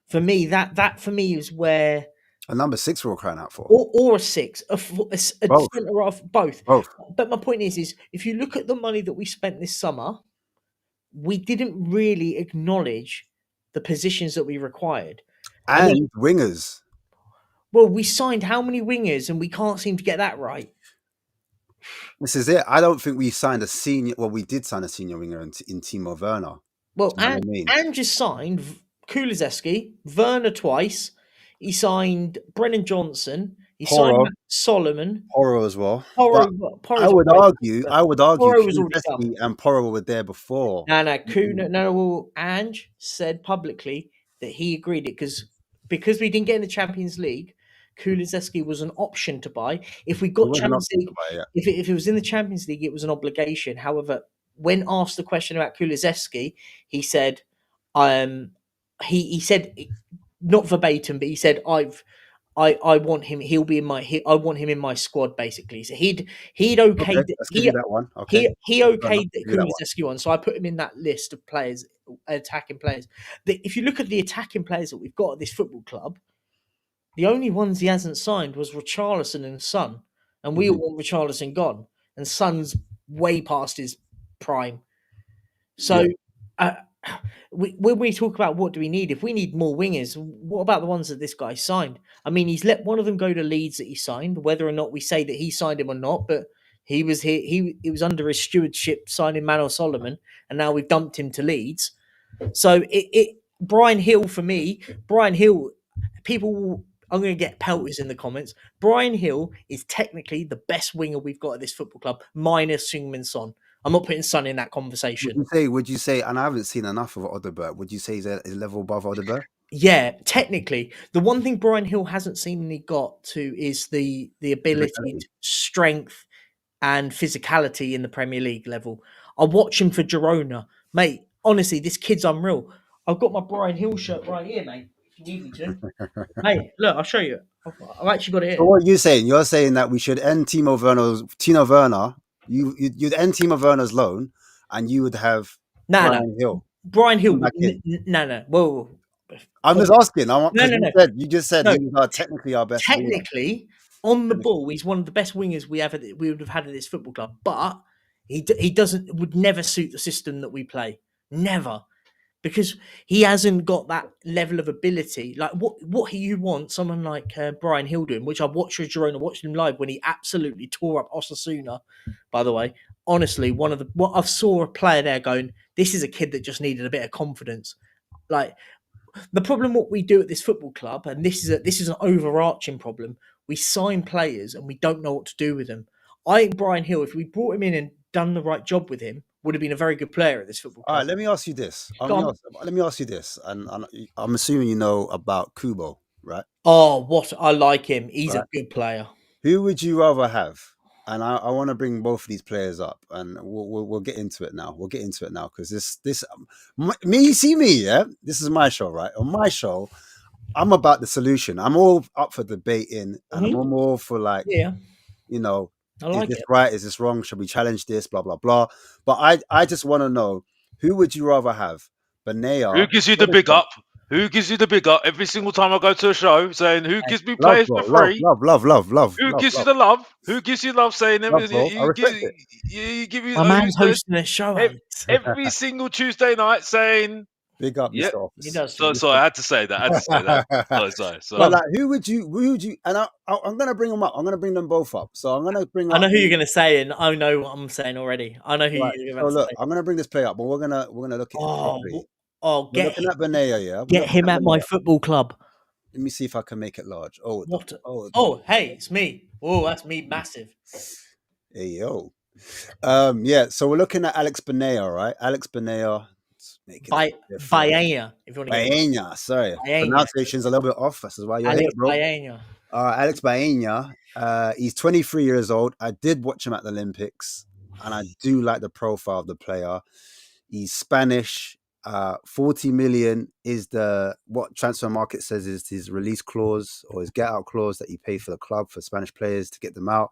For me, that for me is where, A number 6 we're all crying out for. or a six, a Both. centre half, both. Both. But my point is if you look at the money that we spent this summer, we didn't really acknowledge the positions that we required. I mean, And wingers. well, we signed how many wingers, and we can't seem to get that right. This is it. I don't think we signed a senior. Well, we did sign a senior winger in Timo Werner. Well, Do you know what I mean? Ange signed Kulizeski, Werner twice. He signed Brennan Johnson. He signed Porro. Matt Solomon. Porro as well. Porro, But Porro's I would great, argue Porro was already Kulusevski done. and Porro were there before. No. Ange said publicly that he agreed it because we didn't get in the Champions League. Kulizeski was an option to buy. If we It got was an Champions option League, to buy, yeah. if it was in the Champions League, it was an obligation. However, when asked the question about Kulizeski, he said, he said not verbatim, but he said, I want him. He'll be in my. I want him in my squad. Basically, so he'd okayed. Okay, let's give you that one. Okay. He Fair enough. okayed the Give you that one. Kulusevski one, so I put him in that list of players, attacking players. If you look at the attacking players that we've got at this football club, the only ones he hasn't signed was Richarlison and Son, and we all want Richarlison gone, and Son's way past his prime. So, when we talk about what do we need, if we need more wingers, what about the ones that this guy signed? I mean, he's let one of them go to Leeds that he signed, whether or not we say that he signed him or not, but he was here. He was under his stewardship signing Manuel Solomon, and now we've dumped him to Leeds. So Brian Hill for me, Brian Hill, people. I'm going to get pelters in the comments. Brian Hill is technically the best winger we've got at this football club, minus Heung-min Son. I'm not putting Son in that conversation. Would you say, and I haven't seen enough of Odeberg, would you say he's a level above Odeberg? Yeah, technically. The one thing Brian Hill hasn't seemingly got to is the ability, strength, and physicality in the Premier League level. I watch him for Girona. Mate, honestly, this kid's unreal. I've got my Brian Hill shirt right here, mate. If you need me to. Mate, look, I'll show you. I've actually got it here. So what are you saying? You're saying that we should end Timo Werner. You'd end Timo Werner's loan, and you would have Brian Hill. Brian Hill. No. Whoa. I'm just asking. No. You just said he was technically our best. Technically, on the ball, he's one of the best wingers we would have had at this football club. But he would never suit the system that we play. Never. Because he hasn't got that level of ability. Like what you want someone like Brian Hill doing, which I watched with Girona, watched him live when he absolutely tore up Osasuna. By the way, honestly, what I saw a player there going, this is a kid that just needed a bit of confidence. Like the problem, what we do at this football club, and this is an overarching problem. We sign players and we don't know what to do with them. I think Brian Hill, if we brought him in and done the right job with him, would have been a very good player at this football club. All right, let me ask you this. Let me ask you this, and I'm assuming you know about Kubo, right? Oh, what I like him. He's a good player. Who would you rather have? And I want to bring both of these players up, and we'll get into it now. We'll get into it now because this yeah. This is my show, right? On my show, I'm about the solution. I'm all up for debating, and I'm all for is this right? Is this wrong? Should we challenge this? Blah blah blah. But I just want to know, who would you rather have? Benea. Who gives you the big up? Who gives you the big up every single time I go to a show, saying who gives me players for free? Love. Who gives you the love? Who gives you love? Saying I respect it. You give me. My man's hosting a show every single Tuesday night, saying big up yourself. He does. So I had to say that. Sorry. But like, who would you? And I'm gonna bring them up. I'm gonna bring them both up. So I'm gonna bring. I know who you're gonna say, and I know what I'm saying already. I know who you're gonna say. I'm gonna bring this play up, but we're gonna look at it properly. Oh, We're looking at Benea, yeah. We're get looking him at at my Benea. football club. Let me see if I can make it large. What? Oh, hey, it's me. Oh, that's me, massive. Hey yo. Yeah, so we're looking at Alex Benea, right? Alex Benea. Let's make it different. Baena, if you want to get Baena, sorry. Baena. Pronunciation's a little bit off. This is why you're Alex here, bro. Baena. Alex Baena. He's 23 years old. I did watch him at the Olympics, and I do like the profile of the player. He's Spanish. 40 million is what transfer market says is his release clause or his get out clause that you pay for the club for Spanish players to get them out.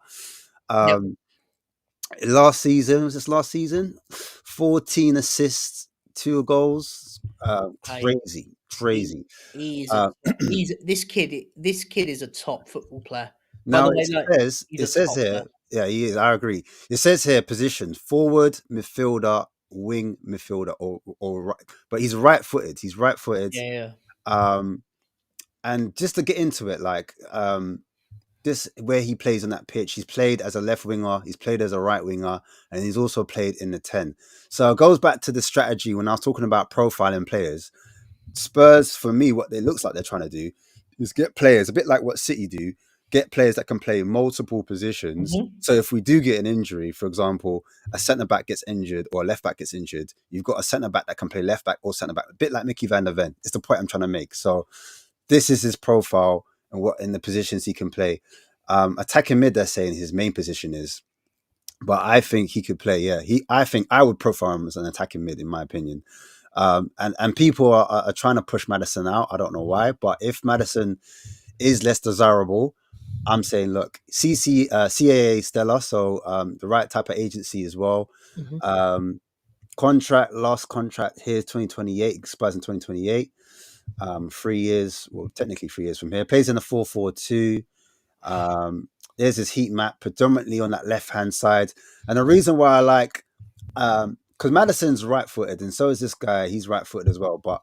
Last season, was this last season? 14 assists, 2 goals. Crazy. He's this kid is a top football player. Now it says here, player. yeah, he is. I agree. It says here position forward, midfielder, wing midfielder, or right, but he's right-footed. Yeah. And just to get into it, like this where he plays on that pitch, he's played as a left winger, he's played as a right winger, and he's also played in the 10. So it goes back to the strategy when I was talking about profiling players. Spurs, for me, what it looks like they're trying to do is get players, a bit like what City do, get players that can play multiple positions. Mm-hmm. So if we do get an injury, for example, a centre-back gets injured or a left-back gets injured, you've got a centre-back that can play left-back or centre-back, a bit like Mickey van der Ven. It's the point I'm trying to make. So this is his profile and what in the positions he can play. Attacking mid, they're saying his main position is. But I think he could play, yeah. I think I would profile him as an attacking mid, in my opinion. And people are trying to push Maddison out. I don't know why, but if Maddison is less desirable, I'm saying, look, CAA Stella, so the right type of agency as well. Mm-hmm. Last contract here is 2028, expires in 2028. 3 years, well, technically 3 years from here. Plays in a 4-4-2. There's his heat map, predominantly on that left-hand side. And the reason why I like, because Maddison's right-footed, and so is this guy. He's right-footed as well, but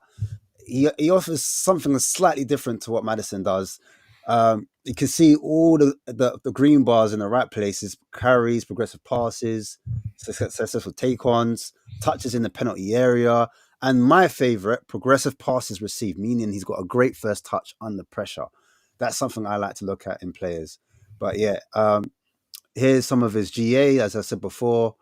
he offers something slightly different to what Maddison does. You can see all the green bars in the right places: carries, progressive passes, successful take-ons, touches in the penalty area, and my favorite, progressive passes received, meaning he's got a great first touch under pressure. That's something I like to look at in players. But yeah, here's some of his GA, as I said before.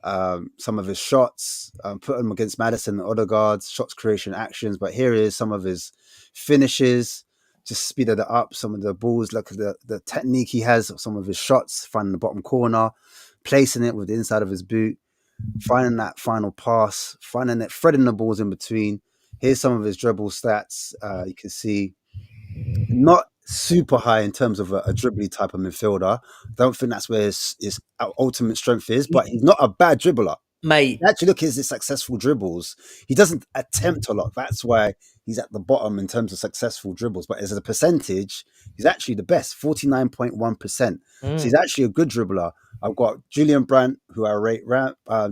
Some of his shots, put him against Maddison and Odegaard's shots, creation, actions. But here is some of his finishes, just speeded it up. Some of the balls, look at the technique he has, some of his shots, finding the bottom corner, placing it with the inside of his boot, finding that final pass, finding it, threading the balls in between. Here's some of his dribble stats. You can see not super high in terms of a dribbly type of midfielder. Don't think that's where his ultimate strength is, but he's not a bad dribbler. Mate, Actually, look at his successful dribbles. He doesn't attempt a lot. That's why he's at the bottom in terms of successful dribbles. But as a percentage, he's actually the best, 49.1%. So he's actually a good dribbler. I've got Julian Brandt, who I rate,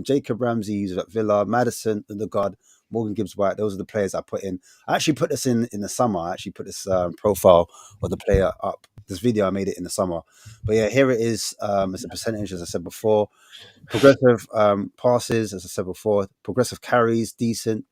Jacob Ramsey, who's at Villa, Maddison, Odegaard, Morgan Gibbs-White. Those are the players I put in. I actually put this in the summer. I actually put this profile of the player up. This video, I made it in the summer. But yeah, here it is. It's a percentage, as I said before. Progressive passes, as I said before. Progressive carries, decent.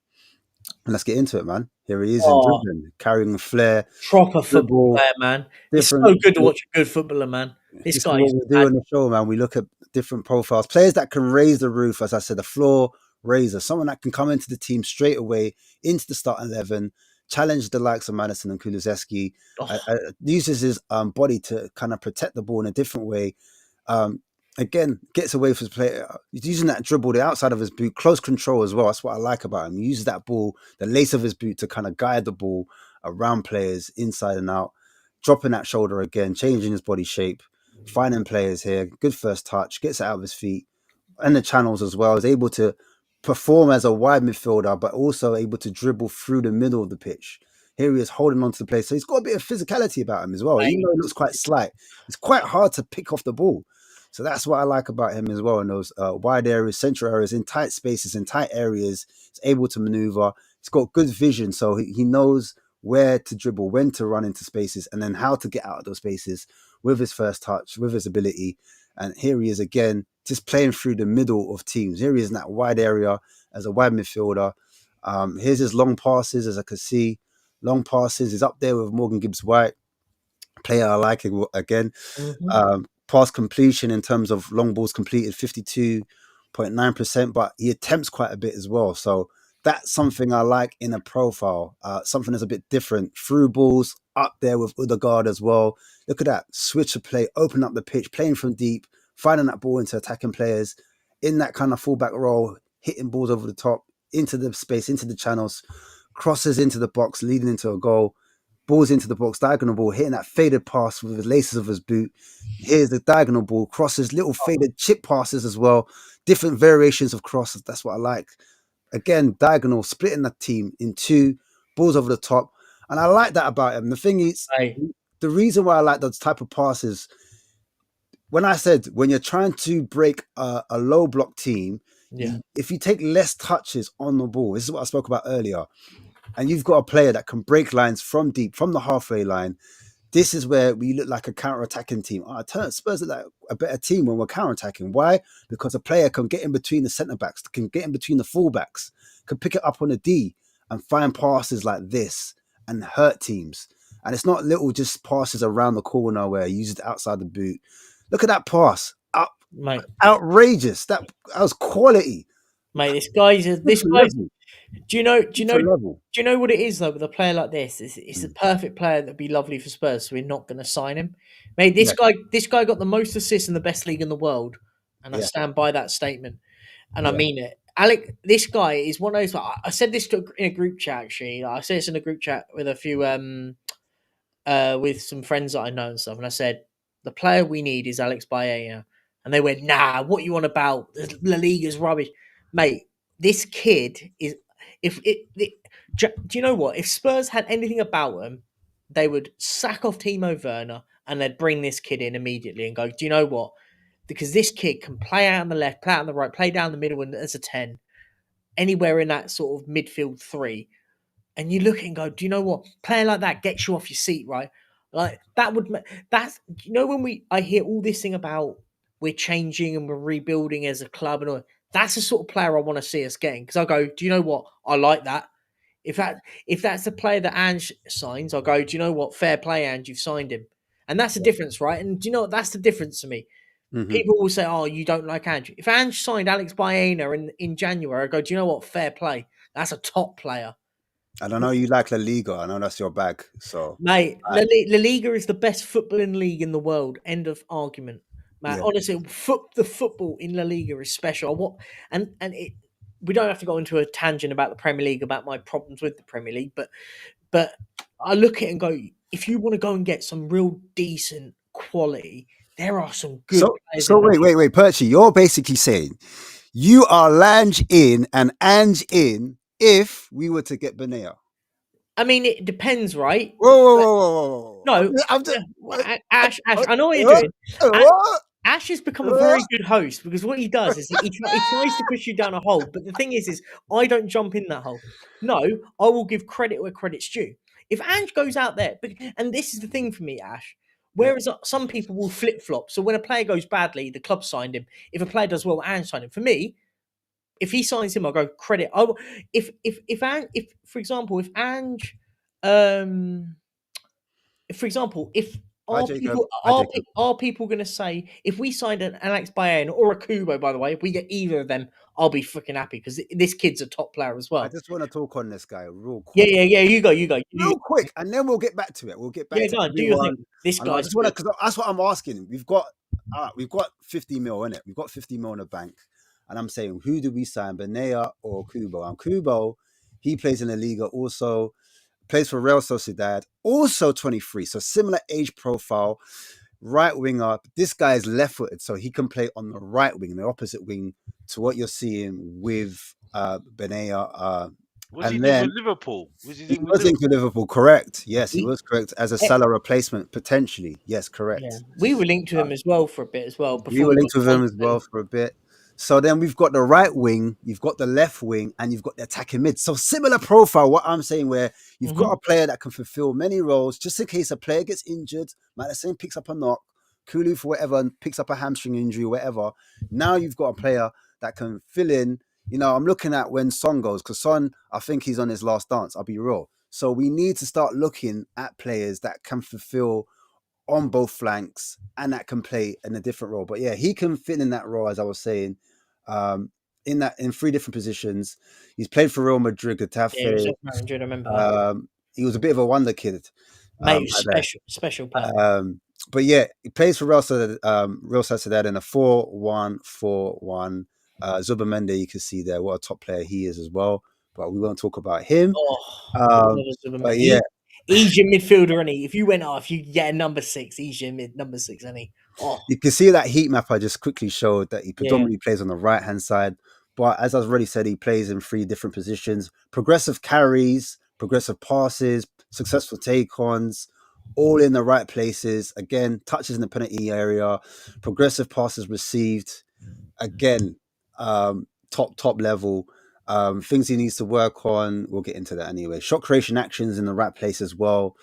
And let's get into it, man. Here he is in dribbling, carrying flair. Proper football player, man. It's so good to watch a good footballer, man. This guy is what we do on the show, man. We look at different profiles. Players that can raise the roof, as I said, the floor raiser. Someone that can come into the team straight away, into the starting 11, challenge the likes of Maddison and Kulusevski, uses his body to kind of protect the ball in a different way. Again, gets away from his player. He's using that dribble, the outside of his boot, close control as well. That's what I like about him. He uses that ball, the lace of his boot, to kind of guide the ball around players inside and out, dropping that shoulder again, changing his body shape, finding players here. Good first touch, gets it out of his feet and the channels as well. Is able to perform as a wide midfielder, but also able to dribble through the middle of the pitch. Here he is holding on to the play. So he's got a bit of physicality about him as well. Even though he looks quite slight, it's quite hard to pick off the ball. So that's what I like about him as well. In those wide areas, central areas, in tight spaces, in tight areas, he's able to maneuver. He's got good vision. So he knows where to dribble, when to run into spaces, and then how to get out of those spaces with his first touch, with his ability. And here he is again, just playing through the middle of teams. Here he is in that wide area as a wide midfielder. Here's his long passes, as I can see. Long passes is up there with Morgan Gibbs-White. Player I like it again. Pass completion in terms of long balls completed 52.9%, but he attempts quite a bit as well. So that's something I like in a profile. Something that's a bit different. Through balls up there with Odegaard as well. Look at that. Switch of play, open up the pitch, playing from deep, finding that ball into attacking players in that kind of fullback role, hitting balls over the top, into the space, into the channels, crosses into the box, leading into a goal. Balls into the box, diagonal ball, hitting that faded pass with the laces of his boot. Here's the diagonal ball, crosses, little faded chip passes as well. Different variations of crosses. That's what I like. Again, diagonal, splitting the team in two, balls over the top. And I like that about him. The thing is, the reason why I like those type of passes, when I said when you're trying to break a low block team, if you take less touches on the ball, this is what I spoke about earlier, and you've got a player that can break lines from deep, from the halfway line, this is where we look like a counter-attacking team. Spurs look like a better team when we're counter-attacking. Why? Because a player can get in between the centre-backs, can get in between the full-backs, can pick it up on the D and find passes like this and hurt teams. And it's not little just passes around the corner where he uses it outside the boot. Look at that pass. Mate. Outrageous. That was quality. Mate, this guy's do you know what it is though with a player like this? It's a perfect player that'd be lovely for Spurs, so we're not going to sign him. Mate, this guy got the most assists in the best league in the world, and I stand by that statement, and I mean it. Alec, this guy is one of those. I said this in a group chat actually. I said this in a group chat with a few with some friends that I know and stuff, and I said the player we need is Alex Baena, and they went, "Nah, what you on about? La Liga's rubbish, mate." This kid is. Do you know what? If Spurs had anything about them, they would sack off Timo Werner and they'd bring this kid in immediately and go, do you know what? Because this kid can play out on the left, play out on the right, play down the middle and as a 10, anywhere in that sort of midfield 3. And you look and go, do you know what? Playing like that gets you off your seat, right? Like that would, when I hear all this thing about we're changing and we're rebuilding as a club and all, that's the sort of player I want to see us getting. Because I go, do you know what? I like that. If that's the player that Ange signs, I'll go, do you know what? Fair play, Ange, you've signed him. And that's the difference, right? And do you know what? That's the difference to me. Mm-hmm. People will say, oh, you don't like Ange. If Ange signed Alex Baena in January, I go, do you know what? Fair play. That's a top player. I don't know you like La Liga. I know that's your bag. So, mate, La Liga is the best footballing league in the world. End of argument. Man, honestly, the football in La Liga is special. We don't have to go into a tangent about the Premier League, about my problems with the Premier League, but I look at it and go, if you want to go and get some real decent quality, there are some good players. So wait, Perchy, you're basically saying you are Lange in and Ange in if we were to get Benea. I mean, it depends, right? Whoa. No, Ash, I know what you're doing. Ash has become a very good host because what he does is he tries to push you down a hole. But the thing is I don't jump in that hole. No, I will give credit where credit's due. If Ange goes out there, and this is the thing for me, Ash, whereas some people will flip-flop. So when a player goes badly, the club signed him. If a player does well, Ange signed him. For me, if he signs him, I'll go credit. If for example, if Ange, for example, if are people going to say if we signed an Alex Baena or a Kubo, by the way, if we get either of them, I'll be freaking happy because this kid's a top player as well. I just want to talk on this guy real quick. Yeah. You go. Real quick, and then we'll get back to it. We'll get back to go on, do your thing. This guy. Because that's what I'm asking. We've got 50 mil in it. We've got 50 mil in the bank, and I'm saying, who do we sign, Benea or Kubo? And Kubo, he plays in the Liga also. Plays for Real Sociedad, also 23, so similar age profile, right winger. This guy is left-footed, so he can play on the right wing, the opposite wing to what you're seeing with Benea. Was he linked with Liverpool? He was linked with Liverpool, correct. Yes, he was correct. As a Salah replacement, potentially. Yes, correct. Yeah. We were linked to him as well for a bit as well. We were linked with him as well for a bit. So then we've got the right wing, you've got the left wing, and you've got the attacking mid. So similar profile, what I'm saying, where you've got a player that can fulfill many roles, just in case a player gets injured, Madison picks up a knock, Kulu for whatever, and picks up a hamstring injury or whatever. Now you've got a player that can fill in. I'm looking at when Son goes, because Son, I think he's on his last dance. I'll be real. So we need to start looking at players that can fulfill on both flanks and that can play in a different role. But yeah, he can fit in that role, as I was saying, in 3 different positions. He's played for Real Madrid, Yeah, he was Getafe. at Real Madrid, I remember that. He was a bit of a wonder kid. Mate, At there. special player. But yeah, he plays for Real Sociedad in a 4-1-4-1. Zubimendi, you can see there what a top player he is as well. But we won't talk about him. But yeah, He's your midfielder, and if you went off, you get a number 6. He's your number 6, and he. Oh, you can see that heat map I just quickly showed that he predominantly plays on the right hand side. But as I've already said, he plays in 3 different positions: progressive carries, progressive passes, successful take-ons, all in the right places. Again, touches in the penalty area, progressive passes received. Again, top level. Things he needs to work on. We'll get into that anyway. Shot creation actions in the right place as well.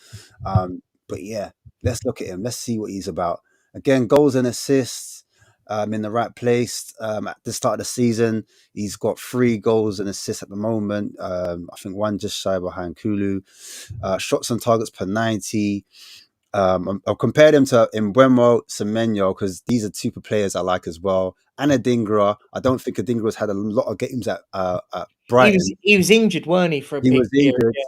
But yeah, let's look at him. Let's see what he's about. Again, goals and assists in the right place. At the start of the season, he's got 3 goals and assists at the moment. I think 1 just shy behind Kulu. Shots on targets per 90. I'll compare them to Mbeumo, Semenyo, because these are 2 players I like as well. And Adingra. I don't think Adingra's had a lot of games at Brighton. He was injured, weren't he? For a he big was period. injured. Yeah.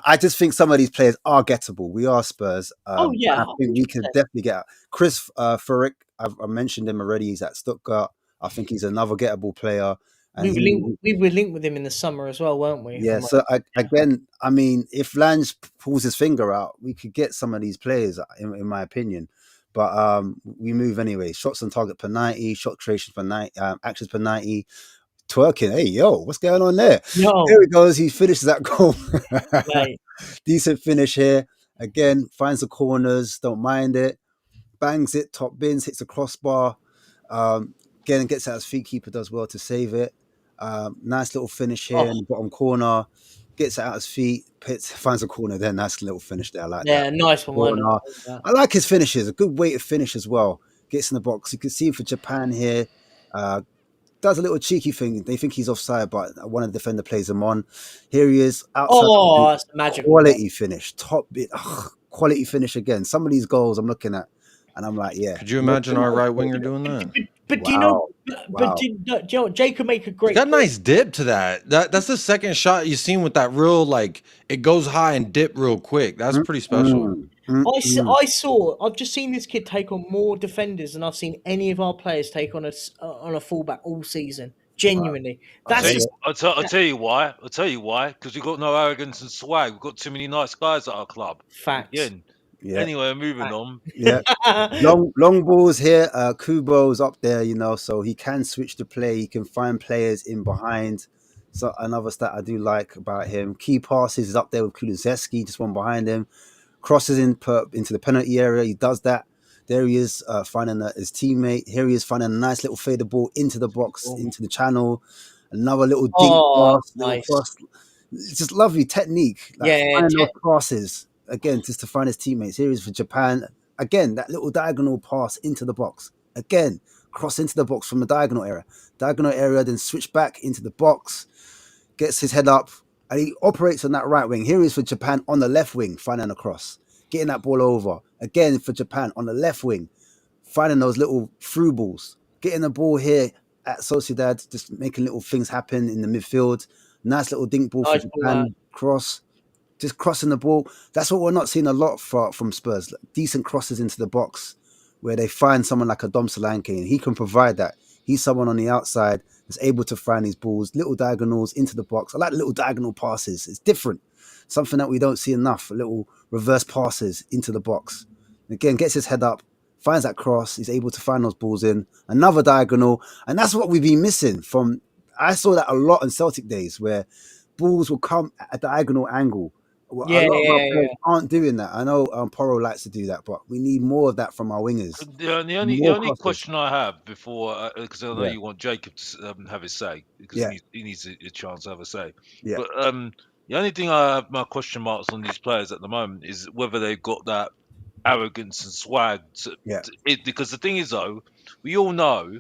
I just think some of these players are gettable. We are Spurs. Oh yeah, I think we 100%. can definitely get out. Chris Furyk, I mentioned him already. He's at Stuttgart. I think he's another gettable player. And we were linked with him in the summer as well, weren't we? yeah. So again, I mean, if Lange pulls his finger out, we could get some of these players, in my opinion. But we move anyway. Shots on target per 90, shot creation per 90, actions per 90. Twerking, hey yo, what's going on there? No. There he goes. He finishes that goal. Right. Decent finish here. Again, finds the corners, don't mind it. Bangs it, top bins, hits the crossbar. Again, gets out his feet. Keeper does well to save it. Nice little finish here in the bottom corner. Gets it out his feet, finds a corner there. Nice little finish there. I like that. Nice one. I like his finishes. A good way to finish as well. Gets in the box. You can see for Japan here. Does a little cheeky thing. They think he's offside, but one of the defender plays him on. Here he is outside. Oh, that's the magic. Quality finish. Top bit. Quality finich again. Some of these goals I'm looking at, and I'm like, yeah. Could you imagine our right winger doing that? But do you know? But do you know, Jay could make a great. Got a nice dip to that. That's the second shot you've seen with that real, like, it goes high and dip real quick. That's pretty special. I've just seen this kid take on more defenders than I've seen any of our players take on a fullback all season. Genuinely, I'll tell you why. I'll tell you why. Because we've got no arrogance and swag. We've got too many nice guys at our club. Facts. Again. Yeah. Anyway, moving on. Yeah. long balls here. Kubo's up there, so he can switch the play. He can find players in behind. So another stat I do like about him. Key passes is up there with Kulusevski, just one behind him. Crosses into the penalty area. He does that. There he is finding his teammate. Here he is finding a nice little fader ball into the box, into the channel. Another little dink pass. Nice. It's just lovely technique. Finding those passes. Again, just to find his teammates. Here he is for Japan. Again, that little diagonal pass into the box. Again, cross into the box from the diagonal area. Diagonal area, then switch back into the box. Gets his head up. And he operates on that right wing. Here he is for Japan on the left wing, finding a cross. Getting that ball over. Again, for Japan on the left wing. Finding those little through balls. Getting the ball here at Sociedad. Just making little things happen in the midfield. Nice little dink ball for Japan. Cross. Just crossing the ball. That's what we're not seeing a lot from Spurs. Decent crosses into the box where they find someone like a Dom Solanke, and he can provide that. He's someone on the outside that's able to find these balls, little diagonals into the box. I like little diagonal passes. It's different. Something that we don't see enough, little reverse passes into the box. Again, gets his head up, finds that cross. He's able to find those balls in. Another diagonal. And that's what we've been missing from. I saw that a lot in Celtic days where balls will come at a diagonal angle. Well, a lot of our players aren't doing that. I know Porro likes to do that, but we need more of that from our wingers. The only question I have before, because I know you want Jacob to have his say, because he needs a chance to have a say. Yeah. But the only thing I have my question marks on these players at the moment is whether they've got that arrogance and swag. Because the thing is, though, we all know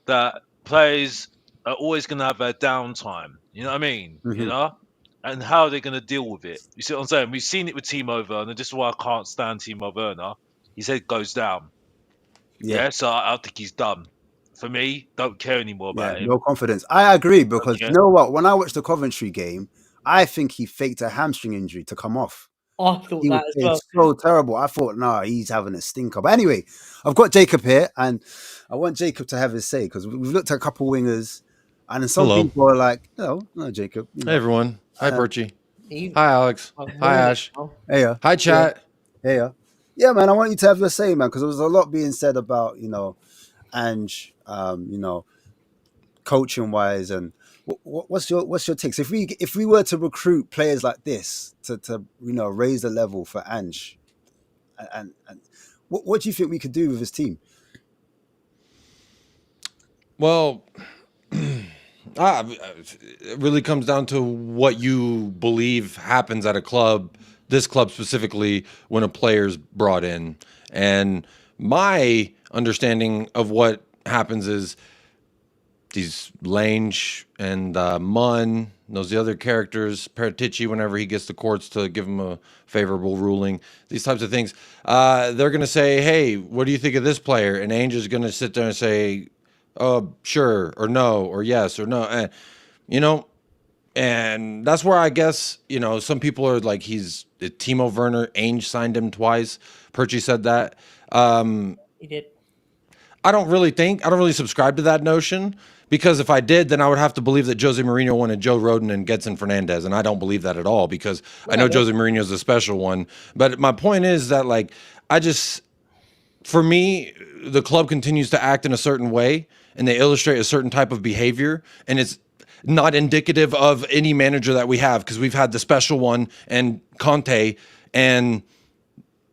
that players are always going to have their downtime. You know what I mean? You Mhm. know, and how are they going to deal with it? You see what I'm saying? We've seen it with Timo Werner. This is why I can't stand Timo Werner. His head goes down. Yeah. Yeah, so I think he's done. For me, don't care anymore Yeah, about him. no confidence. I agree because care. you know what? When I watched the Coventry game, I think he faked a hamstring injury to come off. I thought He was that as playing well. so terrible. I thought, nah, he's having a stinker. But anyway, I've got Jacob here, and I want Jacob to have his say because we've looked at a couple wingers, and then some Hello. people are like, no, Jacob. You Hey know, everyone. Hi Perchy. He- Hi Alex. oh, Hi morning, Ash. oh. hey, yeah, Hi chat. hey, yeah, man. I want you to have your say, man, because there was a lot being said about Ange, coaching wise, and what's your takes? If we were to recruit players like this to raise the level for Ange, and what do you think we could do with his team? Well, it really comes down to what you believe happens at a club, this club specifically, when a player's brought in. And my understanding of what happens is these Lange and Munn, those the other characters, Paratici, whenever he gets the courts to give him a favorable ruling, these types of things, they're going to say, hey, what do you think of this player? And Ange is going to sit there and say, sure, or no, or yes, or no. And that's where I guess, some people are like, he's Timo Werner, Ange signed him twice. Perchy said that. He did. I don't really subscribe to that notion, because if I did, then I would have to believe that Jose Mourinho wanted Joe Rodon and Gedson Fernandez, and I don't believe that at all, because I know Jose Mourinho is a special one. But my point is that, like, for me, the club continues to act in a certain way, and they illustrate a certain type of behavior, and it's not indicative of any manager that we have, because we've had the special one and Conte, and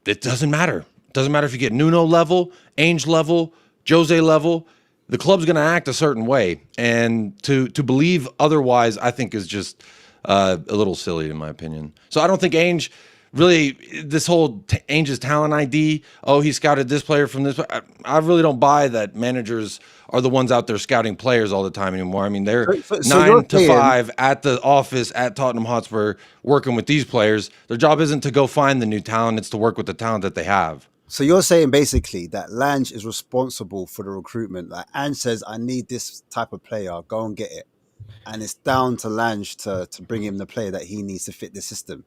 it doesn't matter. It doesn't matter if you get Nuno level, Ange level, Jose level. The club's going to act a certain way, and to believe otherwise, I think, is just a little silly, in my opinion. So I don't think Ange really, this whole Ange's talent ID, he scouted this player from this. I really don't buy that managers are the ones out there scouting players all the time anymore. I mean, they're So 9 to 5 at the office at Tottenham Hotspur working with these players. Their job isn't to go find the new talent; it's to work with the talent that they have. So you're saying basically that Lange is responsible for the recruitment. Like Ange says, I need this type of player, go and get it. And it's down to Lange to bring him the player that he needs to fit the system.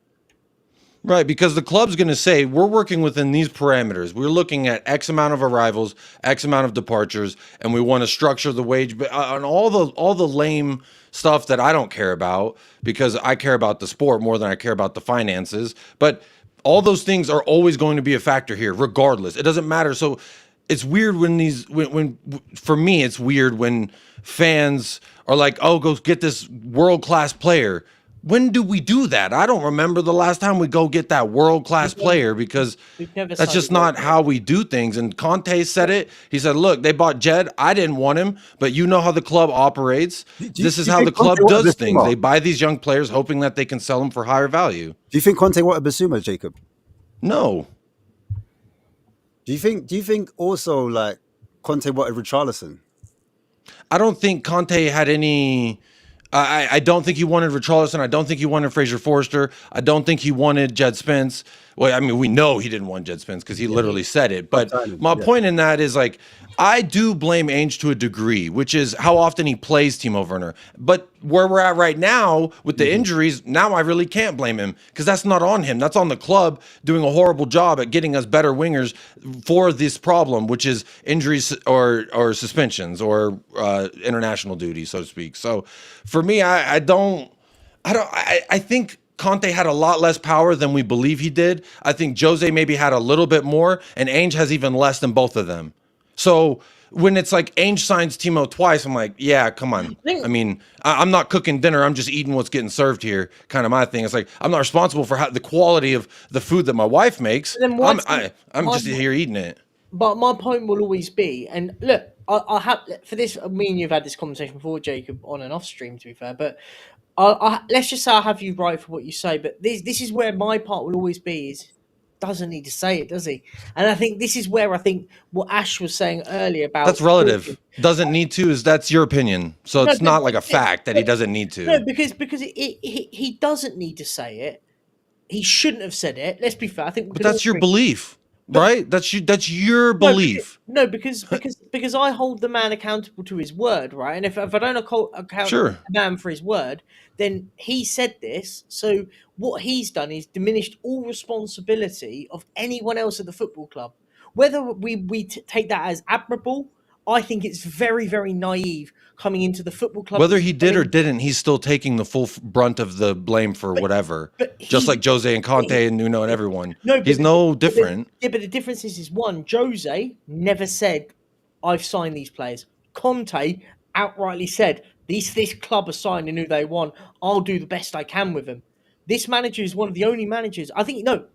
Right, because the club's going to say, we're working within these parameters. We're looking at X amount of arrivals, X amount of departures, and we want to structure the wage on all the lame stuff that I don't care about, because I care about the sport more than I care about the finances. But all those things are always going to be a factor here, regardless. It doesn't matter. So it's weird when for me, it's weird when fans are like, oh, go get this world-class player. When do we do that? I don't remember the last time we go get that world-class player, because that's just not how we do things. And Conte said it. He said, look, they bought Jed. I didn't want him, but you know how the club operates. This is how the club does things. They buy these young players hoping that they can sell them for higher value. Do you think Conte wanted Basuma, Jacob? No. Do you think also like Conte wanted Richarlison? I don't think Conte had any. I don't think he wanted Richarlison. I don't think he wanted Fraser Forster. I don't think he wanted Jed Spence. Well, I mean, we know he didn't want Jed Spence because he literally said it. But my point in that is, like, I do blame Ange to a degree, which is how often he plays Timo Werner. But where we're at right now with the injuries, now I really can't blame him, because that's not on him. That's on the club doing a horrible job at getting us better wingers for this problem, which is injuries or suspensions or international duty, so to speak. So for me, I think Conte had a lot less power than we believe he did. I think Jose maybe had a little bit more, and Ange has even less than both of them. So when it's like Ange signs Timo twice, I'm like, yeah, come on. I mean, I'm not cooking dinner. I'm just eating what's getting served here, kind of my thing. It's like, I'm not responsible for the quality of the food that my wife makes. I'm just here eating it. But my point will always be, and look, I have, for this, me and you've had this conversation before, Jacob, on and off stream, to be fair, but let's just say I have you right for what you say, but this is where my part will always be is, doesn't need to say it, does he? And I think this is where I think what Ash was saying earlier about That's relative. Doesn't need to that's your opinion. So it's not like a fact that he doesn't need to. No, because he doesn't need to say it. He shouldn't have said it. Let's be fair. I think, but that's your belief, right? That's your belief. No, because I hold the man accountable to his word, right? And if I don't account the man for his word, then he said this. So what he's done is diminished all responsibility of anyone else at the football club. Whether we take that as admirable, I think it's very, very naive coming into the football club. Whether he did or didn't, he's still taking the full brunt of the blame for whatever. Just like Jose and Conte and Nuno and everyone. He's no different. But the difference is one, Jose never said, I've signed these players. Conte outrightly said, this club are signing who they want. I'll do the best I can with them. This manager is one of the only managers. I think not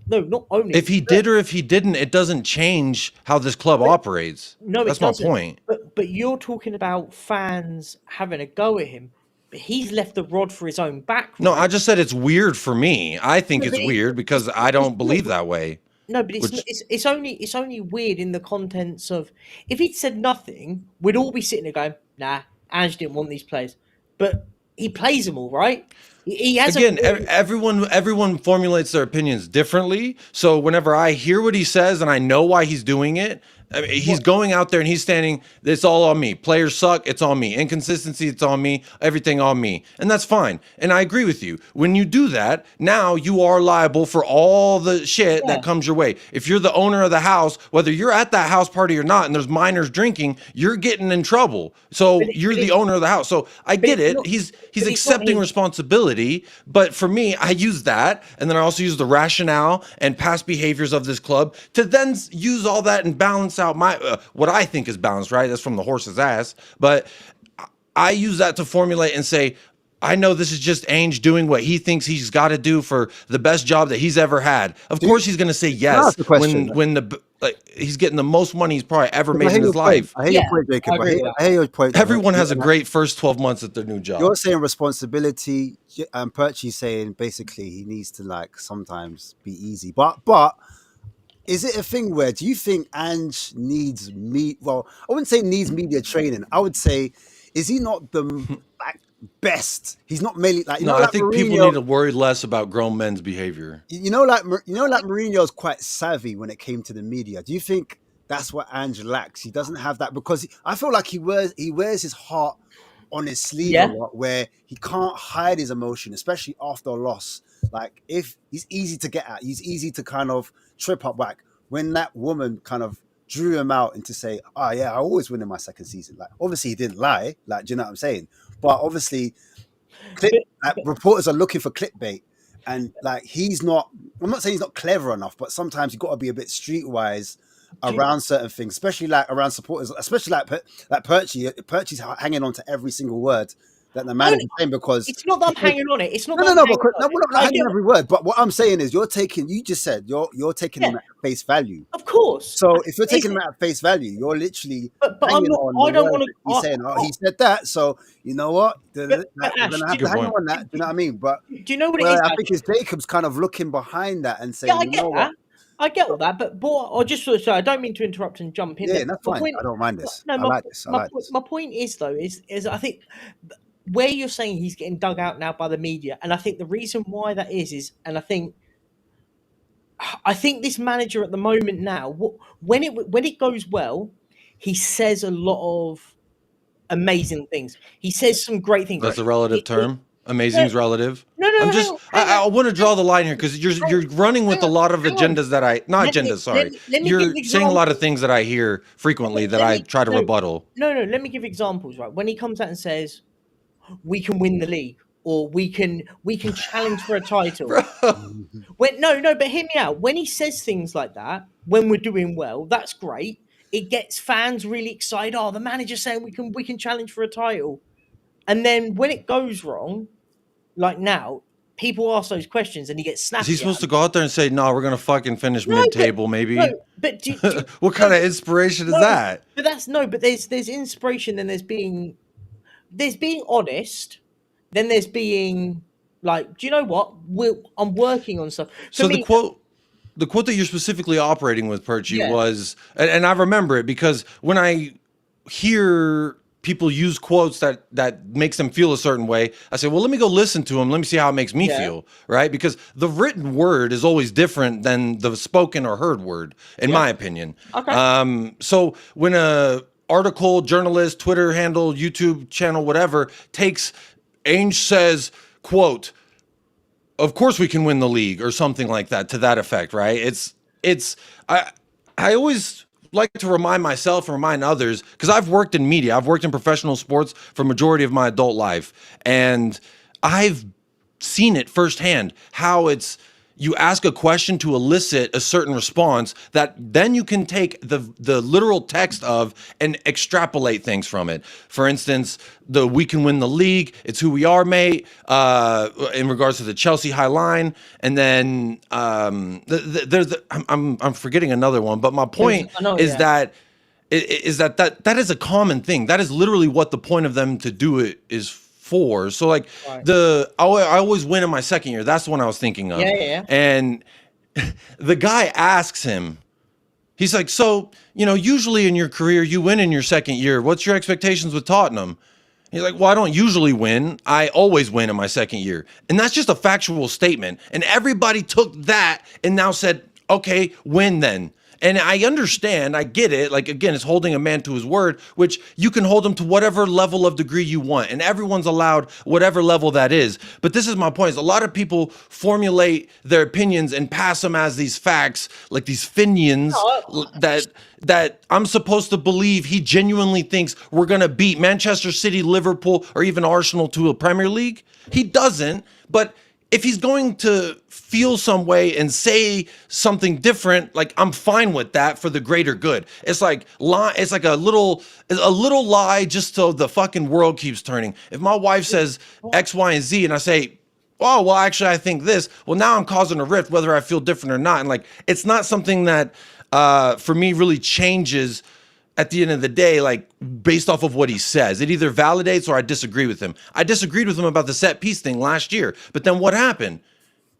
only. If he did or if he didn't, it doesn't change how this club operates. No, that's my point. But you're talking about fans having a go at him. But he's left the rod for his own back. Right? No, I just said it's weird for me. I think it's weird because I don't believe that way. No, but it's only weird in the contents of, if he'd said nothing, we'd all be sitting there going, nah, Ange didn't want these players. But he plays them all, right? He has everyone formulates their opinions differently. So whenever I hear what he says and I know why he's doing it, I mean, he's going out there and he's standing, it's all on me. Players suck, it's on me. Inconsistency, it's on me. Everything on me. And that's fine. And I agree with you. When you do that, now you are liable for all the shit that comes your way. If you're the owner of the house, whether you're at that house party or not, and there's minors drinking, you're getting in trouble. So you're the owner of the house. So I get it. He's accepting responsibility. But for me, I use that. And then I also use the rationale and past behaviors of this club to then use all that and balance out my what I think is balanced, right? That's from the horse's ass. But I use that to formulate and say, I know this is just Ange doing what he thinks he's got to do for the best job that he's ever had. Of course, he's going to say yes when he's getting the most money he's probably ever made in his life. I hear your point, Jacob. I hear your point. Everyone has a great first 12 months at their new job. You're saying responsibility, and Perchy's saying basically he needs to sometimes be easy. But is it a thing where, do you think Ange needs I wouldn't say needs media training. I would say, is he not the best? He's not mainly I think Mourinho, people need to worry less about grown men's behavior. Mourinho's quite savvy when it came to the media. Do you think that's what Ange lacks? He doesn't have that, because I feel like he wears his heart on his sleeve a lot, where he can't hide his emotion, especially after a loss. Like, if he's easy to get at, he's easy to kind of trip up back. When that woman kind of drew him out and to say, oh yeah, I always win in my second season. Like, obviously he didn't lie. Like, do you know what I'm saying? But obviously reporters are looking for clickbait, and I'm not saying he's not clever enough, but sometimes you've got to be a bit streetwise around certain things, especially around supporters, especially like Perchy. Perchy's hanging on to every single word that the manager's saying, because it's not that I'm hanging on it. It's not. No, we're not hanging every word. But what I'm saying is, you're taking him at face value. Of course. So if you're taking him at face value, you're literally hanging on. I don't want to. He's saying, he said that, so you know what? We're gonna have to hang on that. Do you know what I mean? But do you know what it is? I think it's Jacob's kind of looking behind that and saying, I get that. I get all that, but I just sort of say, I don't mean to interrupt and jump in. Yeah, that's fine. I don't mind this. I like this. My point is, though, is I think where you're saying he's getting dug out now by the media, and I think the reason why that is, and I think this manager at the moment now, when it goes well, he says a lot of amazing things. He says some great things. That's a relative term. Amazing is relative. No. I want to draw the line here, because you're running with a lot of agendas You're saying a lot of things that I hear frequently that I try to rebuttal. No. Let me give examples. Right, when he comes out and says, "We can win the league," or "We can challenge for a title." But hear me out. When he says things like that, when we're doing well, that's great. It gets fans really excited. Oh, the manager's saying we can challenge for a title. And then when it goes wrong, like now, people ask those questions and he gets snappy. Is he supposed to go out there and say, "No, we're gonna fucking finish mid-table, maybe"? No, but what kind of inspiration is that? But there's inspiration. Then there's being honest. Then there's being like, do you know what? I'm working on stuff. So the quote. the quote that you're specifically operating with, Perchy, Yeah. was, and I remember it because when I hear people use quotes that makes them feel a certain way, I say, well, let me go listen to them. Let me see how it makes me feel, right? Because the written word is always different than the spoken or heard word, in my opinion. Okay. So when a article, journalist, Twitter handle, YouTube channel, whatever, takes Ange says, quote, of course we can win the league or something like that, to that effect, right? I always like to remind myself and remind others, because I've worked in media, I've worked in professional sports for majority of my adult life, and I've seen it firsthand how it's you ask a question to elicit a certain response that then you can take the literal text of and extrapolate things from it. For instance, the we can win the league, it's who we are, mate, in regards to the Chelsea high line, and then I'm forgetting another one, but my point is that that is a common thing. That is literally what the point of them to do it is for. So like I always win in my second year. That's the one I was thinking of. Yeah. And the guy asks him, he's like, so, usually in your career, you win in your second year. What's your expectations with Tottenham? He's like, well, I don't usually win. I always win in my second year. And that's just a factual statement. And everybody took that and now said, okay, win then. And I understand, I get it. Like, again, it's holding a man to his word, which you can hold him to whatever level of degree you want. And everyone's allowed whatever level that is. But this is my point. Is a lot of people formulate their opinions and pass them as these facts, like these Finians that I'm supposed to believe he genuinely thinks we're going to beat Manchester City, Liverpool, or even Arsenal to a Premier League. He doesn't. But if he's going to feel some way and say something different, like, I'm fine with that for the greater good. It's like a little lie just so the fucking world keeps turning. If my wife says X, Y, and Z, and I say, oh, well, actually, I think this, well, now I'm causing a rift, whether I feel different or not. And like, it's not something that for me really changes at the end of the day, like, based off of what he says. It either validates or I disagree with him. I disagreed with him about the set piece thing last year, but then what happened?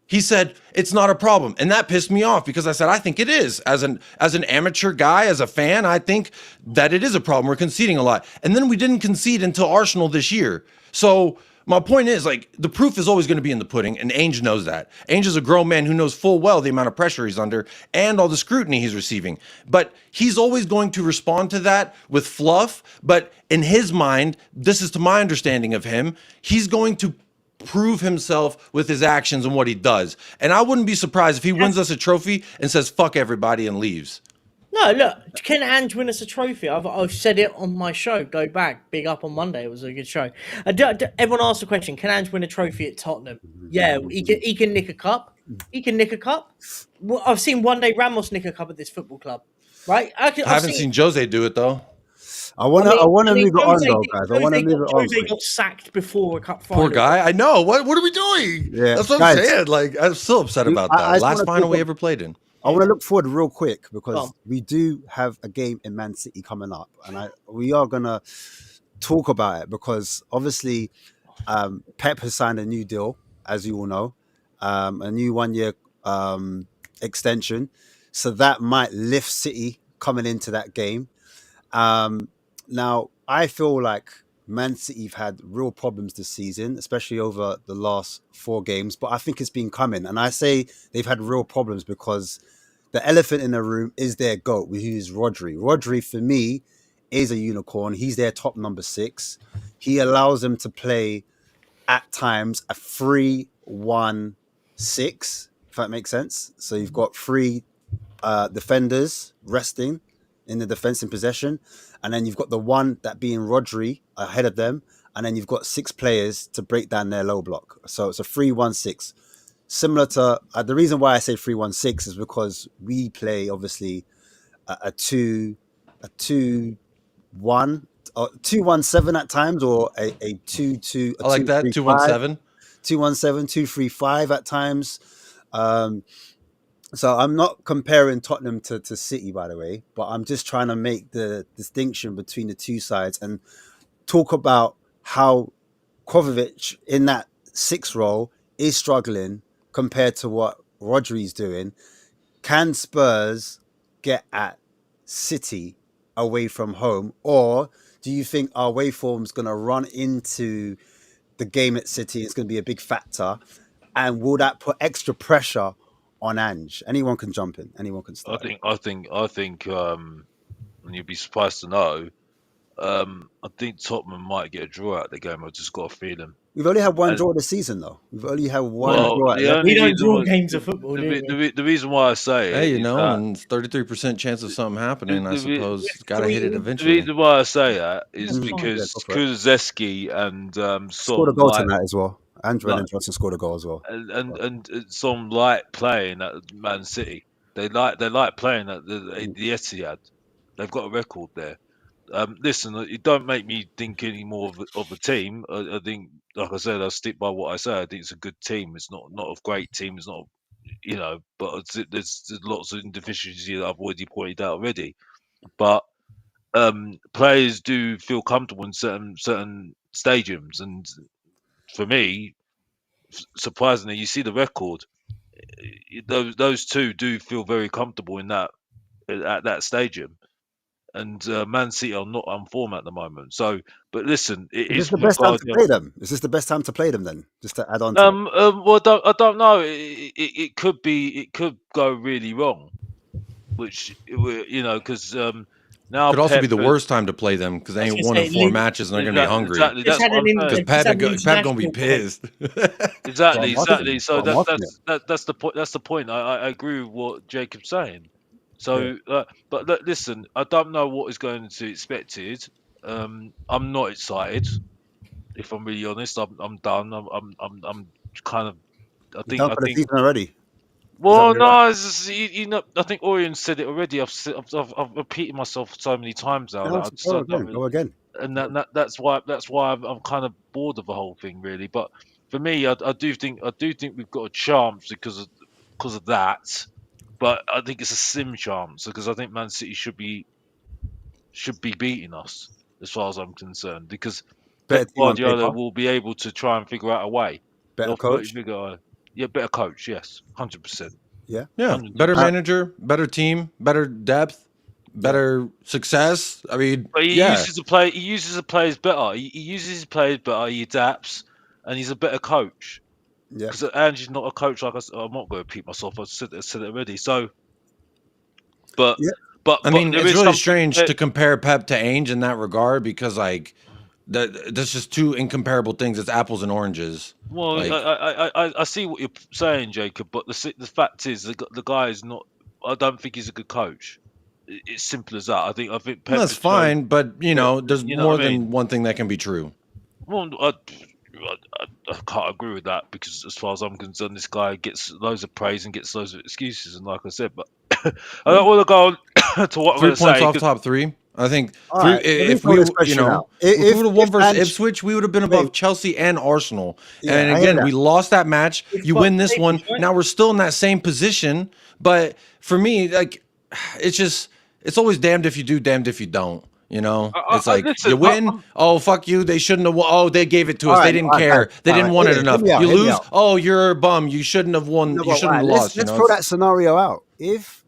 He said, it's not a problem. And that pissed me off because I said, I think it is. As an amateur guy, as a fan, I think that it is a problem. We're conceding a lot. And then we didn't concede until Arsenal this year. So my point is, like, the proof is always going to be in the pudding, and Ange knows that. Ange is a grown man who knows full well the amount of pressure he's under and all the scrutiny he's receiving. But he's always going to respond to that with fluff. But in his mind, this is to my understanding of him, he's going to prove himself with his actions and what he does. And I wouldn't be surprised if he wins us a trophy and says, fuck everybody, and leaves. No, look, can Ange win us a trophy? I've said it on my show. Go back, big up on Monday. It was a good show. Everyone asked the question: can Ange win a trophy at Tottenham? Yeah, he can nick a cup. He can nick a cup. Well, I've seen one day Ramos nick a cup at this football club, right? I haven't seen Jose do it though. I want to move it on though, guys. I want to move it on. Jose got sacked before a cup final. Poor guy. I know. What are we doing? Yeah, that's what I'm saying. Like, I'm still upset about that. Last final we ever played in. I want to look forward real quick because we do have a game in Man City coming up, and we are gonna talk about it because obviously Pep has signed a new deal, as you all know, a new 1-year extension, so that might lift City coming into that game. Now, I feel like Man City have had real problems this season, especially over the last 4 games, but I think it's been coming. And I say they've had real problems because the elephant in the room is their GOAT, who is Rodri. Rodri, for me, is a unicorn. He's their top number 6. He allows them to play, at times, a 3-1-6, if that makes sense. So you've got 3 defenders resting in the defense in possession, and then you've got the one that being Rodri ahead of them, and then you've got 6 players to break down their low block. So it's a 3-1-6. Similar to the reason why I say 3-1-6 is because we play obviously a 2-1 or 2-1-7 at times, or a 2-2. I like that 2-1-7, 2-1-7, 2-3-5 at times. So I'm not comparing Tottenham to City, by the way, but I'm just trying to make the distinction between the two sides and talk about how Kovacic in that 6 role is struggling compared to what Rodri's doing. can Spurs get at City away from home, or do you think our away form's going to run into the game at City? It's going to be a big factor, and will that put extra pressure on Ange? Anyone can jump in. Anyone can I start. think, and you'd be surprised to know. I think Tottenham might get a draw out of the game. I just got a feeling. We've only had one And draw this season, though. We've only had one well, draw. the At only We don't reason draw why, games of football, do we? the reason why I say Hey, it you is know, that and 33% chance of something happening. I the, suppose got to we- hit it the the eventually. reason why I say that is Yeah, because go for it. Kulusevski and Scored a some goal tonight as well. And like Brennan Johnson scored a goal as well. and some like playing at Man City. They like playing at the Etihad. They've got a record there. Listen, it don't make me think any more of a team. I think, like I said, I stick by what I say. I think it's a good team. It's not a great team. It's not, but there's lots of deficiencies that I've already pointed out already. But players do feel comfortable in certain stadiums, and for me, surprisingly, you see the record. Those two do feel very comfortable in that at that stadium. And Man City are not on form at the moment. So, but listen, it Is this is the Pep best time to Guardiola. play them? Is this the best time to play them then? Just to add on to it. Well, I don't know. It could be. It could go really wrong, which because now Could also be Pep the worst time to play them because they I was ain't gonna won in say, 4 matches and they're gonna be hungry. exactly. Just That's had what an I'm Because saying. Just had an Pep gonna be international break. pissed. Exactly, Well, I'm watching exactly. it. So Well, I'm watching that's the point. That's the point. I agree with what Jacob's saying. Yeah. So, but look, listen, I don't know what is going to be expected. I'm not excited. If I'm really honest, I'm done. I'm kind of. You're done I for the think. season already. Is that Well, where you're at? no, it's just, I think Orion said it already. I've repeated myself so many times now that No, I just go don't again. really, Go again. and that's why I'm kind of bored of the whole thing, really. But for me, I do think we've got a chance because of that. But I think it's a slim chance because I think Man City should be beating us as far as I'm concerned because Better Pep team on Guardiola paper. will be able to try and figure out a way. Better They'll coach. figure out, yeah, better coach, yes, 100%, Yeah. Yeah, 100%. better manager, better team, better depth, better success. I mean, But yeah, He uses the players better. He uses his players better. He adapts, and he's a better coach. Yeah. Because Ange's not a coach like us. I'm not going to repeat myself. I said it already. So, but Yeah. I mean, there it's is really something. strange to compare Pep to Ainge in that regard because like that's just two incomparable things. It's apples and oranges. Well, Like, I see what you're saying, Jacob. But the fact is, the guy is not. I don't think he's a good coach. It's simple as that. I think Pep that's has shown. fine, but you Yeah, know, there's you know more what I mean. than one thing that can be true. Well, I can't agree with that because, as far as I'm concerned, this guy gets loads of praise and gets loads of excuses. And like I said, but I don't want to go on to what I'm going 3 to points say off because top 3. I think All three. right. Let me If throw we, this you question know, out. if we would have won versus Ange, Ipswich, we would have been wait, above Chelsea and Arsenal. yeah, And I hear again, that. we lost that match. It's You got win this one. tables, right? Now we're still in that same position. But for me, like, it's always damned if you do, damned if you don't. You know, it's like listen. you win. Oh, fuck you. They shouldn't have won. Oh, they gave it to All us. They right, didn't all right, care. guys. They All didn't right. want it Hear enough. me out. You Hear me lose. out. Oh, you're a bum. You shouldn't have won. No, You but shouldn't have lost. let's You know, throw that scenario out. If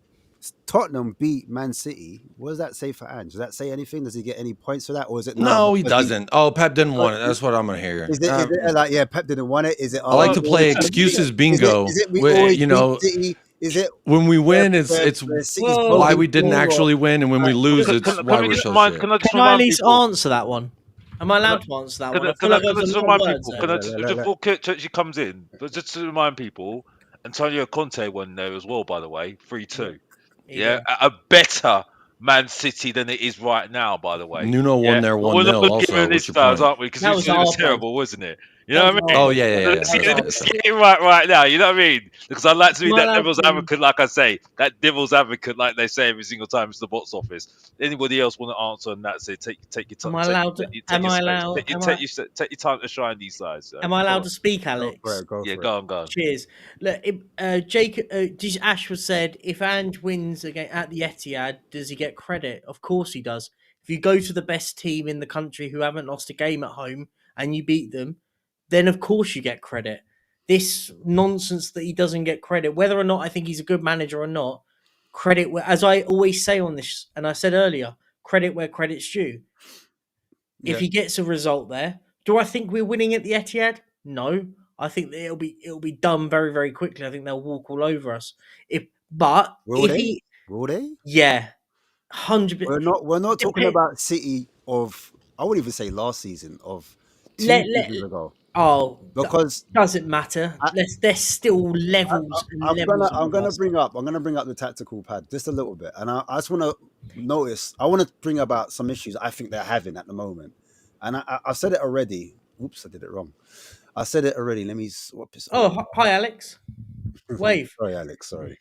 Tottenham beat Man City, what does that say for Ange? Does that say anything? Does he get any points for that, or is it no, he because doesn't. Oh, Pep didn't want it. because That's what I'm gonna hear. is it like, yeah, Pep didn't want it? Is it I like to we always play try to beat excuses it? bingo. Is it we always You beat know, City? Is it when we win, where it's City's Whoa. why broken we didn't through, or actually win, and when we lose, it's Can why we we're just so remind? shit. Can I just Can I at remind least people? answer that one? Am I Can I, allowed to answer that one? I feel can like I there's a just lot of remind words people? there. Can I just before Kit actually comes in, but just to remind people, Antonio Conte won there as well. By the way, 3-2. Yeah. Yeah, a better Man City than it is right now. By the way, Nuno won yeah. there But we're not 1-0 going to give also. him What's this your flowers, point? aren't we? Because That was it was our fault. terrible, wasn't it? You That know was what I our mean? Oh fault. yeah, yeah, yeah. Let's yeah. That was our That's get fault. it right now. You know what I mean? Because I like to be Am I that allowed devil's to? advocate, like I say, that devil's advocate, like they say every single time it's the box office. Anybody else want to answer on that? Say take your Am time, I allowed to? take Am your I space, allowed? take your time to shine these guys. Am I Go allowed on. to speak, go for Alex? it, go Yeah, for it. go on. Cheers. Look, Jacob, Ash was said, if Ange wins again at the Etihad, does he get credit? Of course he does. If you go to the best team in the country who haven't lost a game at home and you beat them, then of course you get credit. This nonsense that he doesn't get credit, whether or not I think he's a good manager or not, credit where, as I always say on this, and I said earlier, credit where credit's due. Yeah. If he gets a result there, do I think we're winning at the Etihad? No. I think that it'll be done very, very quickly. I think they'll walk all over us. Will they? Will they? Yeah, 100%. We're not talking about City of, I wouldn't even say last season, of two seasons ago. Because doesn't matter. There's still levels and levels. I'm gonna bring up the tactical pad just a little bit, and I just want to notice. I want to bring about some issues I think they're having at the moment, and I said it already. Oops, I did it wrong. I said it already. Let me swap this. Hi Alex. Wave. Sorry, Alex. Sorry.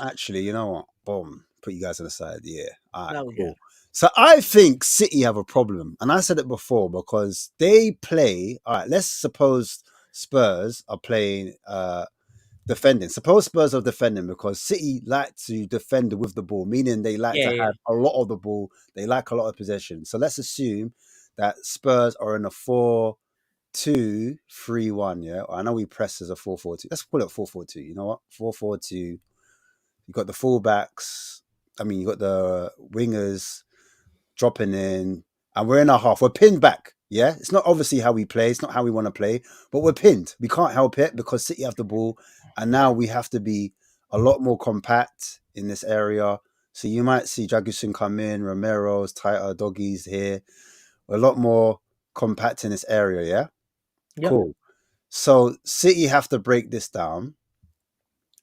Actually, you know what? Boom. Put you guys on the side. Yeah. All right. Cool. So I think City have a problem, and I said it before because they play. All right, let's suppose Spurs are playing defending. Suppose Spurs are defending because City like to defend with the ball, meaning they like to have a lot of the ball. They like a lot of possession. So let's assume that Spurs are in a 4-2-3-1. Yeah, I know we press as a 4-4-2. Let's call it 4-4-2. You know what? 4-4-2. You got the fullbacks. I mean, you got the wingers dropping in, and we're in our half. We're pinned back. Yeah, it's not obviously how we play. It's not how we want to play, but we're pinned. We can't help it because City have the ball, and now we have to be a lot more compact in this area. So you might see Dragusin come in, Romero's tighter, doggies here. We're a lot more compact in this area. Yeah, cool. So City have to break this down.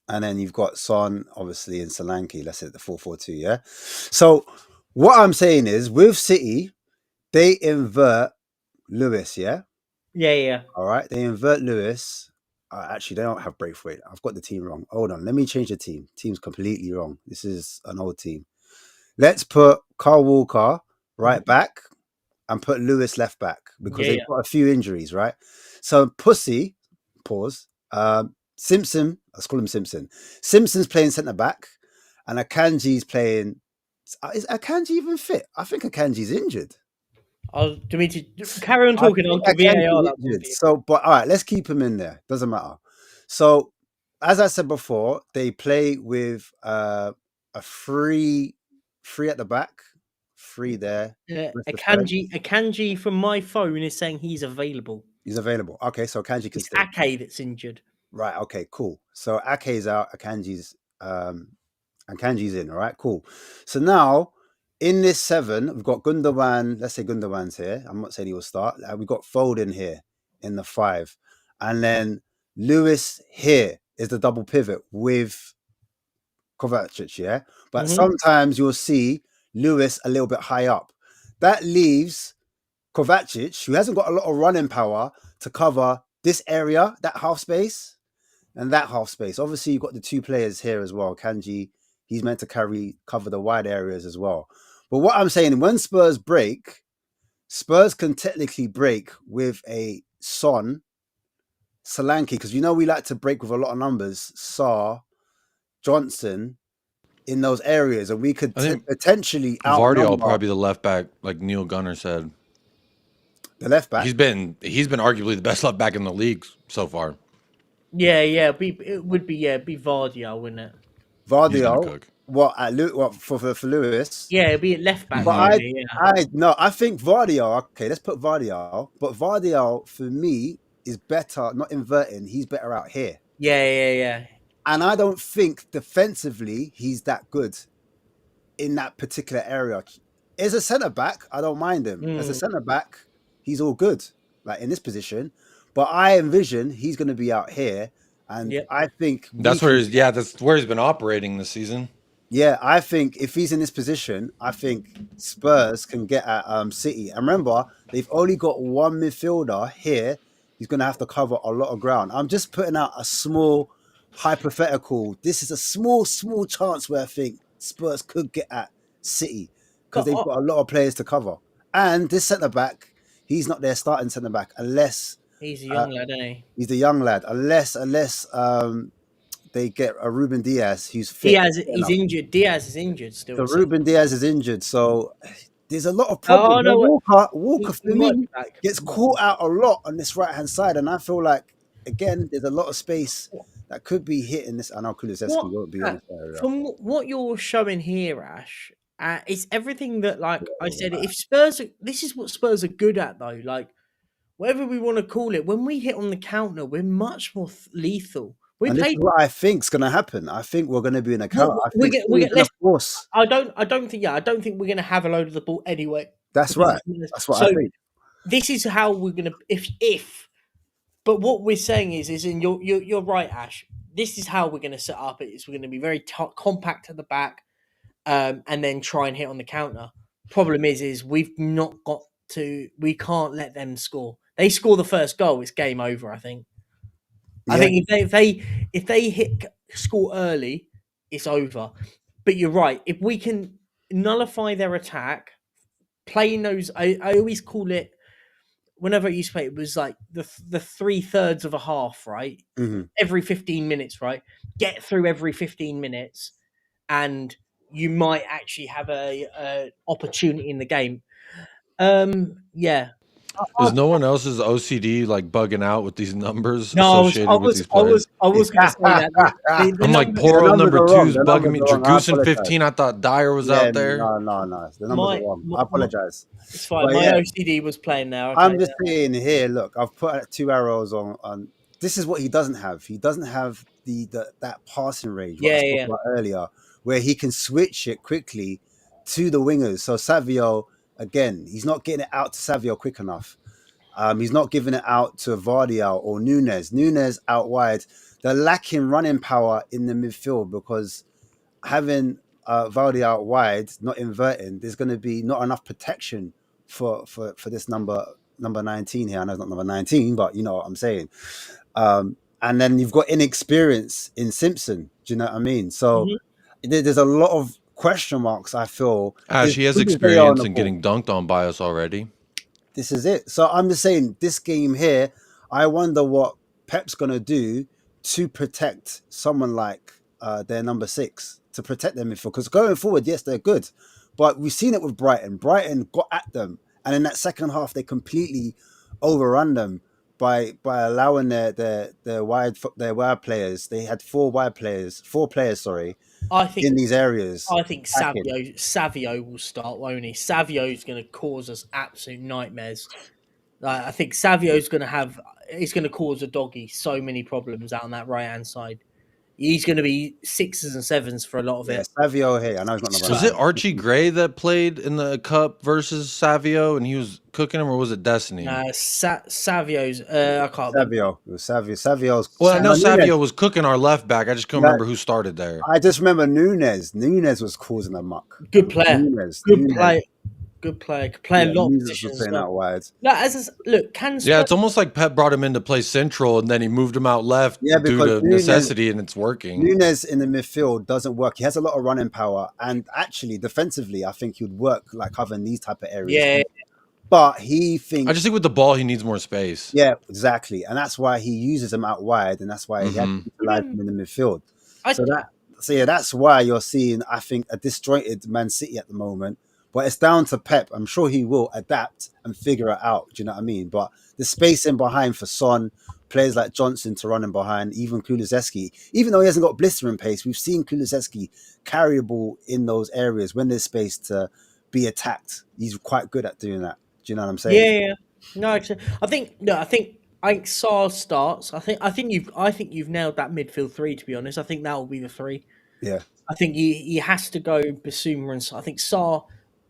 And then you've got Son, obviously, and Solanke. Let's hit the 4-4-2, yeah? So what I'm saying is, with City, they invert Lewis, yeah? Yeah. All right, they invert Lewis. Actually, they don't have Braithwaite. I've got the team wrong. Hold on, let me change the team. Team's completely wrong. This is an old team. Let's put Kyle Walker right back and put Lewis left back because they've got a few injuries, right? So Pussy, pause, Simpson, let's call him Simpson. Simpson's playing centre back, and Akanji's playing. Is Akanji even fit? I think Akanji's injured. Do me to carry on talking. I'll give VAR that. So, but all right, let's keep him in there. Doesn't matter. So, as I said before, they play with a free at the back, free there. Akanji from my phone is saying he's available. He's available. Okay, so Akanji can stay. It's Ake that's injured. Right. Okay. Cool. So Ake's out. Akanji's in. All right. Cool. So now in this 7, we've got Gundogan. Let's say Gundogan's here. I'm not saying he will start. We've got Foden here in the 5, and then Lewis here is the double pivot with Kovacic. Yeah. But sometimes you'll see Lewis a little bit high up. That leaves Kovacic, who hasn't got a lot of running power, to cover this area, that half space. And that half space. Obviously, you've got the 2 players here as well. Kanji, he's meant to cover the wide areas as well. But what I'm saying, when Spurs break, Spurs can technically break with a Son, Solanke, because we like to break with a lot of numbers, Sarr, Johnson, in those areas, and we could potentially Vardy will probably be the left back, like Neil Gunner said. The left back. He's been arguably the best left back in the league so far. Yeah. It would be Vardy, wouldn't it? Vardy. What for Lewis? Yeah, it'd be left back. But I think Vardy. Okay, let's put Vardy. But Vardy for me is better, not inverting. He's better out here. Yeah. And I don't think defensively he's that good in that particular area. As a centre back, I don't mind him. As a centre back, he's all good, like in this position. But I envision he's going to be out here, and I think that's where he's been operating this season. Yeah, I think if he's in this position, I think Spurs can get at City. And remember, they've only got one midfielder here. He's going to have to cover a lot of ground. I'm just putting out a small hypothetical. This is a small chance where I think Spurs could get at City because they've got a lot of players to cover. And this centre-back, he's not their starting centre-back unless... He's a young lad, isn't he? He's a young lad. Unless they get a Ruben Diaz who's fit. He's injured. Diaz is injured still. So Ruben Diaz is injured. So there's a lot of problems. Walker for me gets caught out a lot on this right-hand side. And I feel like, again, there's a lot of space that could be hitting this. I know Kulusevski won't be in this area. From what you're showing here, Ash, it's everything that, like I said, if Spurs, this is what Spurs are good at, though. Like, whatever we want to call it, when we hit on the counter, we're much more lethal. And this is what I think's going to happen. I think we're going to be in a counter. We get less force. I don't think we're going to have a load of the ball anyway. That's right. That's what I think. This is how we're going to But what we're saying is and you're right, Ash. This is how we're going to set up. We're going to be very compact at the back, and then try and hit on the counter. Problem is we've not got to. We can't let them score. They score the first goal, it's game over. I think. Yeah. I think if they score early, it's over. But you're right. If we can nullify their attack, playing those, I always call it. Whenever I used to play, it was like the 3/3 of a half, right? Mm-hmm. Every 15 minutes, right? Get through every 15 minutes, and you might actually have a opportunity in the game. Yeah. Is no one else's OCD like bugging out with these numbers No, associated with these players? I was going to say that. I'm like, poor old number two's bugging me. Dragusin 15, I thought Dyer was out there. No. The numbers are wrong. I apologize. It's fine. But my OCD was playing now. Okay, I'm just saying here, look, I've put 2 arrows on. This is what he doesn't have. He doesn't have that passing range I spoke about earlier, where he can switch it quickly to the wingers. So Savio, again, he's not getting it out to Savio quick enough. He's not giving it out to Vardy or Nunes. Nunes out wide. They're lacking running power in the midfield because having Vardy out wide, not inverting, there's going to be not enough protection for this number 19 here. I know it's not number 19, but you know what I'm saying. And then you've got inexperience in Simpson. Do you know what I mean? So there's a lot of question marks, I feel. Ash, he has experience in getting dunked on by us already. This is it. So I'm just saying, this game here, I wonder what Pep's going to do to protect someone like their number 6, to protect them midfield. Because going forward, yes, they're good. But we've seen it with Brighton. Brighton got at them. And in that second half, they completely overrun them by allowing their wide players. They had 4 players, in these areas. I think Savio will start, won't he? Savio's going to cause us absolute nightmares. I think Savio's going to cause a doggy so many problems out on that right hand side. He's going to be 6s and 7s for a lot of it. Savio here. I know he's not number 9. Was it Archie Gray that played in the Cup versus Savio and he was cooking him, or was it Destiny? Savio's. I can't remember. It was Savio. Savio's. Well, I know Savio was cooking our left back. I just can't remember who started there. I just remember Nunes. Nunes was causing a muck. Good player. Good player. Could play a lot of positions. Out wide. It's almost like Pep brought him in to play central and then he moved him out left due to necessity, and it's working. Nunes in the midfield doesn't work. He has a lot of running power, and actually defensively, I think he would work like covering these type of areas. Yeah. But he thinks... I just think with the ball, he needs more space. Yeah, exactly. And that's why he uses them out wide, and that's why he has to utilize them in the midfield. That's why you're seeing, I think, a disjointed Man City at the moment. But it's down to Pep. I'm sure he will adapt and figure it out. Do you know what I mean? But the space in behind for Son, players like Johnson to run in behind, even Kulusevski, even though he hasn't got blistering pace, we've seen Kulusevski carry the ball in those areas when there's space to be attacked. He's quite good at doing that. Do you know what I'm saying? Yeah. No, actually, I think Sarr starts. I think you've nailed that midfield 3. To be honest, I think that will be the 3. Yeah. I think he has to go Basuma, and I think Sarr,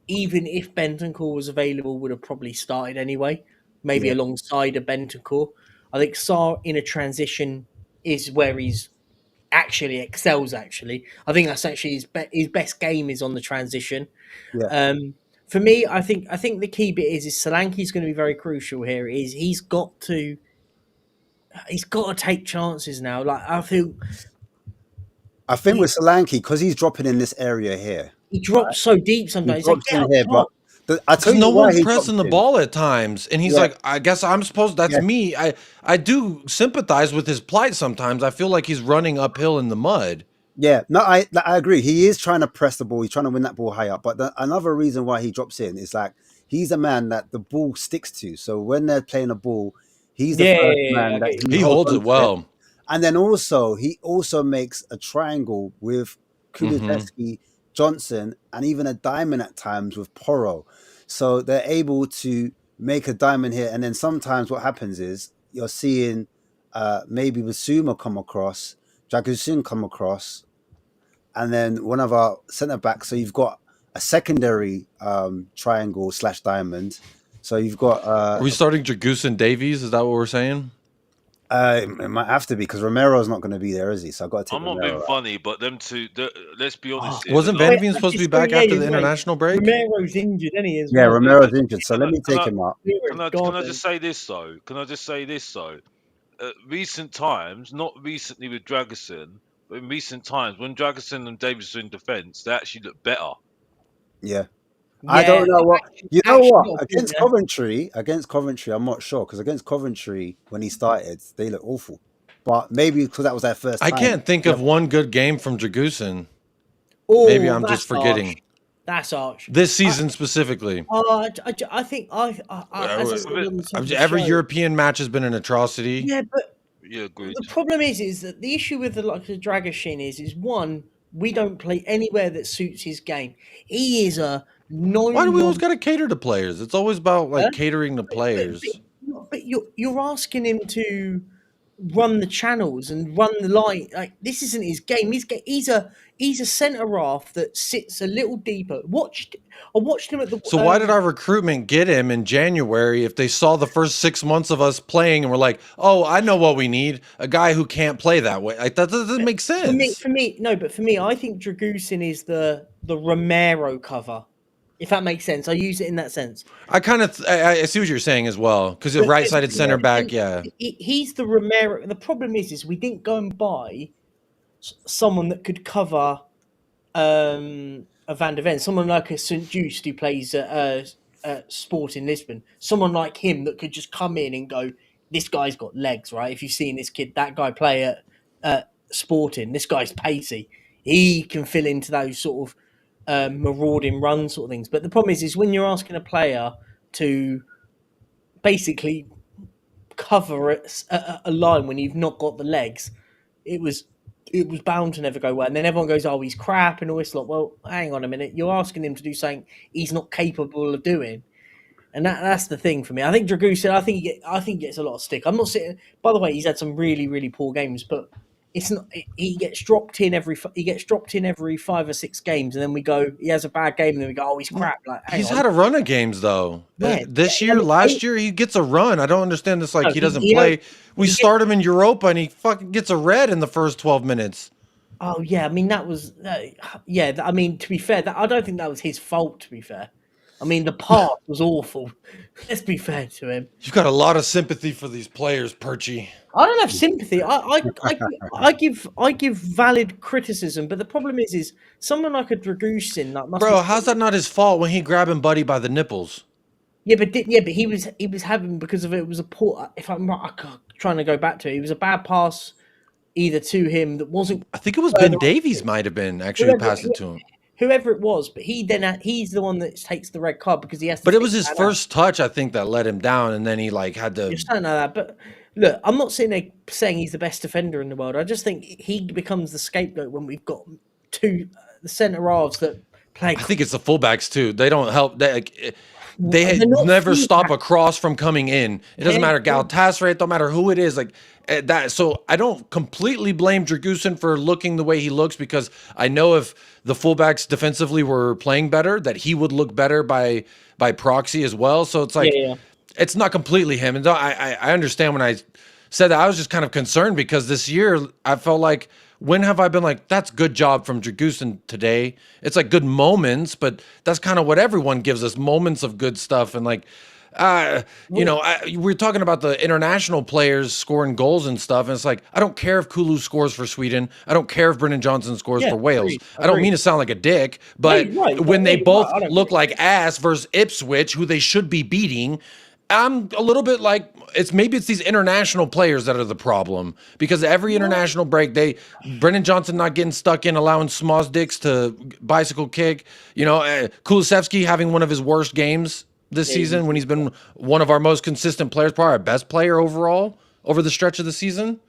even if Bentancur was available, would have probably started anyway, maybe alongside a Bentancur. I think Sarr in a transition is where he's actually excels. Actually, I think that's actually his best game is on the transition. Yeah. For me, I think the key bit is Solanke's going to be very crucial here. He's got to take chances now. Like I think with Solanke, because he's dropping in this area here. He drops so deep sometimes. Because no one's pressing the ball at times. And he's like, I guess I'm supposed... That's me. I do sympathize with his plight sometimes. I feel like he's running uphill in the mud. Yeah, no, I agree. He is trying to press the ball. He's trying to win that ball high up. But another reason why he drops in is like he's a man that the ball sticks to. So when they're playing a ball, he's the first man that he holds it well. And then also, he also makes a triangle with Kulusevski, Johnson, and even a diamond at times with Porro. So they're able to make a diamond here. And then sometimes what happens is you're seeing maybe Basuma come across, Dragusin come across, and then one of our centre backs. So you've got a secondary triangle / diamond. So you've got. Are we starting Dragusin Davies? Is that what we're saying? It might have to be because Romero's not going to be there, is he? So I've got to take I'm not Romero being out. funny, but them two. Let's be honest. Here, Wasn't the Van last- Veen supposed to be back after the international break? Romero's injured, isn't he? As Yeah, well? Romero's injured, so let me Can take I- him out. Romero's Can I gone. just say this though? Can I just say this though? Recent times, not recently with Dragusin, but in recent times when Dragusin and Davis are in defence, they actually look better. Yeah. I don't know what you know. actually What got a against point Coventry, I'm not sure because against Coventry when he started, they look awful. But maybe because that was their first I time. can't think of one good game from Dragusin. Oh, Maybe I'm that's just forgetting. harsh. That's harsh. This season specifically. I think as I said on the top of the Every show- European match has been an atrocity. Yeah, but Yeah, agreed. the problem is that the issue with the Dragusin is one, we don't play anywhere that suits his game. He is a Why do we always got to cater to players? It's always about like Huh? catering to players. But you're asking him to run the channels and run the line. Like this isn't his game. He's a centre half that sits a little deeper. I watched him at the. So why did our recruitment get him in January if they saw the first 6 months of us playing and were like, oh, I know what we need, a guy who can't play that way? Like that doesn't make sense. For me, I think Dragusin is the Romero cover. If that makes sense, I use it in that sense. I see what you're saying as well because the right-sided center back, yeah. He's the Romero. The problem is we didn't go and buy someone that could cover a Van der Ven, someone like a St. Just who plays at Sport in Lisbon, someone like him that could just come in and go, this guy's got legs, right? If you've seen this kid, that guy play at Sporting, this guy's pacey. He can fill into those sort of marauding run sort of things. But the problem is when you're asking a player to basically cover a line when you've not got the legs, it was bound to never go well. And then everyone goes, oh, he's crap and all this lot. Well, hang on a minute. You're asking him to do something he's not capable of doing. And that's the thing for me. I think Dragusin, I think he gets a lot of stick. I'm not sitting. By the way, he's had some really, really poor games, but it's not. He gets dropped in every 5 or 6 games, and then we go. He has a bad game, and then we go. Oh, he's crap. Like He's had a run of games though. Yeah. Last year, he gets a run. I don't understand this. Like No, he doesn't he- play. We start him in Europa, and he fucking gets a red in the first 12 minutes. Oh yeah, I mean that was I mean to be fair, I don't think that was his fault. To be fair, I mean the pass was awful. Let's be fair to him. You've got a lot of sympathy for these players, Perchy. I don't have sympathy. I give valid criticism, but the problem is someone like a Dragusin, like Bro, how's that not his fault when he grabbing Buddy by the nipples? but he was having because of it was a poor. If I'm right, trying to go back to it, it was a bad pass either to him that wasn't. I think it was Ben Davies might have been actually who passed it to him. Whoever it was, but he's the one that takes the red card because he has to. But it was his first touch, I think, that let him down, and then he like had to. You don't know that, but look, I'm not sitting there saying he's the best defender in the world. I just think he becomes the scapegoat when we've got the centre halves that play. I think it's the fullbacks too. They don't help. They not never stop fullbacks. a cross from coming in. It doesn't matter Galatasaray. It don't matter who it is. Like that. So I don't completely blame Dragusin for looking the way he looks because I know if the fullbacks defensively were playing better, that he would look better by proxy as well. So it's like it's not completely him. And I understand when I said that I was just kind of concerned because this year I felt like when have I been like, that's good job from Dragusin today? It's like good moments, but that's kind of what everyone gives us, moments of good stuff. And like, we're talking about the international players scoring goals and stuff. And it's like, I don't care if Kulu scores for Sweden. I don't care if Brennan Johnson scores for Wales. Agreed. I don't mean to sound like a dick, but when they both look like ass versus Ipswich, who they should be beating, I'm a little bit like maybe it's these international players that are the problem because every international break, Brennan Johnson not getting stuck in allowing Smoss dicks to bicycle kick, Kulusevski having one of his worst games this season when he's been one of our most consistent players, probably our best player overall over the stretch of the season.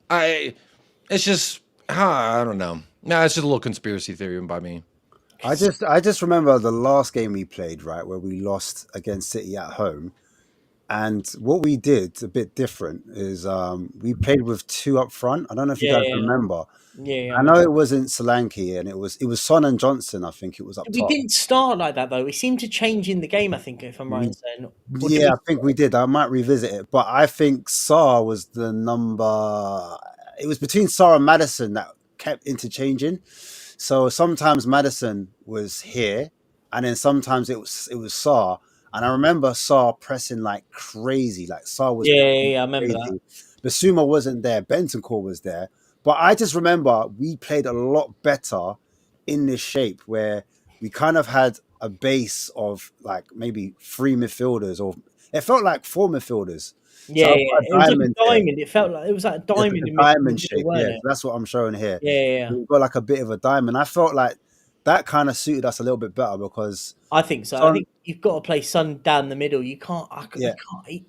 It's just, I don't know. No, it's just a little conspiracy theory by me. I just remember the last game we played, right, where we lost against City at home. And what we did a bit different is we played with two up front. I don't know if you Yeah, guys yeah, remember. yeah. I I know remember. it wasn't Solanke and it was Son and Johnson. I think it was up We top. didn't start like that though. We seemed to change in the game. I think, if I'm right in saying. Or did Yeah, we? I think we did. I might revisit it, but I think Sarr was the number. It was between Sarr and Madison that kept interchanging. So sometimes Madison was here, and then sometimes it was Sarr. And I remember Sarr pressing like crazy. Like Sarr was Yeah, pressing yeah, yeah, I remember that. crazy. Basuma wasn't there. Bentancur was there. But I just remember we played a lot better in this shape where we kind of had a base of like maybe three midfielders, or it felt like four midfielders. So Yeah, I've yeah. got It a was like diamond a there. diamond. It felt like it was like a It's diamond like in a the diamond middle, shape, weren't yeah. it? So that's what I'm showing here. Yeah, yeah, yeah. We've got like a bit of a diamond. I felt like that kind of suited us a little bit better because I think so. I Son, think you've got to play Son down the middle. You can't. You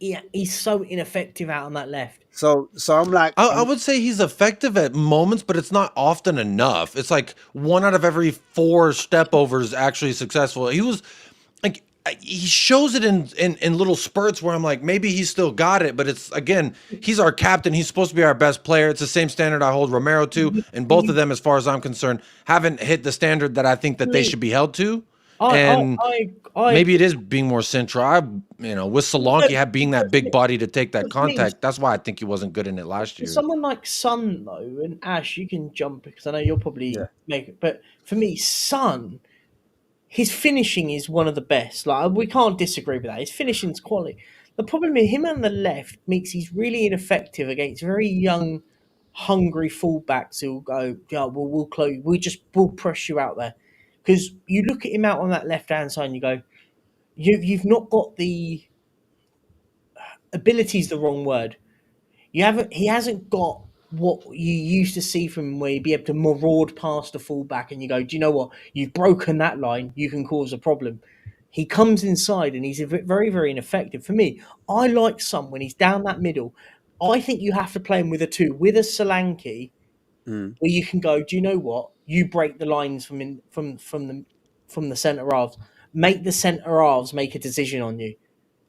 yeah. can't. He's so ineffective out on that left. So I'm like, I would say he's effective at moments, but it's not often enough. It's like 1 out of every 4 step overs actually successful. He was like, he shows it in little spurts where I'm like, maybe he's still got it, but it's, again, he's our captain. He's supposed to be our best player. It's the same standard I hold Romero to, and both of them, as far as I'm concerned, haven't hit the standard that I think that they should be held to. And maybe it is being more central. With Solanke being that big body to take that contact, that's why I think he wasn't good in it last year. Someone like Son though, and Ash, you can jump because I know you'll probably Yeah. make it. But for me, Son, his finishing is one of the best. Like we can't disagree with that. His finishing's quality. The problem with him on the left makes he's really ineffective against very young, hungry fullbacks who'll go, yeah, we'll close, we'll press you out there. Because you look at him out on that left hand side and you go, you've not got the ability is the wrong word. He hasn't got what you used to see from him where he'd be able to maraud past the fullback and you go, do you know what? You've broken that line, you can cause a problem. He comes inside and he's very, very ineffective. For me, I like Son when he's down that middle. I think you have to play him with a 2, with a Solanke, where you can go, do you know what? You break the lines from the centre halves. Make the centre halves make a decision on you.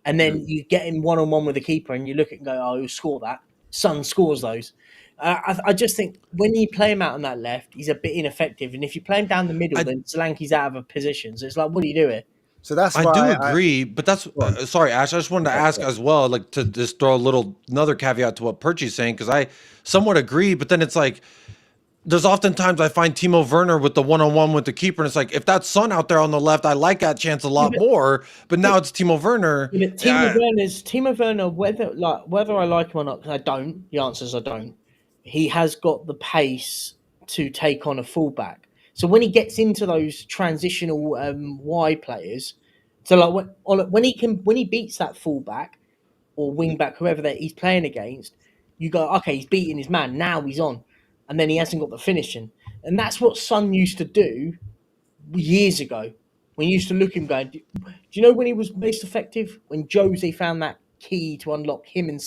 And then you get in one-on-one with the keeper and you look at it and go, oh, he'll score that. Son scores those. I just think when you play him out on that left, he's a bit ineffective. And if you play him down the middle, then Solanke's out of a position. So it's like, what do you do here? So that's I why do agree, but that's sorry, Ash. I just wanted to ask as well, like to just throw another caveat to what Perchy's saying, because I somewhat agree, but then it's like there's oftentimes I find Timo Werner with the one-on-one with the keeper, and it's like if that's Son out there on the left, I like that chance a lot more. But now it's Timo Werner. Yeah, but Timo Werner, whether I like him or not, because I don't. The answer is I don't. He has got the pace to take on a fullback. So when he gets into those transitional wide players, so like when he beats that fullback or wing back, whoever that he's playing against, you go, okay, he's beating his man. Now he's on, and then he hasn't got the finishing, and that's what Son used to do years ago. When you used to look at him going, do you know when he was most effective? When Jose found that key to unlock him and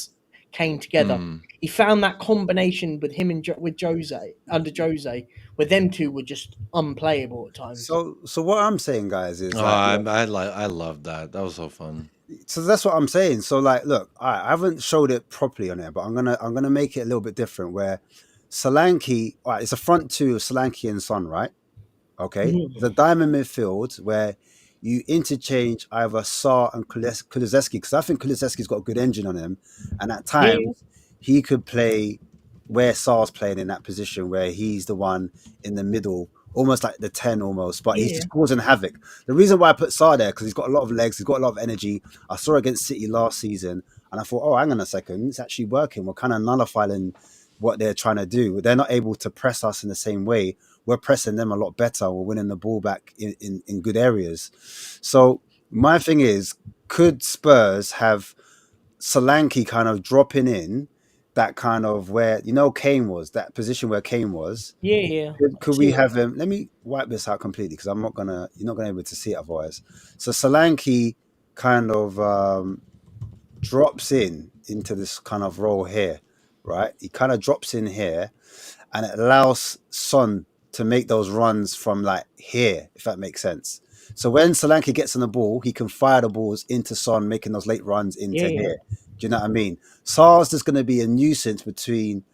Kane together. He found that combination with him and with Jose under Jose, where them two were just unplayable at times. So what I'm saying, guys, is I love that. That was so fun. So that's what I'm saying. So like, look, I haven't showed it properly on there, but I'm gonna make it a little bit different. Where Solanke, all right, it's a front two of Solanke and Son, right? Okay, the diamond midfield where you interchange either Sarr and Kulusevski, because I think Kulusevski's got a good engine on him, and at times he could play where Sarr's playing in that position, where he's the one in the middle, almost like the 10 almost, but he's just causing havoc. The reason why I put Sarr there, because he's got a lot of legs, he's got a lot of energy. I saw it against City last season, and I thought, oh, hang on a second, it's actually working. We're kind of nullifying what they're trying to do. They're not able to press us in the same way. We're pressing them a lot better. We're winning the ball back in good areas. So my thing is, could Spurs have Solanke kind of dropping in that kind of where, Kane was, that position where Kane was? Yeah. Could we have him? Let me wipe this out completely because you're not gonna be able to see it otherwise. So Solanke kind of drops into this kind of role here. right? He kind of drops in here, and it allows Son to make those runs from like here, if that makes sense. So when Solanke gets on the ball, he can fire the balls into Son, making those late runs into Yeah. here. Do you know what I mean? Sar's just going to be a nuisance between,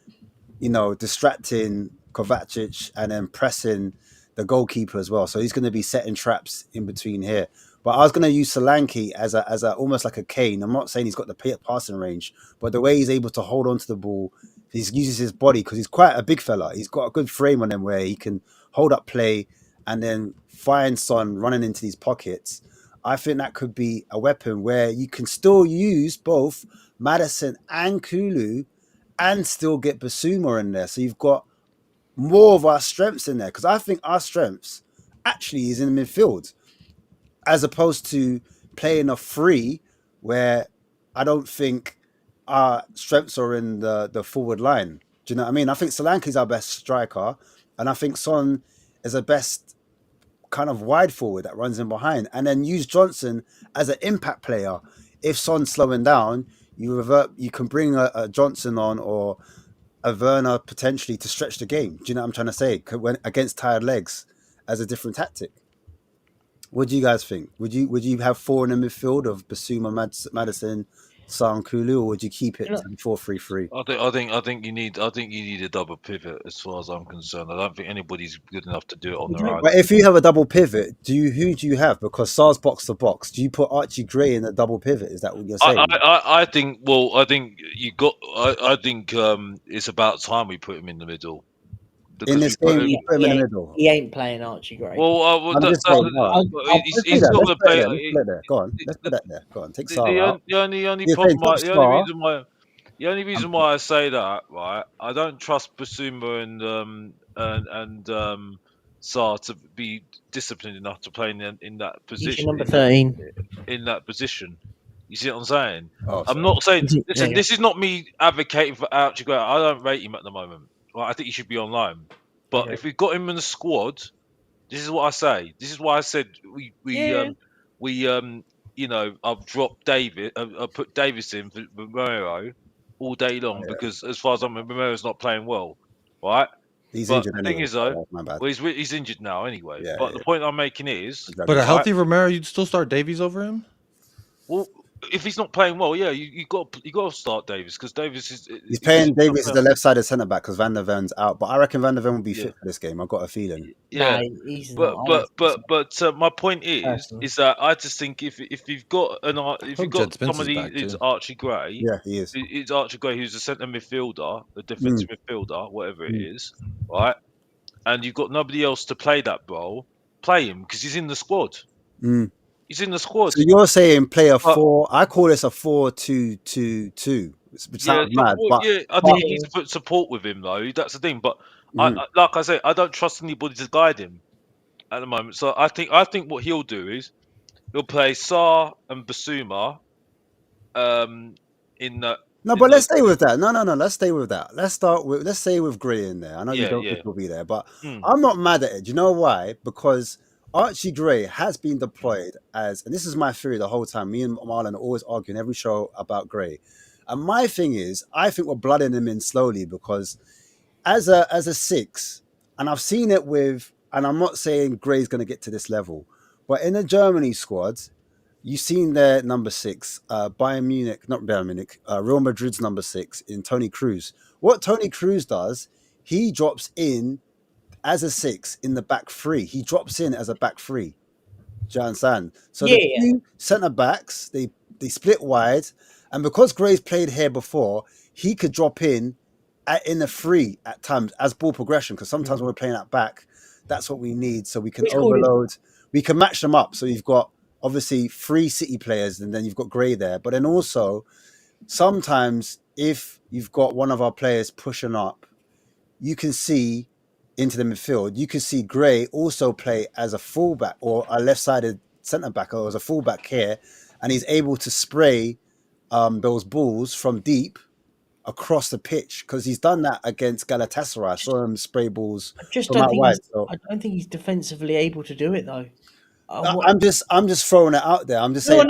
distracting Kovacic and then pressing the goalkeeper as well. So he's going to be setting traps in between here. But I was going to use Solanke as a almost like a Kane. I'm not saying he's got the passing range, but the way he's able to hold on to the ball, he uses his body because he's quite a big fella. He's got a good frame on him where he can hold up play and then find Son running into these pockets. I think that could be a weapon where you can still use both Maddison and Kulu and still get Basuma in there. So you've got more of our strengths in there, because I think our strengths actually is in the midfield, as opposed to playing a free where I don't think our strengths are in the forward line. Do you know what I mean? I think Solanke is our best striker, and I think Son is the best kind of wide forward that runs in behind, and then use Johnson as an impact player. If Son's slowing down, you can bring a Johnson on or a Werner potentially to stretch the game. Do you know what I'm trying to say? When against tired legs, as a different tactic. What do you guys think? Would you have 4 in the midfield of Basuma, Maddison, Son, Kulu, or would you keep it 4-3-3? I think you need a double pivot as far as I'm concerned. I don't think anybody's good enough to do it on their own. But if you have a double pivot, who do you have? Because Sar's box to box. Do you put Archie Gray in a double pivot? Is that what you're saying? I think it's about time we put him in the middle. In this game, you put him in the middle. He ain't playing Archie Gray. He's not going to play. Let's put it there. Go on. Let's put that there. Go on. Take Sar out. The only reason why I say that, right? I don't trust Basuma and Sar to be disciplined enough to play in that position. Number 13. In that position. You see what I'm saying? Oh, I'm not saying. Listen, this is not me advocating for Archie Gray. I don't rate him at the moment. Well, I think he should be on loan. But if we've got him in the squad, this is what I say. This is why I said I've dropped David. I put Davis in for Romero all day long because, as far as I'm aware, Romero's not playing well, right? He's injured. The thing is, though, he's injured now anyway. Yeah, but the point I'm making is, but a healthy Romero, you'd still start Davies over him. Well, if he's not playing well, you got to start Davis, because Davis is. He's playing Davis as the left-sided centre back because Van der Ven's out. But I reckon Van der Ven will be fit for this game. I've got a feeling. Yeah, but my point is that I just think if you've got somebody who's Archie Gray, he is. It's Archie Gray who's a centre midfielder, a defensive midfielder, whatever it is, right? And you've got nobody else to play that role. Play him because he's in the squad. He's in the squad. So you're saying play a 4? I call this a 4-2-2-2. Which sounds mad. I think you need to put support with him though. That's the thing. But like I say, I don't trust anybody to guide him at the moment. So I think what he'll do is he'll play Sar and Basuma. But let's stay with that. No. Let's stay with that. Let's stay with Gray in there. I know you don't think he'll be there, but I'm not mad at it. Do you know why? Because Archie Gray has been deployed as, and this is my theory the whole time. Me and Marlon are always arguing every show about Gray. And my thing is, I think we're blooding him in slowly because as a 6, and I've seen it with, and I'm not saying Gray's going to get to this level, but in the Germany squads, you've seen their number 6, Real Madrid's number 6 in Toni Kroos. What Toni Kroos does, he drops in as a 6 in the back 3. He drops in as a back 3. Do you understand? So the 2 centre backs, they split wide, and because Gray's played here before, he could drop in the 3 at times as ball progression, because sometimes when we're playing at back, that's what we need, so we can overload. We can match them up. So you've got obviously 3 City players, and then you've got Gray there. But then also, sometimes if you've got one of our players pushing up, you can see into the midfield, you can see Gray also play as a fullback or a left-sided centre-back or as a fullback here, and he's able to spray those balls from deep across the pitch, because he's done that against Galatasaray. I saw him spray balls from out wide. I don't think he's defensively able to do it, though. I'm just throwing it out there. I'm just saying,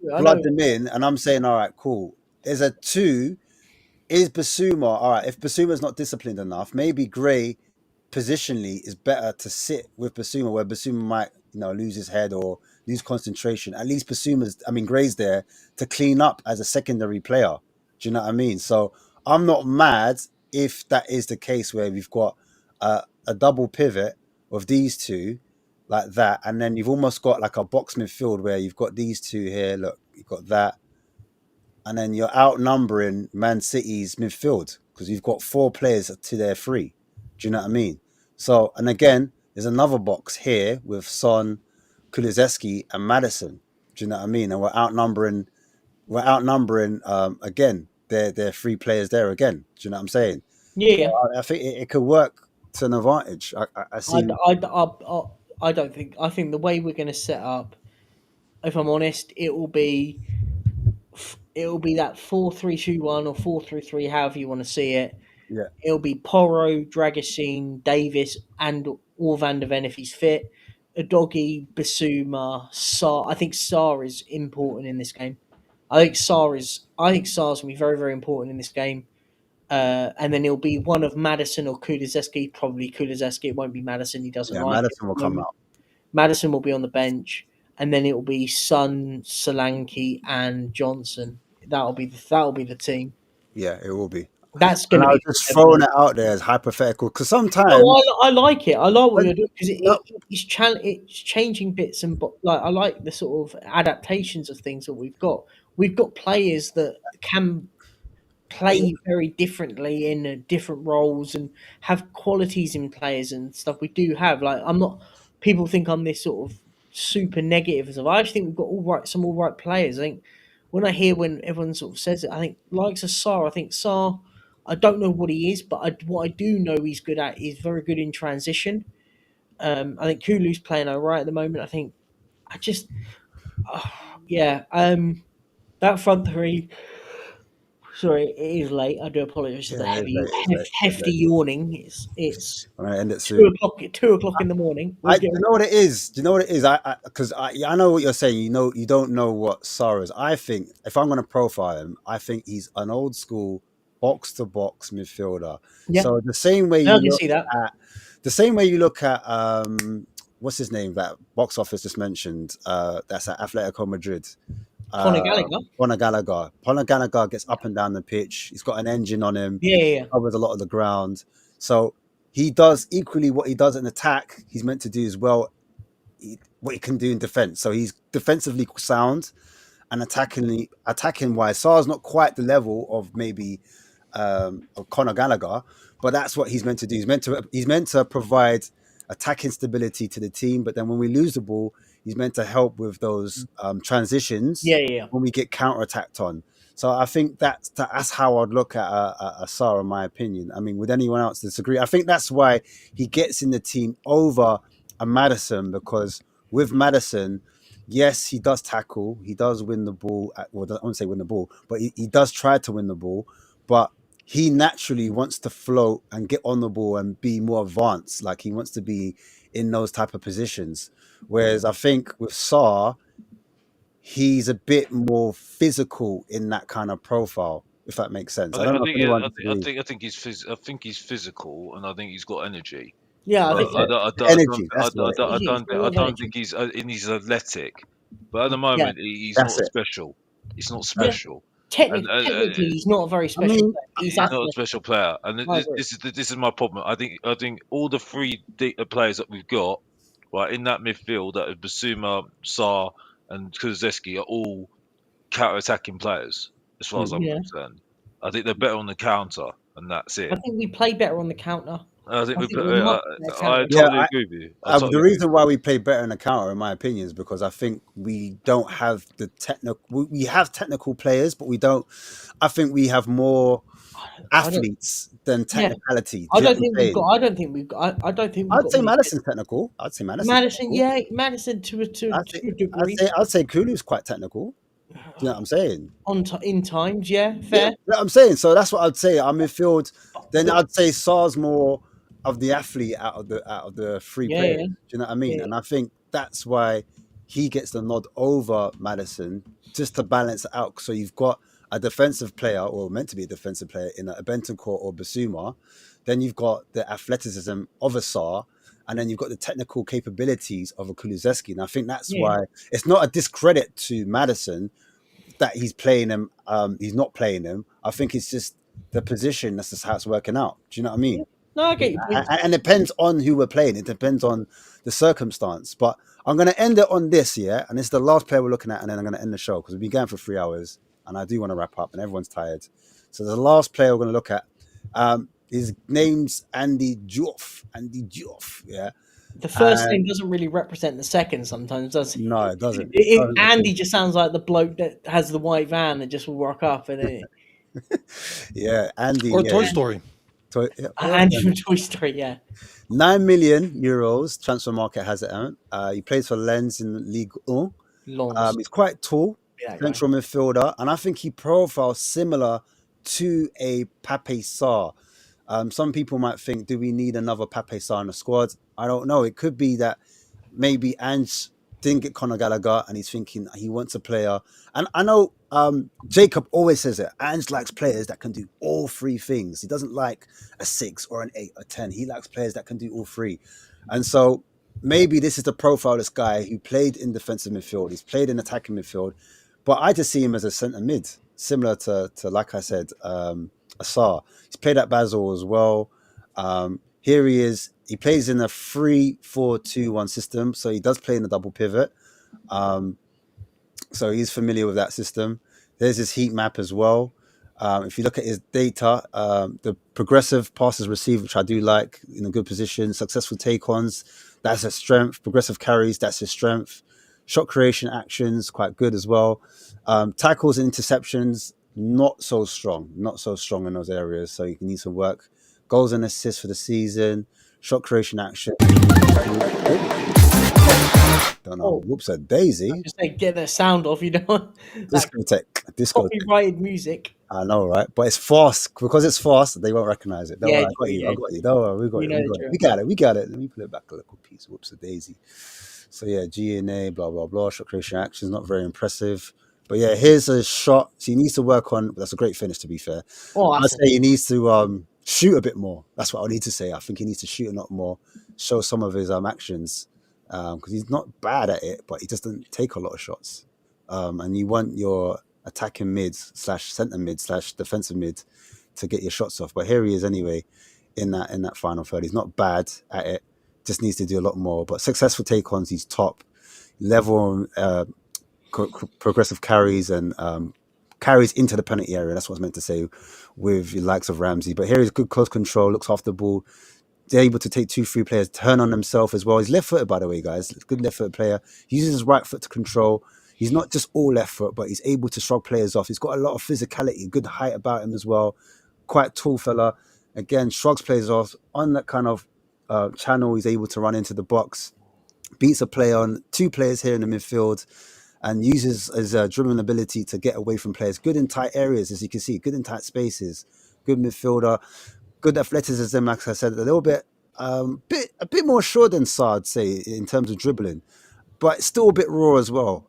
blood them in, and I'm saying, all right, cool. There's a 2 is Basuma all right? If Basuma's not disciplined enough, maybe Gray positionally is better to sit with Basuma, where Basuma might lose his head or lose concentration. At least Gray's there to clean up as a secondary player. Do you know what I mean? So I'm not mad if that is the case where we've got a double pivot of these two like that, and then you've almost got like a box midfield where you've got these two here. Look, you've got that, and then you're outnumbering Man City's midfield because you've got 4 players to their 3. Do you know what I mean? So, and again, there's another box here with Son, Kulizeski, and Madison. Do you know what I mean? And we're outnumbering again. They're 3 players there again. Do you know what I'm saying? Yeah. So I think it could work to an advantage. I see. I don't think. I think the way we're going to set up, if I'm honest, it will be that 4-3-2-1 or 4-3-3, however you want to see it. Yeah. It'll be Porro, Dragosine, Davis, and or Van der Ven if he's fit. Udogie, Basuma, Sarr. I think Sarr is important in this game. I think Sarr's going to be very, very important in this game. And then it'll be one of Madison or Kulizeski. Probably Kulizeski. It won't be Madison. He doesn't like Madison it. will come out. Madison will be on the bench, and then it will be Son, Solanke, and Johnson. That'll be the team. Yeah, it will be. That's going And to I be was just throwing it out there as hypothetical because sometimes I like it. I like what you're doing because it's changing bits and like I like the sort of adaptations of things that we've got. We've got players that can play very differently in different roles and have qualities in players and stuff. We do have I'm not. People think I'm this sort of super negative and stuff. I actually think we've got some all right players. I think when everyone sort of says it, I think likes of Sarr. I think Sarr. I don't know what he is, but what I do know he's good at is very good in transition. I think Kulu's playing all right at the moment. I think that front 3. Sorry, it is late. I do apologise for the hefty yawning. It's I'm gonna end it 2 soon. o'clock. 2 o'clock in the morning. Do you know what it is? Because I know what you're saying. You don't know what Sarr is. I think if I'm going to profile him, I think he's an old school box to box midfielder. Yeah. So the same way the same way you look at what's his name, that box office just mentioned, that's at Atletico Madrid. Conor Gallagher. Conor Gallagher gets up and down the pitch. He's got an engine on him. Yeah. Covers a lot of the ground. So he does equally what he does in attack. He's meant to do as well what he can do in defense. So he's defensively sound and attacking wise. Sarr's not quite the level of maybe of Conor Gallagher, but that's what he's meant to do. He's meant to provide attacking stability to the team. But then when we lose the ball, he's meant to help with those transitions. Yeah. When we get counter-attacked on. So I think that's how I'd look at a Sarr, in my opinion. I mean, would anyone else disagree? I think that's why he gets in the team over a Madison, because with Madison, yes, he does tackle. He does win the ball. I won't say win the ball, but he does try to win the ball. But he naturally wants to float and get on the ball and be more advanced. Like he wants to be in those type of positions. Whereas I think with Sarr, he's a bit more physical in that kind of profile, if that makes sense. I think he's physical, and I think he's got energy. Yeah, I don't think he's athletic, but at the moment he's not special. He's not special. Technically, he's not a very special player. He's not a special player, and this is my problem. I think all the 3 players that we've got right in that midfield, that is Basuma, Sarr, and Kulizeski, are all counter-attacking players, as far as I'm concerned. I think they're better on the counter, and that's it. I think we play better on the counter. I totally agree with you. The reason why we play better in the counter, in my opinion, is because I think we don't have the technical. We have technical players, but we don't. I think we have more athletes than technicality. I don't think we've got. I'd say Madison's technical. I'd say Madison. Madison to a degree. I'd say Kulu's quite technical. Do you know what I'm saying? In times, fair. Yeah, I'm saying. So that's what I'd say. Our midfield. Then I'd say Sarr's more of the athlete out of the 3 players. Do you know what I mean? And I think that's why he gets the nod over Madison, just to balance it out. So you've got a defensive player, or meant to be a defensive player, in a Bentancur or Basuma, then you've got the athleticism of a Sarr, and then you've got the technical capabilities of a Kulusevski. And I think that's why it's not a discredit to Maddison that he's playing him. He's not playing him. I think it's just the position. That's just how it's working out. Do you know what I mean? No, I get your point. And it depends on who we're playing. It depends on the circumstance. But I'm going to end it on this, yeah? And it's the last player we're looking at, and then I'm going to end the show because we've been going for 3 hours, and I do want to wrap up, and everyone's tired. So the last player we're going to look at, his name's Andy Diouf. Andy Diouf, yeah? The first name doesn't really represent the second sometimes, does it? No, it doesn't. Andy just sounds like the bloke that has the white van that just will rock up. And yeah, Andy. Or Toy Story. Andy from Toy Story, yeah. 9 million euros transfer market has it out. He plays for Lens in Ligue 1. He's quite tall, central midfielder, and I think he profiles similar to a Pape Sarr. Some people might think, do we need another Pape Sarr in the squad? I don't know. It could be that maybe Ange didn't get Conor Gallagher and he's thinking he wants a player. And I know Jacob always says it. Ange likes players that can do all three things. He doesn't like a 6 or an 8 or 10. He likes players that can do all three. And so maybe this is the profile of this guy who played in defensive midfield. He's played in attacking midfield. But I just see him as a centre mid, similar to like I said, Sarr. He's played at Basel as well. Here he is. He plays in a 3-4-2-1 system, so he does play in a double pivot. So he's familiar with that system. There's his heat map as well. If you look at his data, the progressive passes received, which I do like, in a good position. Successful take-ons, that's his strength. Progressive carries, that's his strength. Shot creation actions, quite good as well. Tackles and interceptions, not so strong in those areas, so you can need some work. Goals and assists for the season, shot creation action. Don't know. Whoops, a daisy. Just like get the sound off, you know. Discotheque. Copyrighted music. I know, right? But it's fast. Because it's fast, they won't recognize it. Don't worry, I got you. Don't worry, we got it. We got it. Let me pull it back a little piece. Whoops, a daisy. So yeah, GNA, blah, blah, blah. Shot creation actions, not very impressive. But yeah, here's a shot. So he needs to work on, but that's a great finish, to be fair. I'd say he needs to shoot a bit more. That's what I need to say. I think he needs to shoot a lot more, show some of his actions, because he's not bad at it, but he just doesn't take a lot of shots. And you want your attacking mid / centre mid / defensive mid to get your shots off. But here he is anyway in that final third. He's not bad at it. Just needs to do a lot more. But successful take-ons, he's top level. Progressive carries and carries into the penalty area. That's what I was meant to say with the likes of Ramsey. But here he's good close control, looks after the ball. They're able to take 2-3 players, turn on himself as well. He's left-footed, by the way, guys. Good left-footed player. He uses his right foot to control. He's not just all left foot, but he's able to shrug players off. He's got a lot of physicality, good height about him as well. Quite tall fella. Again, shrugs players off. On that kind of channel, he's able to run into the box, beats a player on 2 players here in the midfield, and uses his dribbling ability to get away from players. Good in tight areas, as you can see. Good in tight spaces. Good midfielder. Good athleticism, like I said. A little bit, a bit more sure than Sarr, I'd say, in terms of dribbling. But still a bit raw as well.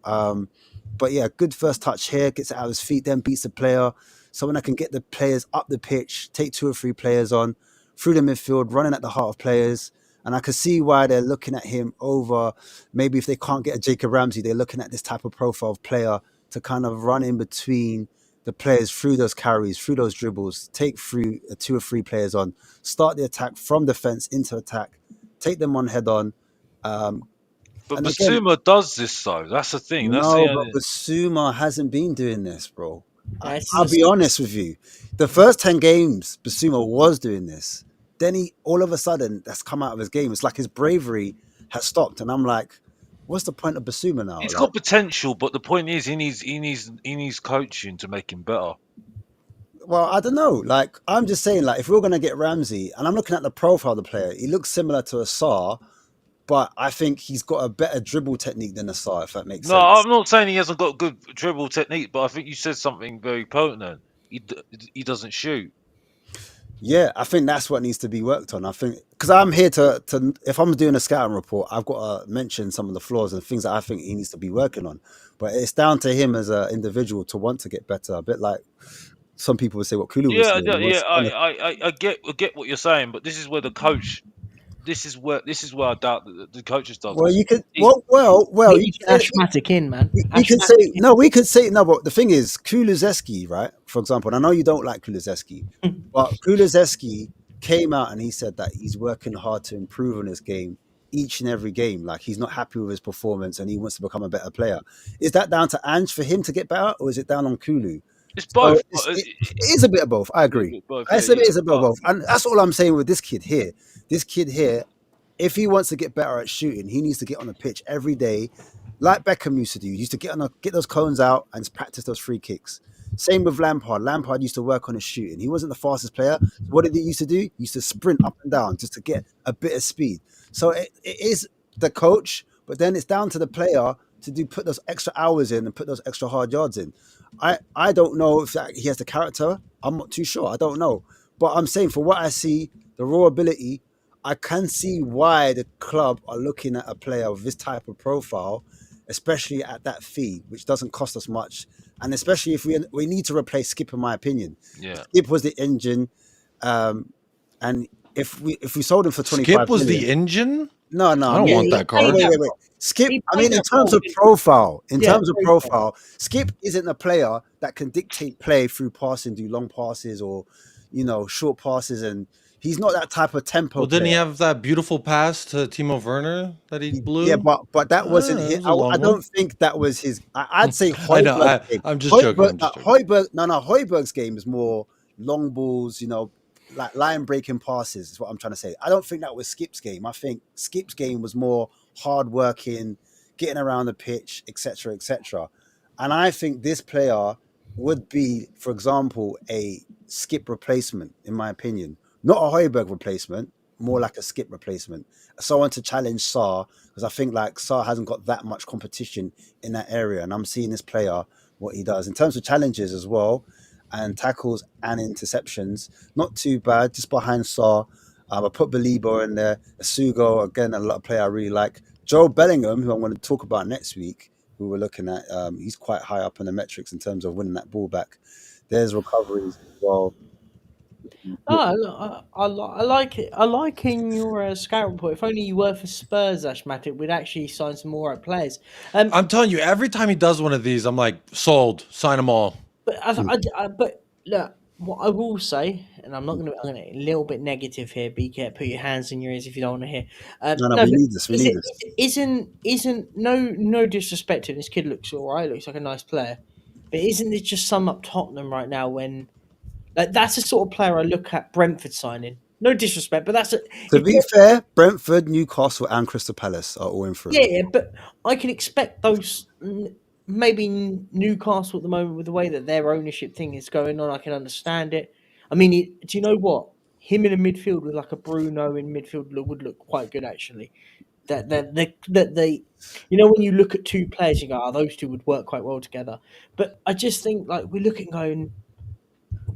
But yeah, good first touch here. Gets it out of his feet, then beats the player. Someone that can get the players up the pitch, take 2 or 3 players on, through the midfield, running at the heart of players. And I can see why they're looking at him over, maybe if they can't get a Jacob Ramsey, they're looking at this type of profile of player to kind of run in between the players through those carries, through those dribbles, take through 2 or 3 players on, start the attack from defense into attack, take them on head on. But Basuma does this, though. That's the thing. But Basuma hasn't been doing this, bro. I'll be honest with you. The first 10 games, Basuma was doing this. Then he, all of a sudden, that's come out of his game. It's like his bravery has stopped. And I'm like, what's the point of Basuma now? He's got potential, but the point is he needs coaching to make him better. Well, I don't know. Like, I'm just saying, like, if we're going to get Ramsey, and I'm looking at the profile of the player, he looks similar to a Sarr, but I think he's got a better dribble technique than a Sarr, if that makes sense. No, I'm not saying he hasn't got good dribble technique, but I think you said something very potent. He doesn't shoot. Yeah, I think that's what needs to be worked on. I think because I'm here to if I'm doing a scouting report, I've got to mention some of the flaws and things that I think he needs to be working on. But it's down to him as an individual to want to get better. A bit like some people would say what Kulu was Yeah, saying. yeah, He yeah. wants to kind of, I get what you're saying, but this is where the coach. This is where I doubt the coaches does well, because you could he, well, We you need could say, Ashmatic in, man. we could Ashmatic say no, we could say no. But the thing is, Kulusevski, right? For example, and I know you don't like Kulusevski, in. but Kulusevski came out and he said that he's working hard to improve on his game each and every game. Like he's not happy with his performance and he wants to become a better player. Is that down to Ange for him to get better, or is it down on Kulu? it's So both. it is a bit of both. I agree. Both. I Yeah, said yeah. it is a bit of both, and that's all I'm saying with this kid here. This kid here, if he wants to get better at shooting, he needs to get on the pitch every day, like Beckham used to do. He used to get those cones out and practice those free kicks. Same with Lampard. Lampard used to work on his shooting. He wasn't the fastest player. What did he used to do? He used to sprint up and down just to get a bit of speed. So it is the coach, but then it's down to the player to put those extra hours in and put those extra hard yards in. I don't know if he has the character. I'm not too sure. I don't know. But I'm saying for what I see, the raw ability, I can see why the club are looking at a player with this type of profile, especially at that fee, which doesn't cost us much. And especially if we need to replace Skip, in my opinion. Yeah. Skip was the engine. And if we sold him for 25 Skip was million, the engine. no, I don't want that car. Wait. Skip, He I mean, in played that terms role, of profile, profile. Skip isn't a player that can dictate play through passing, do long passes or, short passes. And he's not that type of tempo. Well, didn't he player. have that beautiful pass to Timo Werner that he blew? Yeah, but that wasn't that his. was a long I don't one. think that was his. I'd say I know. Højbjerg's game. I'm just joking. I'm just joking. Højbjerg's game is more long balls, like line breaking passes is what I'm trying to say. I don't think that was Skip's game. I think Skip's game was more hard working, getting around the pitch, etc., etc. And I think this player would be, for example, a Skip replacement, in my opinion. Not a Højbjerg replacement, more like a Skip replacement. Someone to challenge Sarr, because I think like Sarr hasn't got that much competition in that area. And I'm seeing this player, what he does. In terms of challenges as well, and tackles and interceptions, not too bad, just behind Sarr. I put Balibo in there. Sugo, again, a lot of player I really like. Joe Bellingham, who I'm going to talk about next week, who we're looking at, he's quite high up in the metrics in terms of winning that ball back. There's recoveries as well. I like it. I like in your scout report. If only you were for Spurs, Ashmatic, we'd actually sign some more players. I'm telling you, every time he does one of these, I'm like, sold, sign them all. But but look, what I will say, and I'm not going to. I'm going to a little bit negative here. Be careful. Put your hands in your ears if you don't want to hear. No, we need this. We need this. Isn't no disrespect to him. This kid looks all right. Looks like a nice player, but isn't it just sum up Tottenham right now when? Like that's the sort of player I look at Brentford signing. No disrespect, but that's to be fair. Brentford, Newcastle, and Crystal Palace are all in for it. Yeah, but I can expect those. Maybe Newcastle at the moment with the way that their ownership thing is going on, I can understand it. I mean, do you know what? Him in a midfield with like a Bruno in midfield would look quite good actually. That they, when you look at two players, you go, "Oh, those two would work quite well together." But I just think like we're looking going.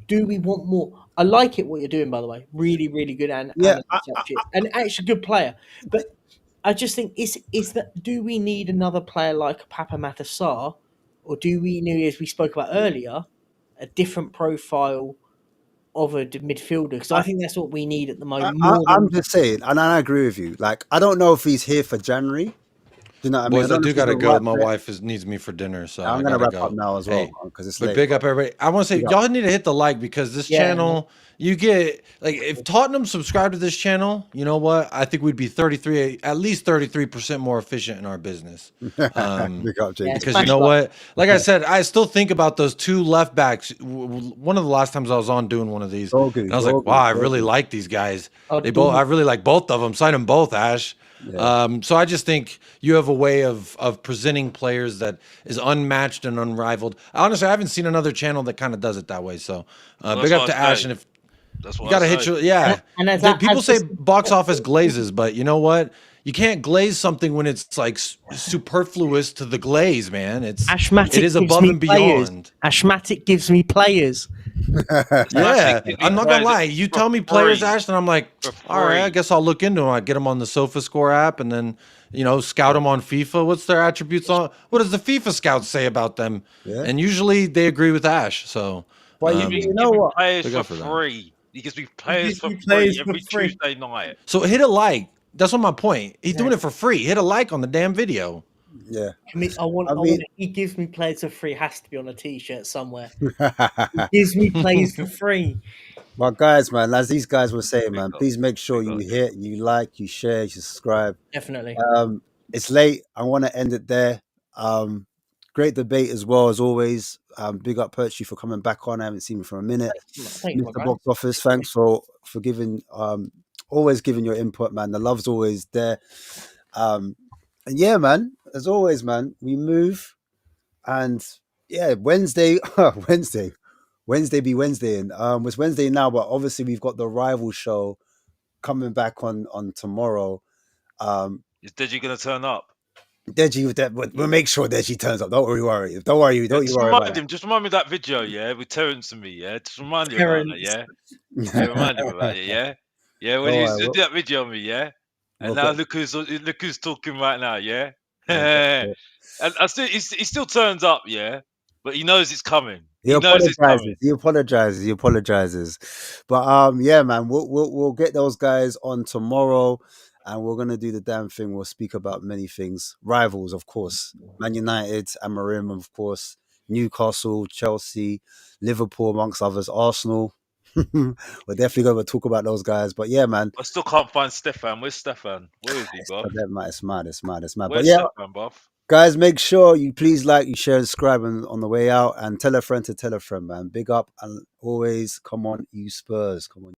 Do we want more? I like it what you're doing, by the way. Really, really good and actually good player. But I just think is that do we need another player like Papa Matasar, or do we need, as we spoke about earlier, a different profile of a midfielder? Because I think that's what we need at the moment. I'm just saying, and I agree with you. Like, I don't know if he's here for January. Do you know what I mean? Boys, I do gotta go. My wife needs me for dinner, so I'm gonna wrap up now as well because it's but late. big up everybody. I want to say y'all need to hit the like because this channel, you get like if Tottenham subscribed to this channel, you know what? I think we'd be at least 33% more efficient in our business. Big up, Jake. Because you know what? Like I said, I still think about those two left backs. One of the last times I was on doing one of these, and I was like, wow, I really like these guys. I really like both of them. Sign them both, Ash. Yeah. So I just think you have a way of presenting players that is unmatched and unrivaled. Honestly, I haven't seen another channel that kind of does it that way. So big up to Ash. And if you got to hit people say box office glazes, but you know what? You can't glaze something when it's like superfluous to the glaze, man. It is above and beyond. Ashmatic gives me players. Yeah, These I'm not players gonna lie. You for tell me players, free. Ashton, I'm like, For all right, I free. guess I'll look into them. I get them on the SofaScore app, and then scout them on FIFA. What's their attributes on? What does the FIFA scouts say about them? Yeah. And usually they agree with Ash. So, But He you gives know me what? players Big for up for that. free. He gives me players gives for me free players for every free. Tuesday night. so hit a like. That's what my point. He's doing Yeah. it for free. Hit a like on the damn video. Yeah. I want. He gives me players for free. Has to be on a T-shirt somewhere. He gives me players for free. But guys, man, as these guys were saying, man, up. please make sure Big you up. hit, you like, you share, you subscribe. Definitely. It's late. I want to end it there. Great debate as well as always. Big up Perchy for coming back on. I haven't seen him for a minute. Thank you, my Mr. guy. Box Office, thanks for giving always giving your input, man. The love's always there. And yeah, man, as always, man, we move and yeah, Wednesday be Wednesday. And it's Wednesday now, but obviously we've got the rival show coming back on tomorrow. Is Deji gonna turn up? Deji, we'll make sure Deji turns up. Don't worry. Don't worry about Him. Just remind me of that video, yeah, with Terence and me, yeah. Just remind me about Terence. that, yeah. that. Yeah, remind him about it, yeah. Yeah, when Don't you worry, did that video on me, yeah. And we'll now get- look who's talking right now, yeah. we'll And I still, he still turns up, yeah, but he knows it's coming. He knows it's coming. apologizes. He apologizes. But yeah, man, we'll get those guys on tomorrow, and we're gonna do the damn thing. We'll speak about many things. Rivals, of course, Man United, Amarim, of course, Newcastle, Chelsea, Liverpool, amongst others, Arsenal. We're definitely gonna talk about those guys. But yeah, man, I still can't find Stefan. Where's Stefan? Where is he, bruv? it's mad. But Where's yeah, Stefan, bruv? guys, make sure you please like, you share, and subscribe on the way out, and tell a friend to tell a friend, man. Big up, and always come on, you Spurs. Come on.